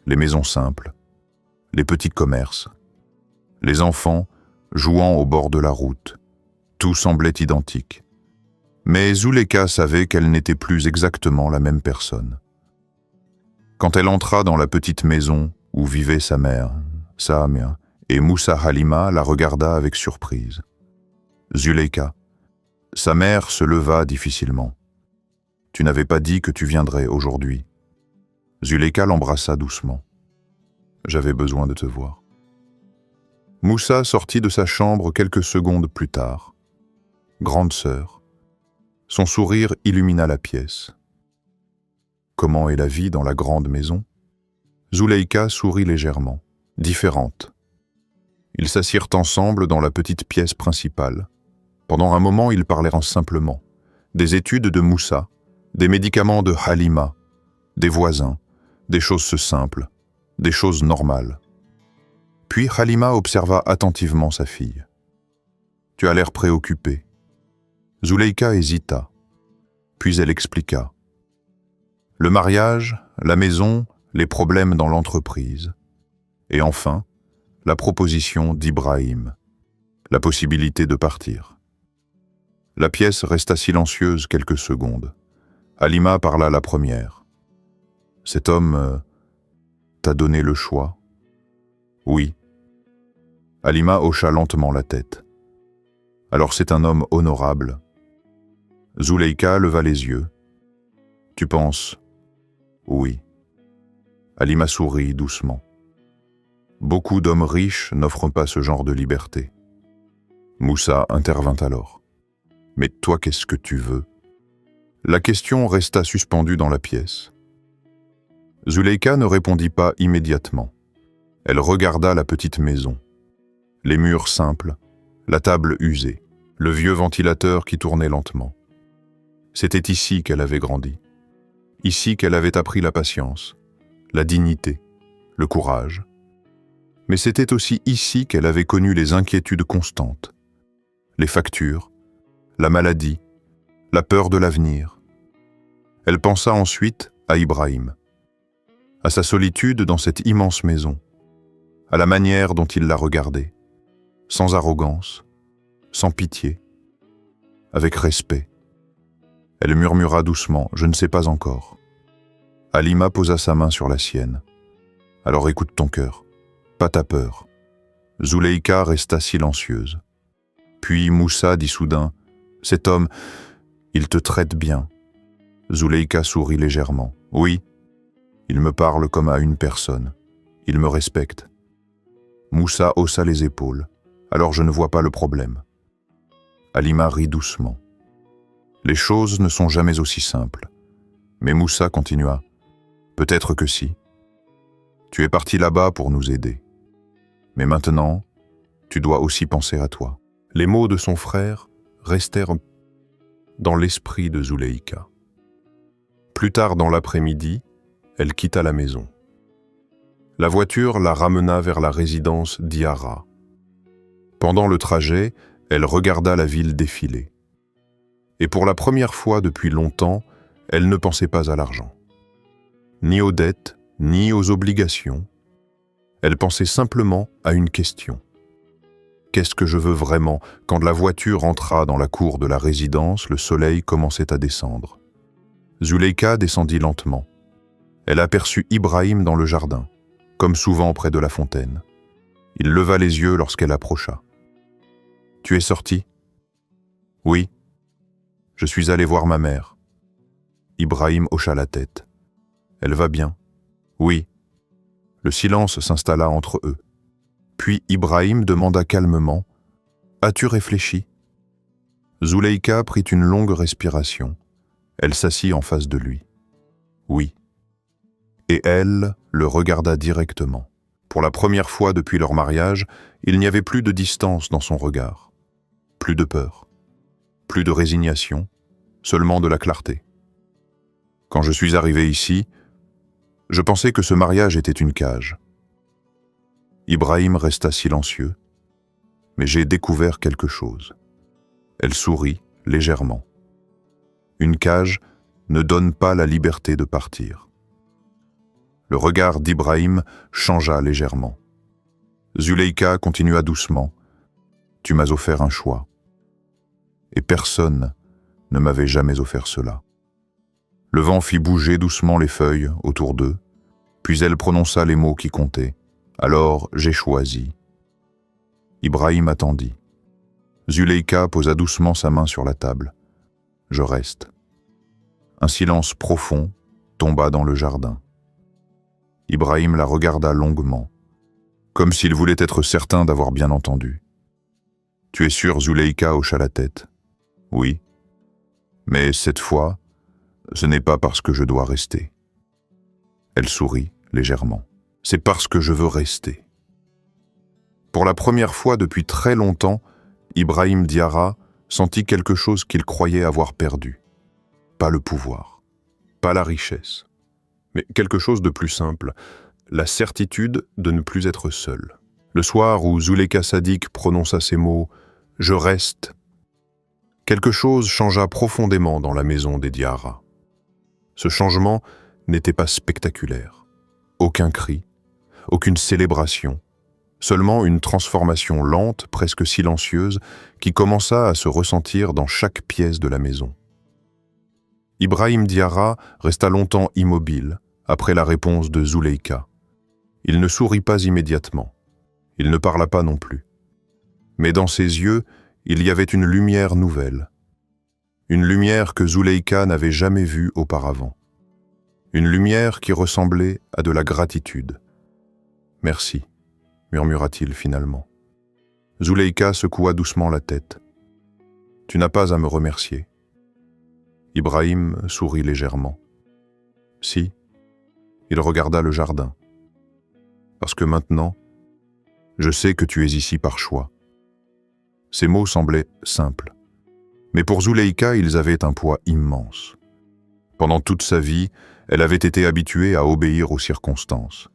Les maisons simples, les petits commerces, les enfants jouant au bord de la route, tout semblait identique. Mais Zuleika savait qu'elle n'était plus exactement la même personne. Quand elle entra dans la petite maison où vivait sa mère, Saamia, et Moussa Halima la regarda avec surprise. Zuleika, sa mère se leva difficilement. « Tu n'avais pas dit que tu viendrais aujourd'hui. » Zuleika l'embrassa doucement. « J'avais besoin de te voir. » Moussa sortit de sa chambre quelques secondes plus tard. Grande sœur. Son sourire illumina la pièce. Comment est la vie dans la grande maison? Zuleika sourit légèrement, différente. Ils s'assirent ensemble dans la petite pièce principale. Pendant un moment, ils parlèrent simplement. Des études de Moussa, des médicaments de Halima, des voisins, des choses simples, des choses normales. Puis Halima observa attentivement sa fille. « Tu as l'air préoccupée. » Zuleika hésita, puis elle expliqua. Le mariage, la maison, les problèmes dans l'entreprise. Et enfin, la proposition d'Ibrahim, la possibilité de partir. La pièce resta silencieuse quelques secondes. Halima parla la première. « Cet homme, t'a donné le choix? Oui. Halima hocha lentement la tête. Alors c'est un homme honorable. Zuleyka leva les yeux. Tu penses? Oui. Halima sourit doucement. Beaucoup d'hommes riches n'offrent pas ce genre de liberté. Moussa intervint alors. Mais toi, qu'est-ce que tu veux? La question resta suspendue dans la pièce. Zuleyka ne répondit pas immédiatement. Elle regarda la petite maison. Les murs simples, la table usée, le vieux ventilateur qui tournait lentement. C'était ici qu'elle avait grandi. Ici qu'elle avait appris la patience, la dignité, le courage. Mais c'était aussi ici qu'elle avait connu les inquiétudes constantes, les factures, la maladie, la peur de l'avenir. Elle pensa ensuite à Ibrahim, à sa solitude dans cette immense maison, à la manière dont il la regardait, sans arrogance, sans pitié, avec respect. Elle murmura doucement, « Je ne sais pas encore ». Halima posa sa main sur la sienne. « Alors écoute ton cœur, pas ta peur ». Zuleyka resta silencieuse. Puis Moussa dit soudain, « Cet homme, il te traite bien ». Zuleyka sourit légèrement. « Oui, il me parle comme à une personne. Il me respecte. » Moussa haussa les épaules. « Alors je ne vois pas le problème. » Halima rit doucement. Les choses ne sont jamais aussi simples. Mais Moussa continua. « Peut-être que si. Tu es parti là-bas pour nous aider. Mais maintenant, tu dois aussi penser à toi. » Les mots de son frère restèrent dans l'esprit de Zuleyka. Plus tard dans l'après-midi, elle quitta la maison. La voiture la ramena vers la résidence d'Iara. Pendant le trajet, elle regarda la ville défiler. Et pour la première fois depuis longtemps, elle ne pensait pas à l'argent. Ni aux dettes, ni aux obligations. Elle pensait simplement à une question. Qu'est-ce que je veux vraiment? Quand la voiture entra dans la cour de la résidence, le soleil commençait à descendre. Zuleyka descendit lentement. Elle aperçut Ibrahim dans le jardin, comme souvent près de la fontaine. Il leva les yeux lorsqu'elle approcha. « Tu es sorti ?»« Oui. Je suis allé voir ma mère. » Ibrahim hocha la tête. « Elle va bien ?»« Oui. » Le silence s'installa entre eux. Puis Ibrahim demanda calmement « As-tu réfléchi ?» Zuleyka prit une longue respiration. Elle s'assit en face de lui. « Oui. » Et elle le regarda directement. Pour la première fois depuis leur mariage, il n'y avait plus de distance dans son regard. Plus de peur. Plus de résignation. Seulement de la clarté. Quand je suis arrivé ici, je pensais que ce mariage était une cage. Ibrahim resta silencieux, mais j'ai découvert quelque chose. Elle sourit légèrement. Une cage ne donne pas la liberté de partir. Le regard d'Ibrahim changea légèrement. Zuleyka continua doucement. « Tu m'as offert un choix. Et personne ne m'avait jamais offert cela. » Le vent fit bouger doucement les feuilles autour d'eux, puis elle prononça les mots qui comptaient. « Alors j'ai choisi. » Ibrahim attendit. Zuleyka posa doucement sa main sur la table. « Je reste. » Un silence profond tomba dans le jardin. Ibrahim la regarda longuement, comme s'il voulait être certain d'avoir bien entendu. « Tu es sûr ?» Zuleyka hocha la tête. « Oui. Mais cette fois, ce n'est pas parce que je dois rester. » Elle sourit légèrement. « C'est parce que je veux rester. » Pour la première fois depuis très longtemps, Ibrahim Diarra sentit quelque chose qu'il croyait avoir perdu. Pas le pouvoir, pas la richesse, mais quelque chose de plus simple, la certitude de ne plus être seul. Le soir où Zuleyka Sadik prononça ces mots « Je reste », quelque chose changea profondément dans la maison des Diarra. Ce changement n'était pas spectaculaire. Aucun cri, aucune célébration, seulement une transformation lente, presque silencieuse, qui commença à se ressentir dans chaque pièce de la maison. Ibrahim Diarra resta longtemps immobile après la réponse de Zuleyka. Il ne sourit pas immédiatement. Il ne parla pas non plus. Mais dans ses yeux, il y avait une lumière nouvelle. Une lumière que Zuleika n'avait jamais vue auparavant. Une lumière qui ressemblait à de la gratitude. « Merci », murmura-t-il finalement. Zuleika secoua doucement la tête. « Tu n'as pas à me remercier. » Ibrahim sourit légèrement. « Si. » Il regarda le jardin. « Parce que maintenant, je sais que tu es ici par choix. » Ces mots semblaient simples. Mais pour Zuleika, ils avaient un poids immense. Pendant toute sa vie, elle avait été habituée à obéir aux circonstances.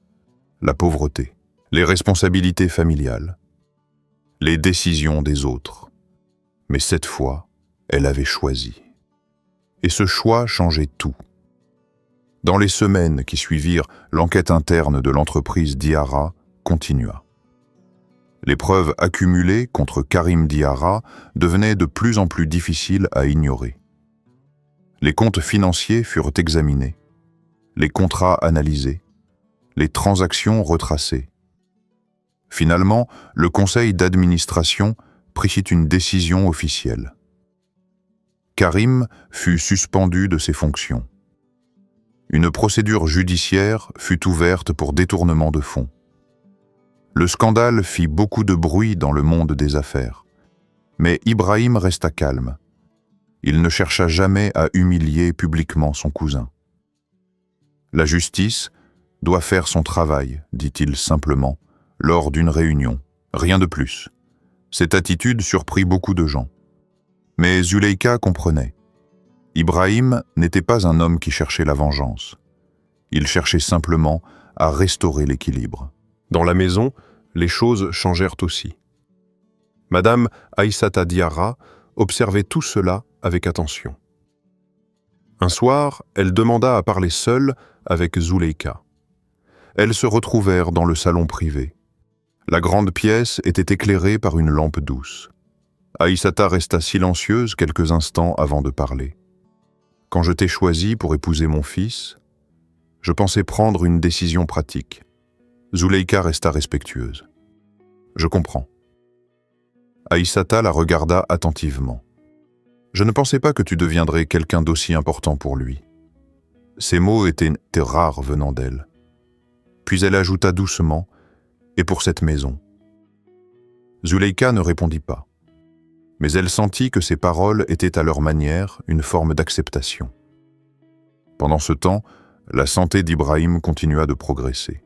La pauvreté, les responsabilités familiales, les décisions des autres. Mais cette fois, elle avait choisi. Et ce choix changeait tout. Dans les semaines qui suivirent, l'enquête interne de l'entreprise Diarra continua. Les preuves accumulées contre Karim Diarra devenaient de plus en plus difficiles à ignorer. Les comptes financiers furent examinés, les contrats analysés, les transactions retracées. Finalement, le conseil d'administration prit une décision officielle. Karim fut suspendu de ses fonctions. Une procédure judiciaire fut ouverte pour détournement de fonds. Le scandale fit beaucoup de bruit dans le monde des affaires. Mais Ibrahim resta calme. Il ne chercha jamais à humilier publiquement son cousin. « La justice doit faire son travail », dit-il simplement, lors d'une réunion. Rien de plus. Cette attitude surprit beaucoup de gens. Mais Zuleika comprenait. Ibrahim n'était pas un homme qui cherchait la vengeance. Il cherchait simplement à restaurer l'équilibre. Dans la maison, les choses changèrent aussi. Madame Aïssata Diarra observait tout cela avec attention. Un soir, elle demanda à parler seule avec Zuleika. Elles se retrouvèrent dans le salon privé. La grande pièce était éclairée par une lampe douce. Aïssata resta silencieuse quelques instants avant de parler. « Quand je t'ai choisi pour épouser mon fils, je pensais prendre une décision pratique. » Zuleika resta respectueuse. « Je comprends. » Aïssata la regarda attentivement. « Je ne pensais pas que tu deviendrais quelqu'un d'aussi important pour lui. » Ces mots étaient rares venant d'elle. Puis elle ajouta doucement « Et pour cette maison ?» Zuleika ne répondit pas. Mais elle sentit que ces paroles étaient à leur manière une forme d'acceptation. Pendant ce temps, la santé d'Ibrahim continua de progresser.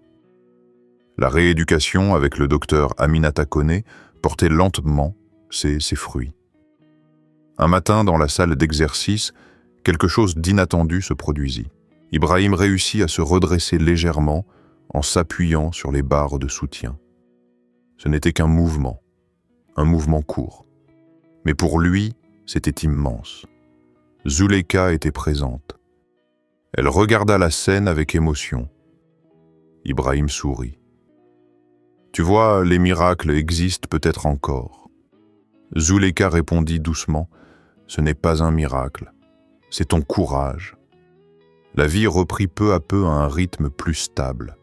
La rééducation avec le docteur Aminata Koné portait lentement ses fruits. Un matin, dans la salle d'exercice, quelque chose d'inattendu se produisit. Ibrahim réussit à se redresser légèrement en s'appuyant sur les barres de soutien. Ce n'était qu'un mouvement court. Mais pour lui, c'était immense. Zuleika était présente. Elle regarda la scène avec émotion. Ibrahim sourit. « Tu vois, les miracles existent peut-être encore. » Zuleika répondit doucement. « Ce n'est pas un miracle, c'est ton courage. » La vie reprit peu à peu un rythme plus stable.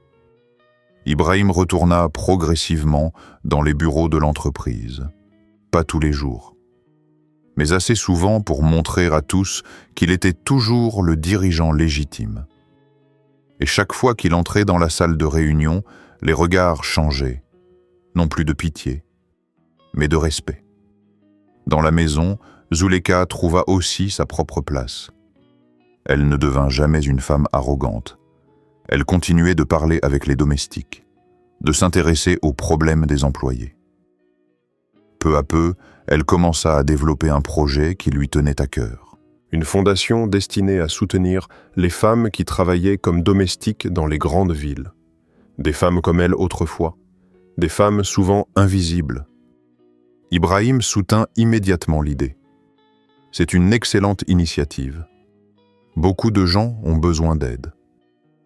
Ibrahim retourna progressivement dans les bureaux de l'entreprise. Pas tous les jours, mais assez souvent pour montrer à tous qu'il était toujours le dirigeant légitime. Et chaque fois qu'il entrait dans la salle de réunion, les regards changeaient, non plus de pitié, mais de respect. Dans la maison, Zuleika trouva aussi sa propre place. Elle ne devint jamais une femme arrogante. Elle continuait de parler avec les domestiques, de s'intéresser aux problèmes des employés. Peu à peu, elle commença à développer un projet qui lui tenait à cœur. Une fondation destinée à soutenir les femmes qui travaillaient comme domestiques dans les grandes villes. Des femmes comme elle autrefois, des femmes souvent invisibles. Ibrahim soutint immédiatement l'idée. C'est une excellente initiative. Beaucoup de gens ont besoin d'aide.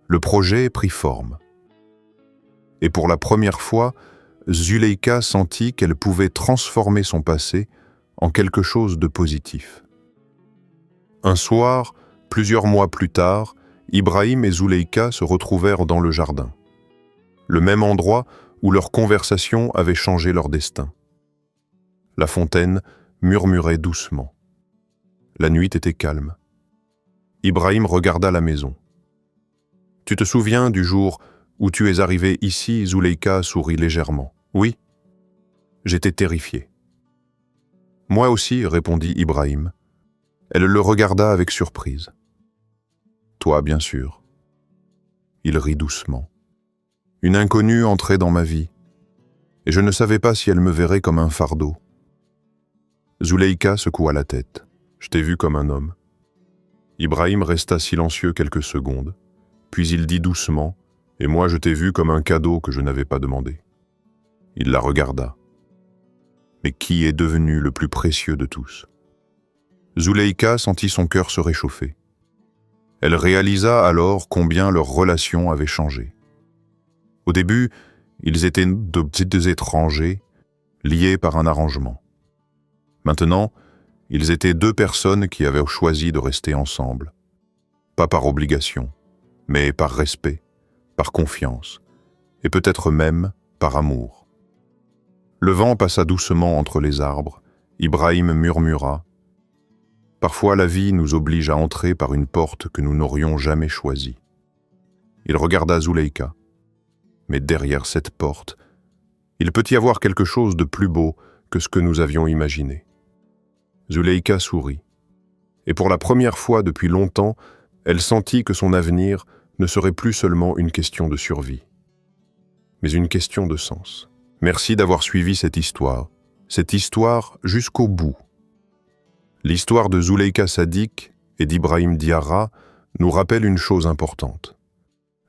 Le projet prit forme. Et pour la première fois, Zuleika sentit qu'elle pouvait transformer son passé en quelque chose de positif. Un soir, plusieurs mois plus tard, Ibrahim et Zuleika se retrouvèrent dans le jardin. le même endroit où leur conversation avait changé leur destin. La fontaine murmurait doucement. La nuit était calme. Ibrahim regarda la maison. « Tu te souviens du jour où tu es arrivé ici ?» Zuleyka sourit légèrement. « Oui. » J'étais terrifié. « Moi aussi, » répondit Ibrahim. Elle le regarda avec surprise. « Toi, bien sûr. » Il rit doucement. « Une inconnue entrait dans ma vie, et je ne savais pas si elle me verrait comme un fardeau. » Zuleyka secoua la tête. « Je t'ai vu comme un homme. » Ibrahim resta silencieux quelques secondes, puis il dit doucement « Et moi je t'ai vu comme un cadeau que je n'avais pas demandé. » Il la regarda. « Mais qui est devenu le plus précieux de tous ?» Zuleyka sentit son cœur se réchauffer. Elle réalisa alors combien leur relation avait changé. Au début, ils étaient de petits étrangers, liés par un arrangement. Maintenant, ils étaient deux personnes qui avaient choisi de rester ensemble. Pas par obligation, mais par respect, par confiance, et peut-être même par amour. Le vent passa doucement entre les arbres. Ibrahim murmura « Parfois la vie nous oblige à entrer par une porte que nous n'aurions jamais choisie. » Il regarda Zuleyka. Mais derrière cette porte, il peut y avoir quelque chose de plus beau que ce que nous avions imaginé. Zuleyka sourit. Et pour la première fois depuis longtemps, elle sentit que son avenir ne serait plus seulement une question de survie, mais une question de sens. Merci d'avoir suivi cette histoire jusqu'au bout. L'histoire de Zuleyka Sadik et d'Ibrahim Diarra nous rappelle une chose importante.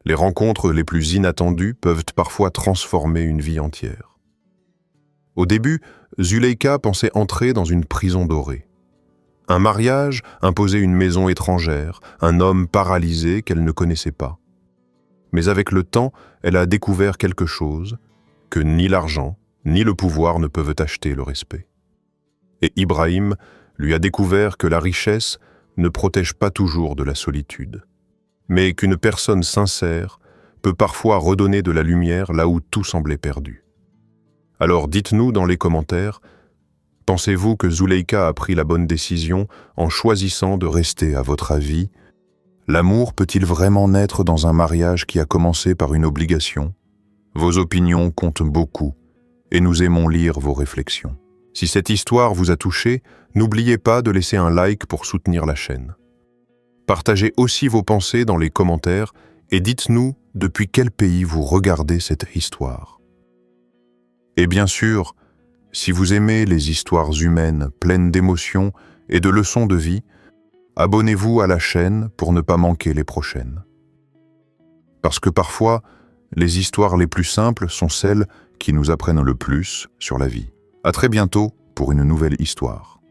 Les rencontres les plus inattendues peuvent parfois transformer une vie entière. Au début, Zuleyka pensait entrer dans une prison dorée. Un mariage imposait une maison étrangère, un homme paralysé qu'elle ne connaissait pas. Mais avec le temps, elle a découvert quelque chose que ni l'argent, ni le pouvoir ne peuvent acheter le respect. Et Ibrahim lui a découvert que la richesse ne protège pas toujours de la solitude, mais qu'une personne sincère peut parfois redonner de la lumière là où tout semblait perdu. Alors dites-nous dans les commentaires, pensez-vous que Zuleyka a pris la bonne décision en choisissant de rester à votre avis? L'amour peut-il vraiment naître dans un mariage qui a commencé par une obligation? Vos opinions comptent beaucoup et nous aimons lire vos réflexions. Si cette histoire vous a touché, n'oubliez pas de laisser un like pour soutenir la chaîne. Partagez aussi vos pensées dans les commentaires et dites-nous depuis quel pays vous regardez cette histoire. Et bien sûr, si vous aimez les histoires humaines pleines d'émotions et de leçons de vie, abonnez-vous à la chaîne pour ne pas manquer les prochaines. Parce que parfois, les histoires les plus simples sont celles qui nous apprennent le plus sur la vie. À très bientôt pour une nouvelle histoire.